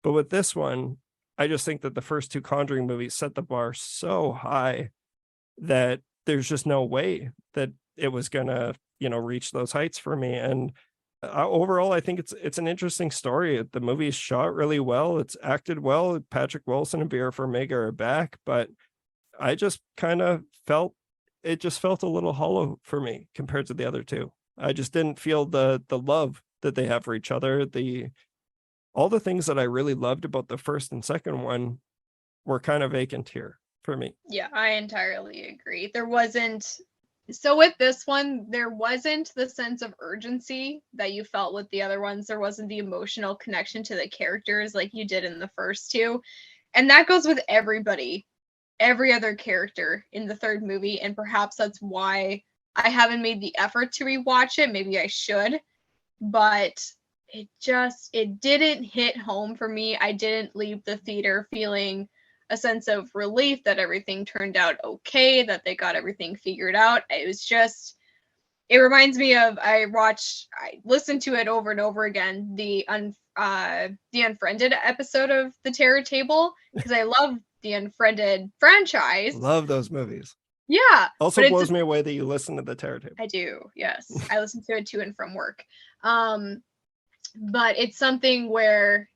But with this one, I just think that the first two Conjuring movies set the bar so high that there's just no way that it was gonna, reach those heights for me. And overall, I think it's an interesting story. The movie is shot really well. It's acted well. Patrick Wilson and Vera Farmiga are back, but I just kind of felt it just felt a little hollow for me compared to the other two. I just didn't feel the love that they have for each other. All the things that I really loved about the first and second one were kind of vacant here for me. Yeah, I entirely agree. So with this one, there wasn't the sense of urgency that you felt with the other ones. There wasn't the emotional connection to the characters like you did in the first two. And that goes with everybody, every other character in the third movie. And perhaps that's why I haven't made the effort to rewatch it. Maybe I should, but it didn't hit home for me. I didn't leave the theater feeling a sense of relief that everything turned out okay, that they got everything figured out. It reminds me of, I listened to it over and over again, the Unfriended episode of The Terror Table, because I love the Unfriended franchise. Love those movies. Yeah. Also blows me away that you listen to The Terror Table. I do, yes. I listen to it to and from work. But it's something where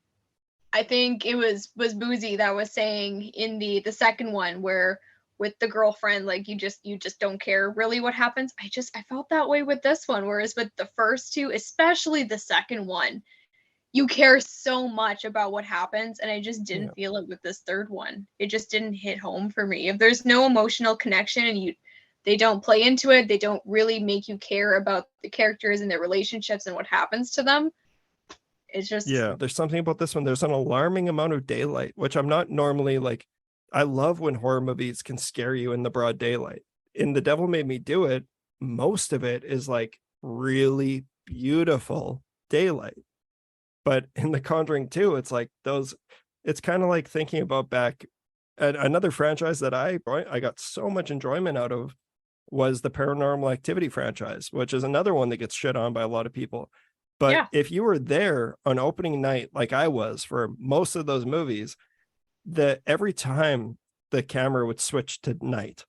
I think it was Boozy that was saying in the second one, where with the girlfriend, like you just don't care really what happens. I felt that way with this one, whereas with the first two, especially the second one, you care so much about what happens, and I just didn't feel it with this third one. It just didn't hit home for me. If there's no emotional connection and they don't play into it, they don't really make you care about the characters and their relationships and what happens to them. It's just, there's something about this one. There's an alarming amount of daylight, which I'm not normally like. I love when horror movies can scare you in the broad daylight. In The Devil Made Me Do It, most of it is like really beautiful daylight. But in The Conjuring 2, it's like it's kind of like thinking about back at another franchise that I got so much enjoyment out of was the Paranormal Activity franchise, which is another one that gets shit on by a lot of people. But if you were there on opening night, like I was for most of those movies, that every time the camera would switch to night,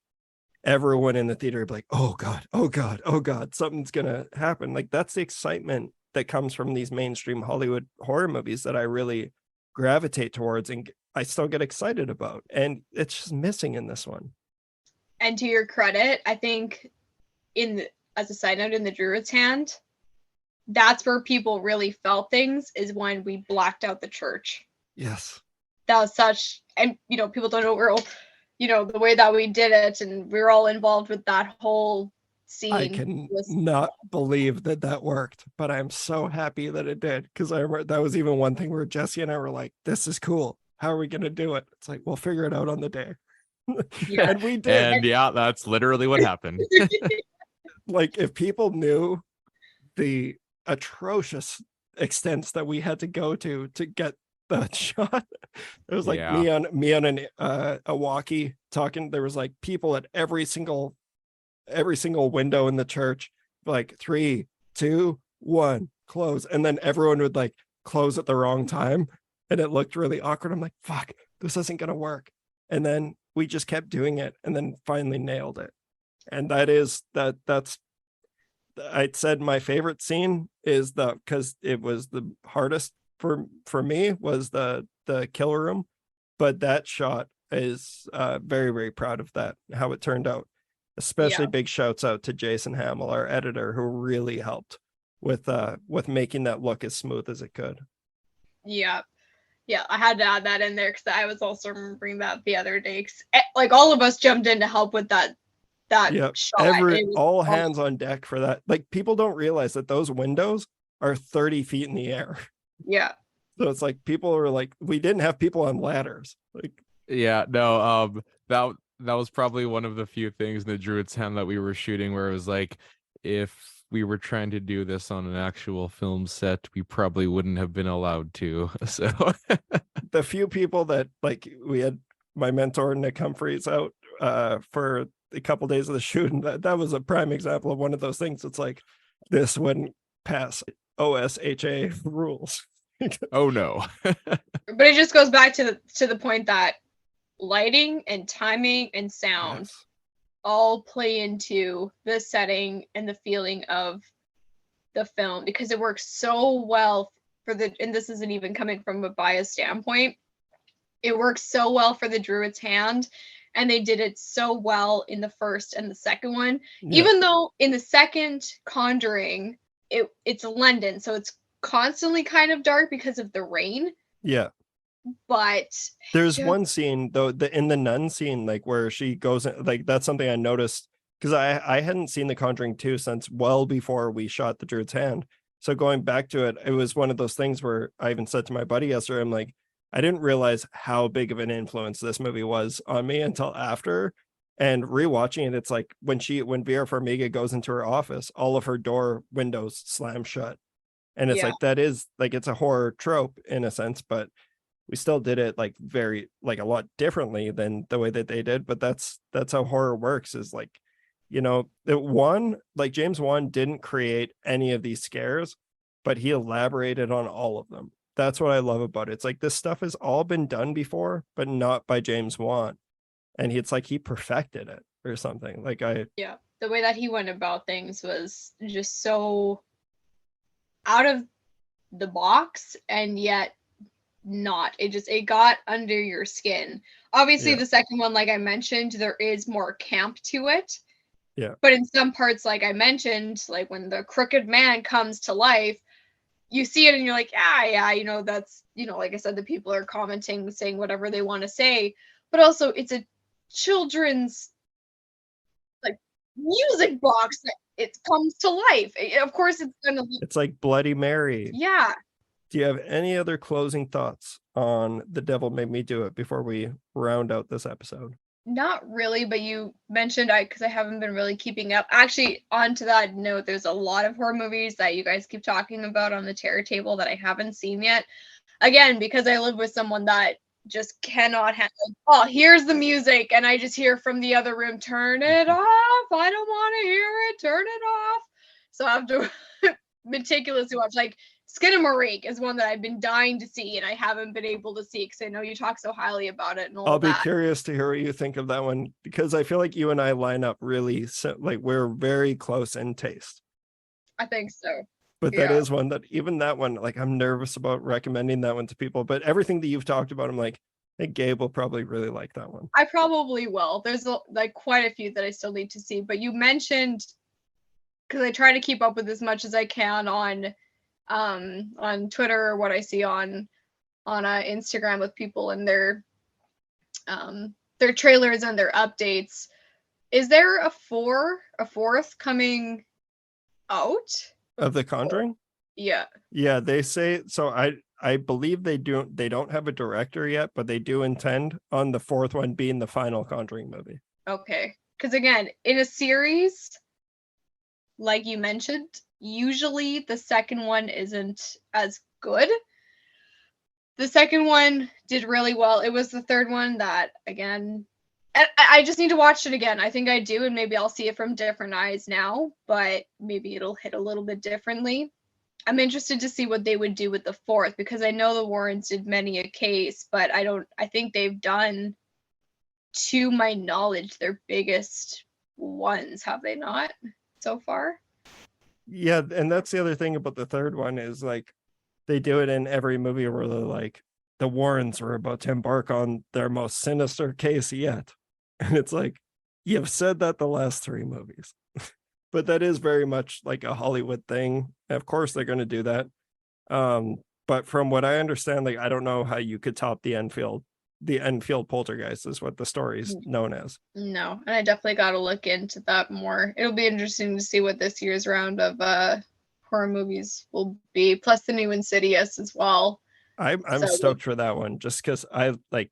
everyone in the theater would be like, oh God, oh God, oh God, something's going to happen. Like that's the excitement that comes from these mainstream Hollywood horror movies that I really gravitate towards and I still get excited about. And it's just missing in this one. And to your credit, I think as a side note, in The Druid's Hand, that's where people really felt things, is when we blacked out the church. Yes. That was such, and people don't know the way that we did it, and we were all involved with that whole scene. I can not believe that worked, but I'm so happy that it did, because I remember that was even one thing where Jesse and I were like, this is cool. How are we going to do it? It's like, we'll figure it out on the day. And we did. And yeah, that's literally what happened. Like if people knew the atrocious extents that we had to go to get that shot, it was like me on a walkie talking. There was like people at every single window in the church, like 3, 2, 1, close, and then everyone would like close at the wrong time, and it looked really awkward. I'm like, fuck, this isn't gonna work. And then we just kept doing it, and then finally nailed it. And that's I'd said my favorite scene is because it was the hardest for me was the killer room, but that shot is very, very proud of that, how it turned out. Especially big shouts out to Jason Hamill, our editor, who really helped with making that look as smooth as it could. Yeah, I had to add that in there because I was also remembering that the other day. Like all of us jumped in to help with that shot. All hands on deck for that. Like people don't realize that those windows are 30 feet in the air. Yeah. So it's like people are like, we didn't have people on ladders. Like, yeah, no, that was probably one of the few things in The Druid's Hand that we were shooting where it was like, if we were trying to do this on an actual film set, we probably wouldn't have been allowed to. So the few people that, like, we had my mentor Nick Humphreys out for a couple days of the shoot, and that was a prime example of one of those things. It's like, this wouldn't pass OSHA rules. Oh no. But it just goes back to the point that lighting and timing and sound all play into the setting and the feeling of the film, because it works so well for the, and this isn't even coming from a biased standpoint, it works so well for the Druid's Hand, and they did it so well in the first and the second one. Even though in the second Conjuring, it's London, so it's constantly kind of dark because of the rain. Yeah. But there's one scene though, in the nun scene, like where she goes in, like that's something I noticed, because I hadn't seen The Conjuring 2 since well before we shot The Druid's Hand. So going back to it, it was one of those things where I even said to my buddy yesterday, I'm like, I didn't realize how big of an influence this movie was on me until after. And rewatching it, it's like when Vera Farmiga goes into her office, all of her door windows slam shut. And it's like, that is like, it's a horror trope in a sense, but we still did it like very, like a lot differently than the way that they did. But that's how horror works, is like, you know, like James Wan didn't create any of these scares, but he elaborated on all of them. That's what I love about it. It's like this stuff has all been done before, but not by James Wan. And it's like he perfected it or something. Like the way that he went about things was just so out of the box, and yet not. It got under your skin. Obviously, the second one, like I mentioned, there is more camp to it. Yeah. But in some parts, like I mentioned, like when the crooked man comes to life, you see it and you're like, yeah, you know, that's, you know, like I said, the people are commenting, saying whatever they want to say. But also, it's a children's like music box that it comes to life. Of course, it's like Bloody Mary. Yeah. Do you have any other closing thoughts on The Devil Made Me Do It before we round out this episode? Not really, but you mentioned, because I haven't been really keeping up. Actually, on to that note, there's a lot of horror movies that you guys keep talking about on the terror table that I haven't seen yet. Again, because I live with someone that just cannot handle, oh, here's the music, and I just hear from the other room, turn it off, I don't want to hear it, turn it off. So I have to meticulously watch. Like Skinamarink is one that I've been dying to see, and I haven't been able to see because I know you talk so highly about it. And all I'll be that. curious to hear what you think of that one, because I feel like you and I line up really, like we're very close in taste. I think so. But that is one that, even that one, like I'm nervous about recommending that one to people. But everything that you've talked about, I'm like, hey, Gabe will probably really like that one. I probably will. There's like quite a few that I still need to see. But you mentioned, because I try to keep up with as much as I can on Twitter, or what I see on Instagram with people and their trailers and their updates. Is there a fourth coming out of The Conjuring? Yeah. They say so. I believe they don't have a director yet, but they do intend on the fourth one being the final Conjuring movie. Okay, because again, in a series, like you mentioned, usually the second one isn't as good. The second one did really well. It was the third one that, again, I just need to watch it again. I think I do, and maybe I'll see it from different eyes now, but maybe it'll hit a little bit differently. I'm interested to see what they would do with the fourth, because I know the Warrens did many a case, but I think they've done, to my knowledge, their biggest ones, have they not, so far? Yeah, and that's the other thing about the third one, is like they do it in every movie where they're like, the Warrens were about to embark on their most sinister case yet. And it's like, you've said that the last three movies. But that is very much like a Hollywood thing. Of course they're going to do that. But from what I understand, like I don't know how you could top the Enfield Poltergeist is what the story's known as. No, and I definitely got to look into that more. It'll be interesting to see what this year's round of horror movies will be, plus the new Insidious as well. I'm stoked for that one, just because I like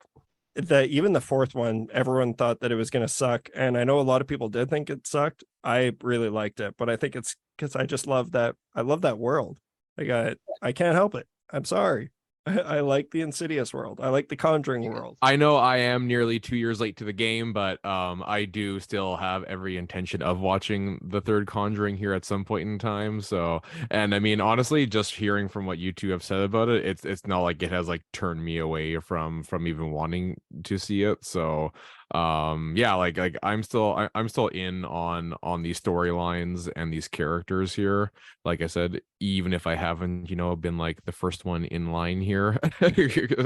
even the fourth one, everyone thought that it was going to suck, and I know a lot of people did think it sucked. I really liked it, but I think it's because I just love that. I love that world. Like I can't help it. I'm sorry. I like the Insidious world. I like the Conjuring world. I know I am nearly 2 years late to the game, but I do still have every intention of watching the third Conjuring here at some point in time. So, and I mean, honestly, just hearing from what you two have said about it, it's not like it has like turned me away from even wanting to see it. So Yeah, like I'm still in on these storylines and these characters here. Like I said, even if I haven't, been like the first one in line here,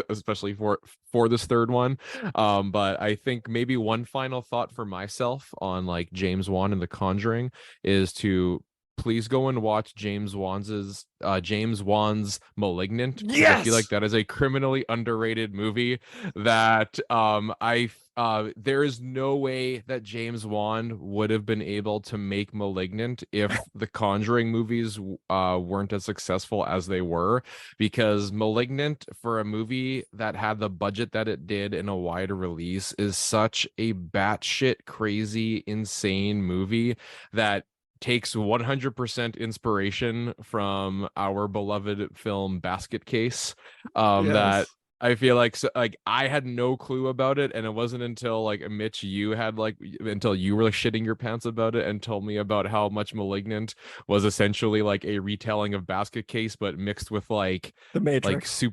especially for this third one. But I think maybe one final thought for myself on like James Wan and The Conjuring is to please go and watch James Wan's Malignant. Because I feel like that is a criminally underrated movie that there is no way that James Wan would have been able to make Malignant if the Conjuring movies weren't as successful as they were, because Malignant, for a movie that had the budget that it did in a wide release, is such a batshit crazy, insane movie that takes 100% inspiration from our beloved film Basket Case. That I feel like I had no clue about it, and it wasn't until like Mitch, until you were like shitting your pants about it and told me about how much Malignant was essentially like a retelling of Basket Case, but mixed with like The Matrix.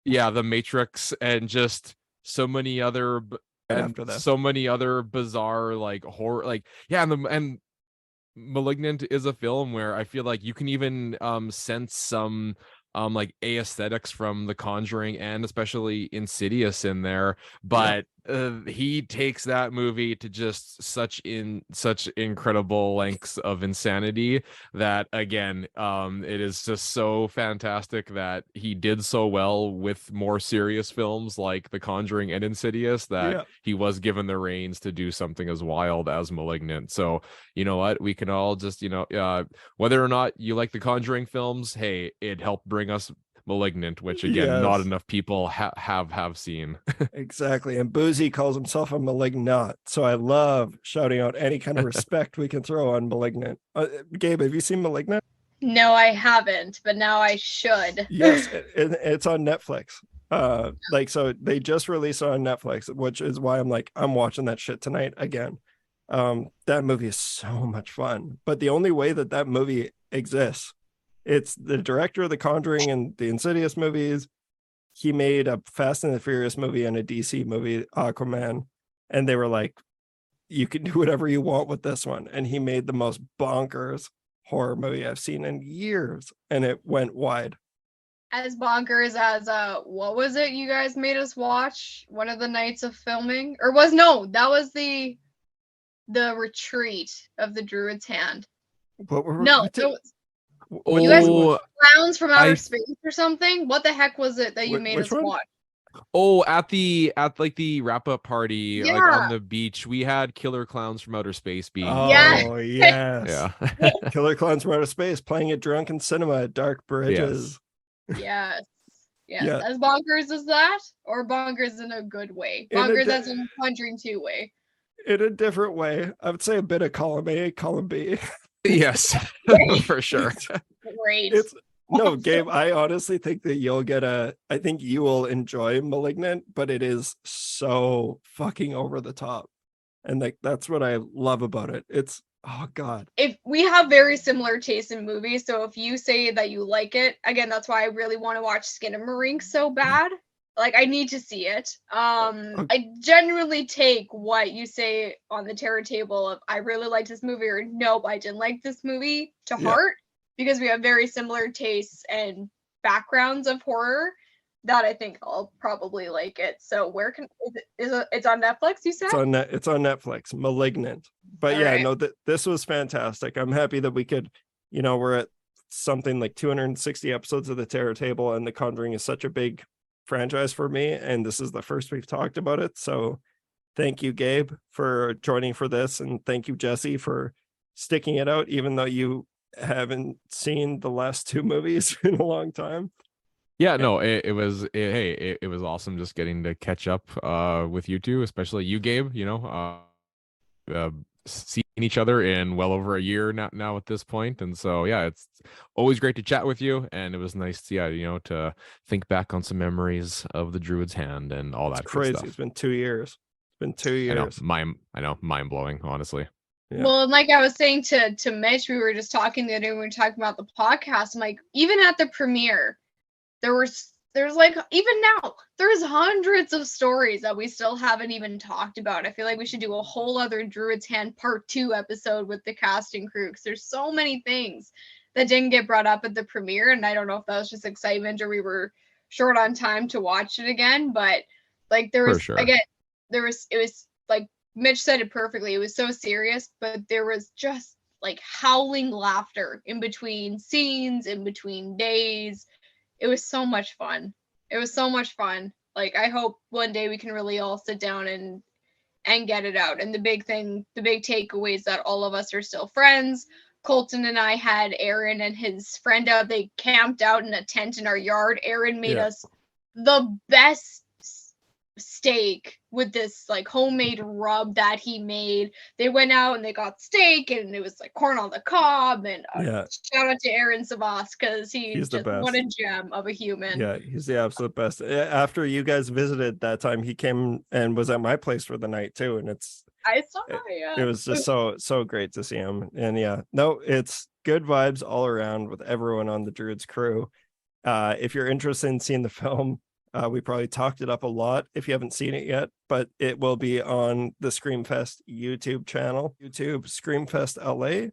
The Matrix, and just so many other so many other bizarre like horror, like and Malignant is a film where I feel like you can even sense some like aesthetics from The Conjuring and especially Insidious in there, but he takes that movie to just such incredible lengths of insanity that, again, it is just so fantastic that he did so well with more serious films like The Conjuring and Insidious that he was given the reins to do something as wild as Malignant. So you know what, we can all just whether or not you like The Conjuring films, hey, it helped bring us Malignant, which again not enough people have seen. Exactly. And Boozy calls himself a malignant, so I love shouting out any kind of respect we can throw on Malignant. Gabe, have you seen Malignant? No, I haven't, but now I should. Yes, it's on Netflix. So they just released it on Netflix, which is why I'm watching that shit tonight again. That movie is so much fun, but the only way that movie exists, it's the director of The Conjuring and the Insidious movies. He made a Fast and the Furious movie and a DC movie, Aquaman, and they were like, you can do whatever you want with this one. And he made the most bonkers horror movie I've seen in years, and it went wide. As bonkers as what was it you guys made us watch one of the nights of filming? That was the retreat of the Druid's Hand. You guys watched Clowns from Outer Space or something? What the heck was it that you made us watch? Oh, at the wrap up party, like on the beach, we had Killer Clowns from Outer Space being. Oh yes, Killer Clowns from Outer Space playing at Drunken Cinema at Dark Bridges. Yes. As bonkers as that, or bonkers in a good way? Bonkers as in Conjuring 2 way. In a different way, I would say a bit of column A, column B. Yes, for sure. Great. No, Gabe, I honestly think that I think you will enjoy Malignant, but it is so fucking over the top. And that's what I love about it. It's, oh God. If we have very similar tastes in movies, so if you say that you like it, again, that's why I really want to watch Skinamarink so bad. Like, I need to see it. I genuinely take what you say on the terror table of I really liked this movie or nope, I didn't like this movie to heart, because we have very similar tastes and backgrounds of horror that I think I'll probably like it. So it's on Netflix, you said? It's on Netflix, Malignant. But this was fantastic. I'm happy that we could, we're at something like 260 episodes of the terror table, and The Conjuring is such a big franchise for me, and this is the first we've talked about it. So thank you, Gabe, for joining for this, and thank you, Jesse, for sticking it out even though you haven't seen the last two movies in a long time. It was awesome just getting to catch up with you two, especially you, Gabe, seeing each other in well over a year now at this point. And so it's always great to chat with you, and it was nice to think back on some memories of the Druid's Hand and all that. It's crazy stuff. It's been 2 years. I know, mind-blowing, honestly. Well, and like I was saying to Mitch, we were just talking the other day when we were talking about the podcast. I'm like, even at the premiere, there were there's like, even now, there's hundreds of stories that we still haven't even talked about. I feel like we should do a whole other Druid's Hand Part 2 episode with the cast and crew, because there's so many things that didn't get brought up at the premiere, and I don't know if that was just excitement or we were short on time to watch it again, but like there was, again, it was like Mitch said it perfectly. It was so serious, but there was just like howling laughter in between scenes, in between days. It was so much fun. It was so much fun. Like, I hope one day we can really all sit down and get it out. And the big takeaway is that all of us are still friends. Colton and I had Aaron and his friend out. They camped out in a tent in our yard. Aaron made us the best steak with this like homemade rub that he made. They went out and they got steak, and it was like corn on the cob. And shout out to Aaron Savas, because he's just what a gem of a human. Yeah, he's the absolute best. After you guys visited that time, he came and was at my place for the night too, and I saw it was just so great to see him. And it's good vibes all around with everyone on the Druids crew. If you're interested in seeing the film, we probably talked it up a lot if you haven't seen it yet, but it will be on the ScreamFest YouTube channel, YouTube ScreamFest LA,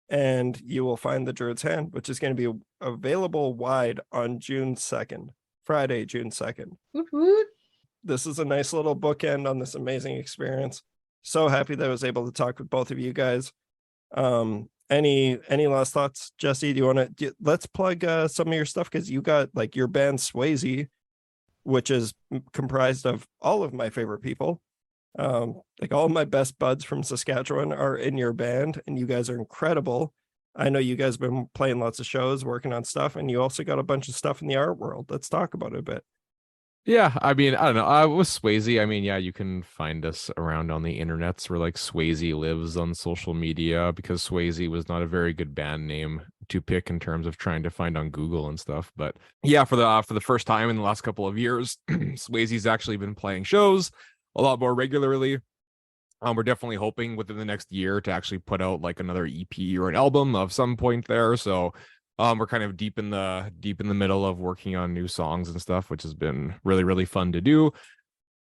and you will find the Druid's Hand, which is going to be available wide on June 2nd, Friday, June 2nd. This is a nice little bookend on this amazing experience. So happy that I was able to talk with both of you guys. Any last thoughts, Jesse? Do you want to let's plug some of your stuff, because you got like your band Swayze, which is comprised of all of my favorite people. Like all of my best buds from Saskatchewan are in your band, and you guys are incredible. I know you guys have been playing lots of shows, working on stuff, and you also got a bunch of stuff in the art world. Let's talk about it a bit. Yeah, I mean, I don't know. With Swayze, I mean, yeah, you can find us around on the internets where like Swayze lives on social media, because Swayze was not a very good band name to pick in terms of trying to find on Google and stuff. But yeah, for the first time in the last couple of years, Swayze's actually been playing shows a lot more regularly. We're definitely hoping within the next year to actually put out like another EP or an album of some point there. So we're kind of deep in the middle of working on new songs and stuff, which has been really, really fun to do.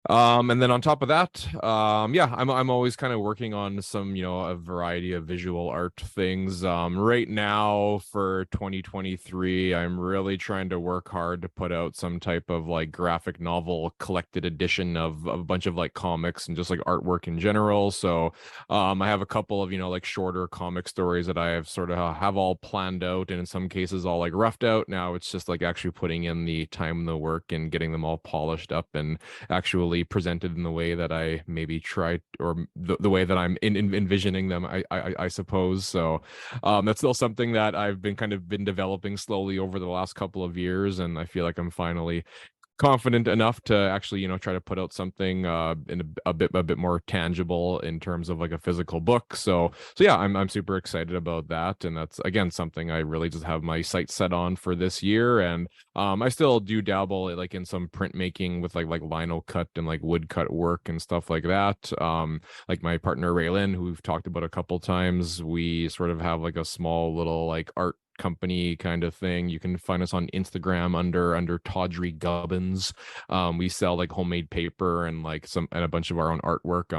And then on top of that, I'm always kind of working on some, a variety of visual art things. Right now for 2023, I'm really trying to work hard to put out some type of like graphic novel collected edition of a bunch of like comics and just like artwork in general. So I have a couple of, like shorter comic stories that I have sort of have all planned out, and in some cases all like roughed out. Now it's just like actually putting in the time and the work and getting them all polished up and actually presented in the way that I maybe tried, or the way that I'm envisioning them, I suppose. So that's still something that I've been developing slowly over the last couple of years, and I feel like I'm finally confident enough to actually try to put out something in a bit more tangible in terms of like a physical book. So yeah, I'm super excited about that, and that's again something I really just have my sights set on for this year. And I still do dabble like in some printmaking with like vinyl cut and like wood cut work and stuff like that. Like my partner Raylan, who we've talked about a couple times, we sort of have like a small little like art company kind of thing. You can find us on Instagram under Tawdry Gubbins. We sell like homemade paper and like a bunch of our own artwork.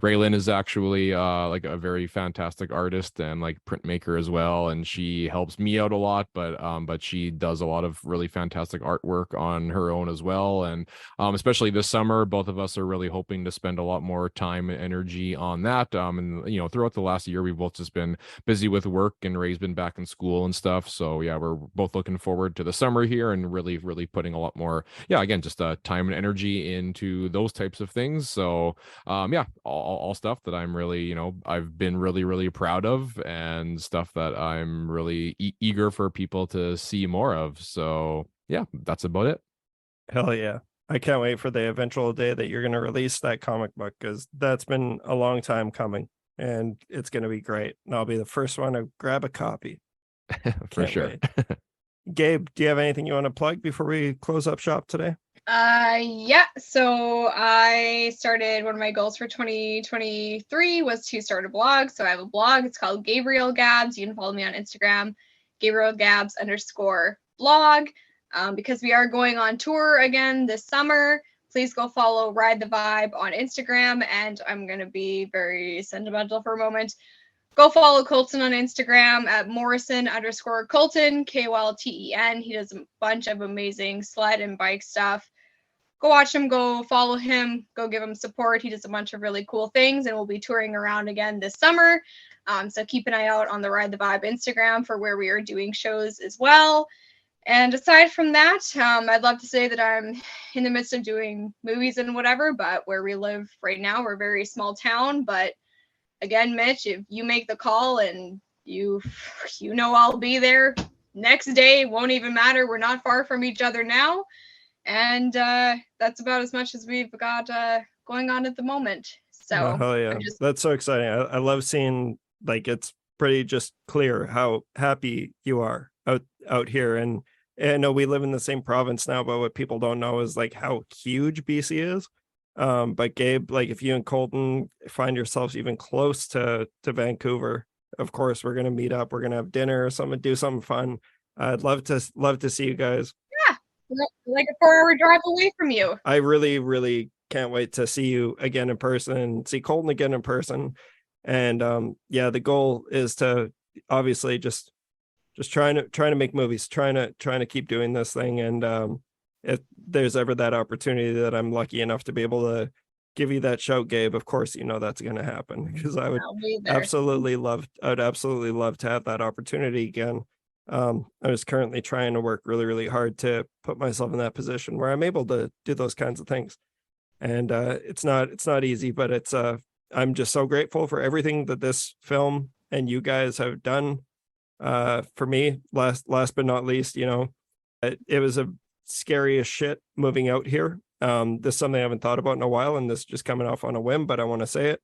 Raylan is actually like a very fantastic artist and like printmaker as well, and she helps me out a lot, but she does a lot of really fantastic artwork on her own as well. And especially this summer, both of us are really hoping to spend a lot more time and energy on that. And throughout the last year, we've both just been busy with work, and Ray's been back in school and stuff. So yeah, we're both looking forward to the summer here and really putting a lot more just time and energy into those types of things. So all stuff that I'm really I've been really proud of, and stuff that I'm really eager for people to see more of. So yeah, that's about it. Hell yeah, I can't wait for the eventual day that you're going to release that comic book, because that's been a long time coming, and it's going to be great, and I'll be the first one to grab a copy. For sure. Gabe, do you have anything you want to plug before we close up shop today? So I started, one of my goals for 2023 was to start a blog. So I have a blog. It's called Gabrielle Gabs. You can follow me on Instagram, Gabrielle Gabs _blog. because we are going on tour again this summer. Please go follow Ride the Vibe on Instagram. And I'm going to be very sentimental for a moment. Go follow Colton on Instagram at Morrison_Colton, Kolten. He does a bunch of amazing sled and bike stuff. Go watch him, go follow him, go give him support. He does a bunch of really cool things, and we'll be touring around again this summer. So keep an eye out on the Ride the Vibe Instagram for where we are doing shows as well. And aside from that, I'd love to say that I'm in the midst of doing movies and whatever, but where we live right now, we're a very small town. But again, Mitch, if you make the call and you know I'll be there next day, won't even matter. We're not far from each other now. And that's about as much as we've got going on at the moment. So hell yeah, that's so exciting. I love seeing, like, it's pretty just clear how happy you are out here. And I know we live in the same province now, but what people don't know is like how huge BC is. But Gabe, like, if you and Colton find yourselves even close to Vancouver, of course we're gonna meet up. We're gonna have dinner or something, do something fun. I'd love to see you guys. Yeah, like a 4-hour drive away from you. I really, really can't wait to see you again in person, see Colton again in person. And yeah, the goal is to obviously just trying to make movies, trying to keep doing this thing. And if there's ever that opportunity that I'm lucky enough to be able to give you that shout, Gabe, of course, you know that's going to happen, because I would absolutely love to have that opportunity again. I was currently trying to work really, really hard to put myself in that position where I'm able to do those kinds of things. And it's not easy, but it's I'm just so grateful for everything that this film and you guys have done for me. Last but not least, you know, it was a scary as shit moving out here. This is something I haven't thought about in a while, and this just coming off on a whim, but I want to say it.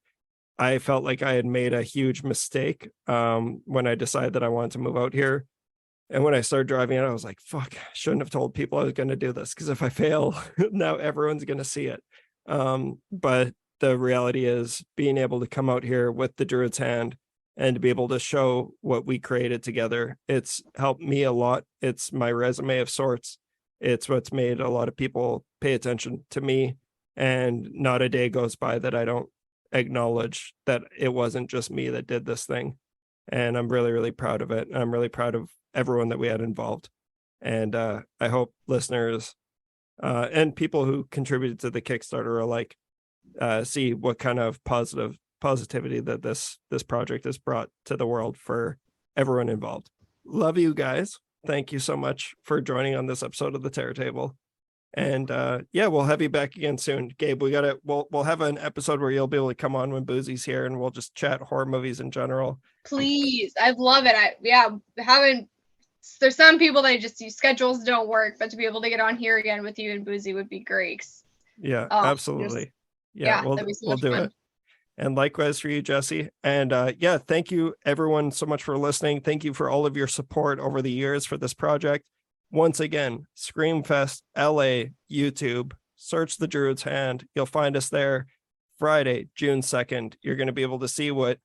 I felt like I had made a huge mistake when I decided that I wanted to move out here. And when I started driving it, I was like, fuck, I shouldn't have told people I was going to do this, because if I fail, now everyone's going to see it. But the reality is, being able to come out here with the Druid's Hand and to be able to show what we created together, it's helped me a lot. It's my resume of sorts. It's what's made a lot of people pay attention to me, and not a day goes by that I don't acknowledge that it wasn't just me that did this thing. And I'm really, really proud of it. I'm really proud of everyone that we had involved. And I hope listeners and people who contributed to the Kickstarter alike see what kind of positivity that this project has brought to the world for everyone involved. Love you guys. Thank you so much for joining on this episode of the Terror Table. And yeah, we'll have you back again soon. Gabe, we'll have an episode where you'll be able to come on when Boozy's here, and we'll just chat horror movies in general. Please. I'd love it. There's some people that just schedules don't work, but to be able to get on here again with you and Boozy would be great. Yeah, absolutely. Yeah, we'll do it. And likewise for you, Jesse. And yeah, thank you everyone so much for listening. Thank you for all of your support over the years for this project. Once again, SCREAMFEST LA YouTube. Search the Druid's Hand. You'll find us there. Friday, June 2nd. You're going to be able to see what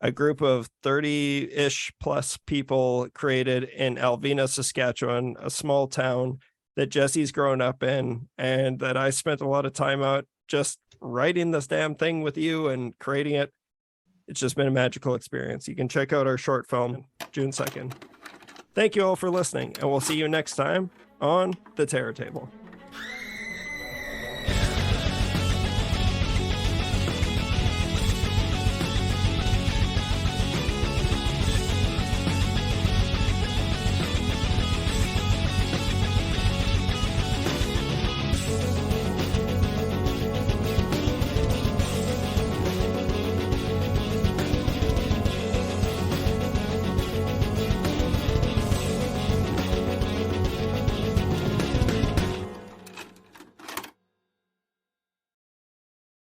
a group of 30-ish plus people created in Alvina, Saskatchewan, a small town that Jesse's grown up in, and that I spent a lot of time out just writing this damn thing with you and creating it. It's just been a magical experience. You can check out our short film, June 2nd. Thank you all for listening, and we'll see you next time on The Terror Table.